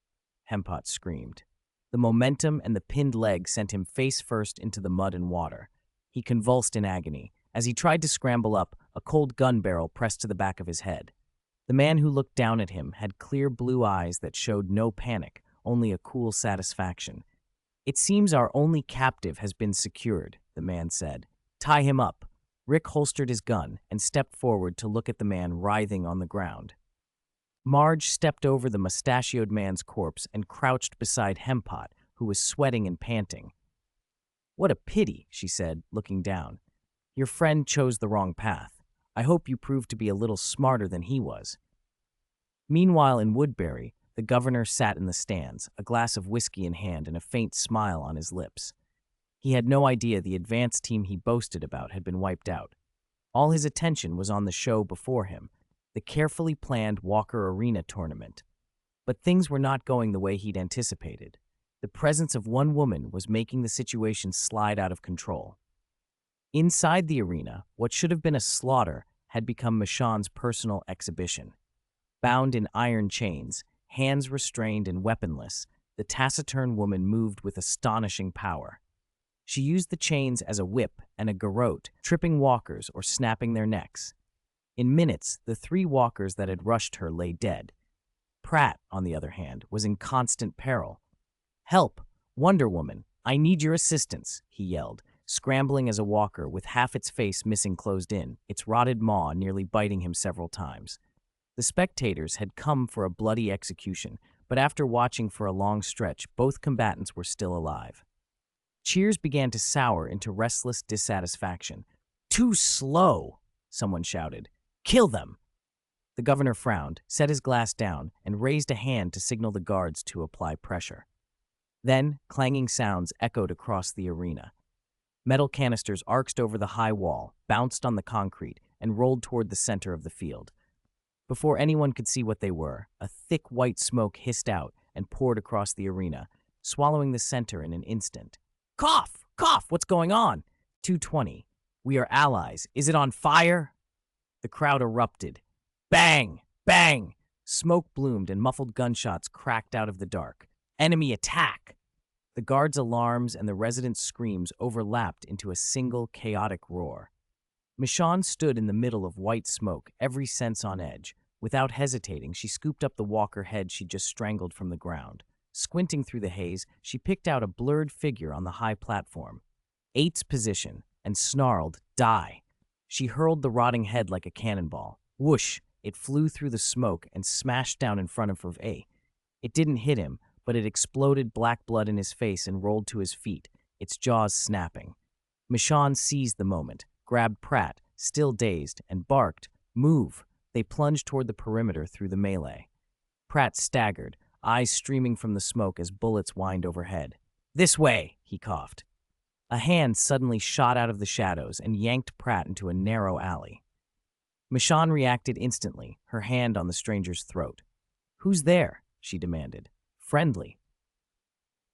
Hempot screamed. The momentum and the pinned leg sent him face first into the mud and water. He convulsed in agony. As he tried to scramble up, a cold gun barrel pressed to the back of his head. The man who looked down at him had clear blue eyes that showed no panic, only a cool satisfaction. "It seems our only captive has been secured," the man said. "Tie him up." Rick holstered his gun and stepped forward to look at the man writhing on the ground. Marge stepped over the mustachioed man's corpse and crouched beside Hempot, who was sweating and panting. "What a pity," she said, looking down. "Your friend chose the wrong path. I hope you proved to be a little smarter than he was." Meanwhile, in Woodbury, the governor sat in the stands, a glass of whiskey in hand and a faint smile on his lips. He had no idea the advance team he boasted about had been wiped out. All his attention was on the show before him, the carefully planned Walker Arena tournament. But things were not going the way he'd anticipated. The presence of one woman was making the situation slide out of control. Inside the arena, what should have been a slaughter had become Michonne's personal exhibition. Bound in iron chains, hands restrained and weaponless, the taciturn woman moved with astonishing power. She used the chains as a whip and a garrote, tripping walkers or snapping their necks. In minutes, the 3 walkers that had rushed her lay dead. Pratt, on the other hand, was in constant peril. "Help! Wonder Woman! I need your assistance!" he yelled, scrambling as a walker with half its face missing closed in, its rotted maw nearly biting him several times. The spectators had come for a bloody execution, but after watching for a long stretch, both combatants were still alive. Cheers began to sour into restless dissatisfaction. "Too slow!" someone shouted. "Kill them!" The governor frowned, set his glass down, and raised a hand to signal the guards to apply pressure. Then, clanging sounds echoed across the arena. Metal canisters arced over the high wall, bounced on the concrete, and rolled toward the center of the field. Before anyone could see what they were, a thick white smoke hissed out and poured across the arena, swallowing the center in an instant. "Cough! Cough! What's going on?" 220. "We are allies. Is it on fire?" The crowd erupted. Bang! Bang! Smoke bloomed and muffled gunshots cracked out of the dark. "Enemy attack!" The guards' alarms and the residents' screams overlapped into a single chaotic roar. Michonne stood in the middle of white smoke, every sense on edge. Without hesitating, she scooped up the walker head she just strangled from the ground. Squinting through the haze, she picked out a blurred figure on the high platform. 8's position, and snarled, "Die!" She hurled the rotting head like a cannonball. Whoosh! It flew through the smoke and smashed down in front of A. It didn't hit him, but it exploded black blood in his face and rolled to his feet, its jaws snapping. Michonne seized the moment, grabbed Pratt, still dazed, and barked, "Move!" They plunged toward the perimeter through the melee. Pratt staggered, eyes streaming from the smoke as bullets whined overhead. "This way!" he coughed. A hand suddenly shot out of the shadows and yanked Pratt into a narrow alley. Michonne reacted instantly, her hand on the stranger's throat. "Who's there?" she demanded. "Friendly."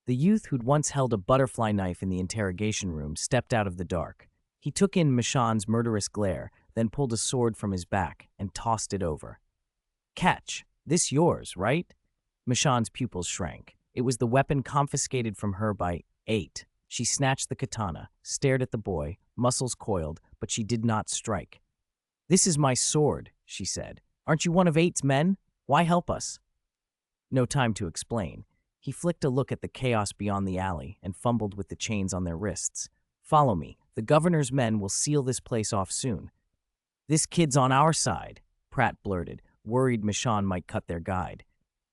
The youth who'd once held a butterfly knife in the interrogation room stepped out of the dark. He took in Michonne's murderous glare, then pulled a sword from his back and tossed it over. "Catch! This yours, right?" Michonne's pupils shrank. It was the weapon confiscated from her by 8. She snatched the katana, stared at the boy, muscles coiled, but she did not strike. "This is my sword," she said. "Aren't you one of 8's men? Why help us?" No time to explain. He flicked a look at the chaos beyond the alley and fumbled with the chains on their wrists. "Follow me. The governor's men will seal this place off soon." "This kid's on our side," Pratt blurted, worried Michonne might cut their guide.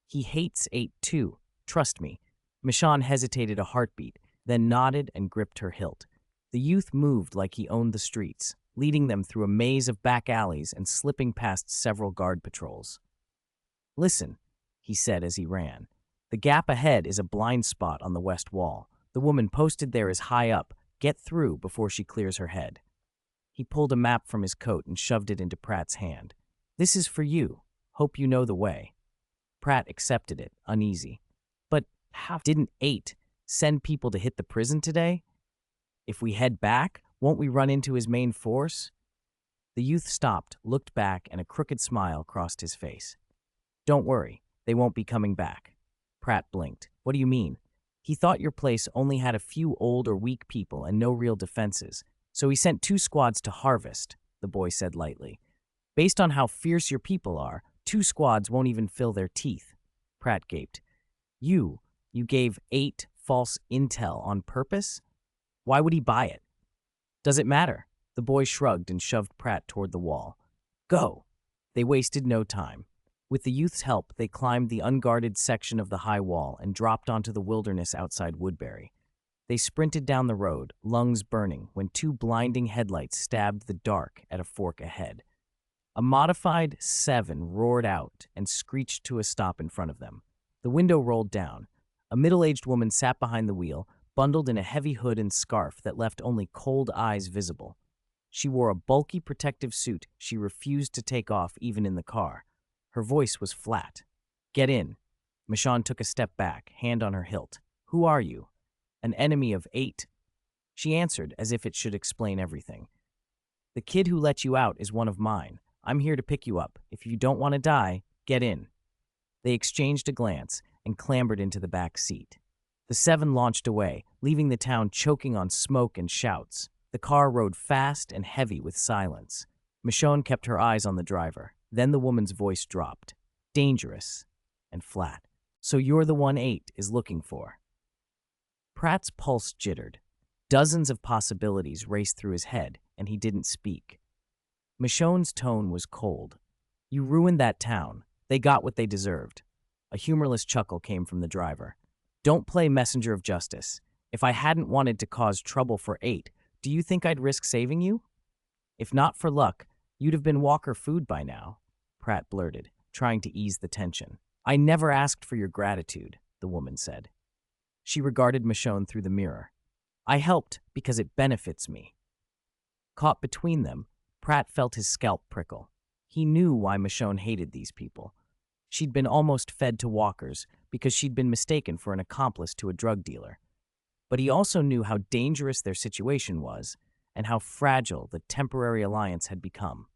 "He hates 8 too. Trust me." Michonne hesitated a heartbeat, then nodded and gripped her hilt. The youth moved like he owned the streets, leading them through a maze of back alleys and slipping past several guard patrols. "Listen," he said as he ran. "The gap ahead is a blind spot on the west wall. The woman posted there is high up. Get through before she clears her head." He pulled a map from his coat and shoved it into Pratt's hand. "This is for you. Hope you know the way." Pratt accepted it, uneasy. "But how didn't 8 send people to hit the prison today? If we head back, won't we run into his main force?" The youth stopped, looked back, and a crooked smile crossed his face. "Don't worry, they won't be coming back." Pratt blinked. "What do you mean?" "He thought your place only had a few old or weak people and no real defenses, so he sent 2 squads to harvest," the boy said lightly. "Based on how fierce your people are, 2 squads won't even fill their teeth." Pratt gaped. You gave 8 false intel on purpose? Why would he buy it?" "Does it matter?" The boy shrugged and shoved Pratt toward the wall. "Go." They wasted no time. With the youth's help, they climbed the unguarded section of the high wall and dropped onto the wilderness outside Woodbury. They sprinted down the road, lungs burning, when 2 blinding headlights stabbed the dark at a fork ahead. A modified 7 roared out and screeched to a stop in front of them. The window rolled down. A middle-aged woman sat behind the wheel, bundled in a heavy hood and scarf that left only cold eyes visible. She wore a bulky protective suit she refused to take off even in the car. Her voice was flat. "Get in." Michonne took a step back, hand on her hilt. "Who are you?" "An enemy of 8. She answered as if it should explain everything. "The kid who let you out is one of mine. I'm here to pick you up. If you don't want to die, get in." They exchanged a glance and clambered into the back seat. The 7 launched away, leaving the town choking on smoke and shouts. The car rode fast and heavy with silence. Michonne kept her eyes on the driver. Then the woman's voice dropped. Dangerous and flat. So you're the one 8 is looking for. Pratt's pulse jittered. Dozens of possibilities raced through his head, and he didn't speak. Michonne's tone was cold. You ruined that town. They got what they deserved. A humorless chuckle came from the driver. Don't play messenger of justice. If I hadn't wanted to cause trouble for 8, do you think I'd risk saving you? If not for luck, you'd have been Walker food by now, Pratt blurted, trying to ease the tension. I never asked for your gratitude, the woman said. She regarded Michonne through the mirror. I helped because it benefits me. Caught between them, Pratt felt his scalp prickle. He knew why Michonne hated these people. She'd been almost fed to walkers because she'd been mistaken for an accomplice to a drug dealer. But he also knew how dangerous their situation was and how fragile the temporary alliance had become.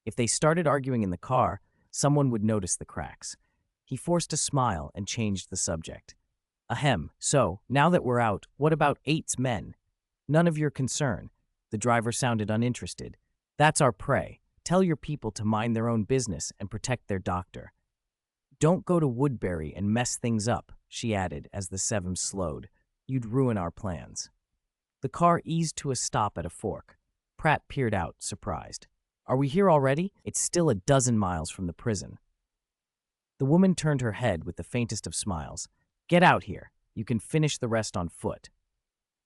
If they started arguing in the car, someone would notice the cracks. He forced a smile and changed the subject. Ahem, so, now that we're out, what about 8's men? None of your concern. The driver sounded uninterested. That's our prey. Tell your people to mind their own business and protect their doctor. Don't go to Woodbury and mess things up, she added as the 7 slowed. You'd ruin our plans. The car eased to a stop at a fork. Pratt peered out, surprised. Are we here already? It's still a dozen miles from the prison. The woman turned her head with the faintest of smiles. Get out here. You can finish the rest on foot.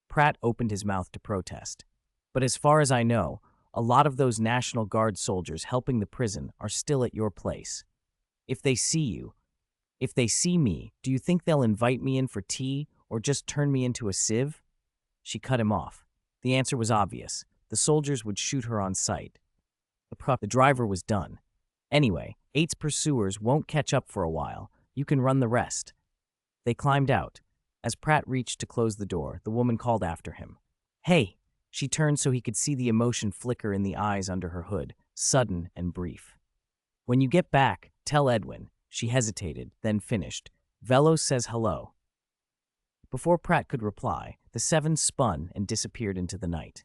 Pratt opened his mouth to protest. But as far as I know, a lot of those National Guard soldiers helping the prison are still at your place. If they see me, do you think they'll invite me in for tea or just turn me into a sieve? She cut him off. The answer was obvious. The soldiers would shoot her on sight. The driver was done. Anyway, 8's pursuers won't catch up for a while. You can run the rest. They climbed out. As Pratt reached to close the door, the woman called after him. Hey! She turned so he could see the emotion flicker in the eyes under her hood, sudden and brief. When you get back, tell Edwin. She hesitated, then finished. Velos says hello. Before Pratt could reply, the 7 spun and disappeared into the night.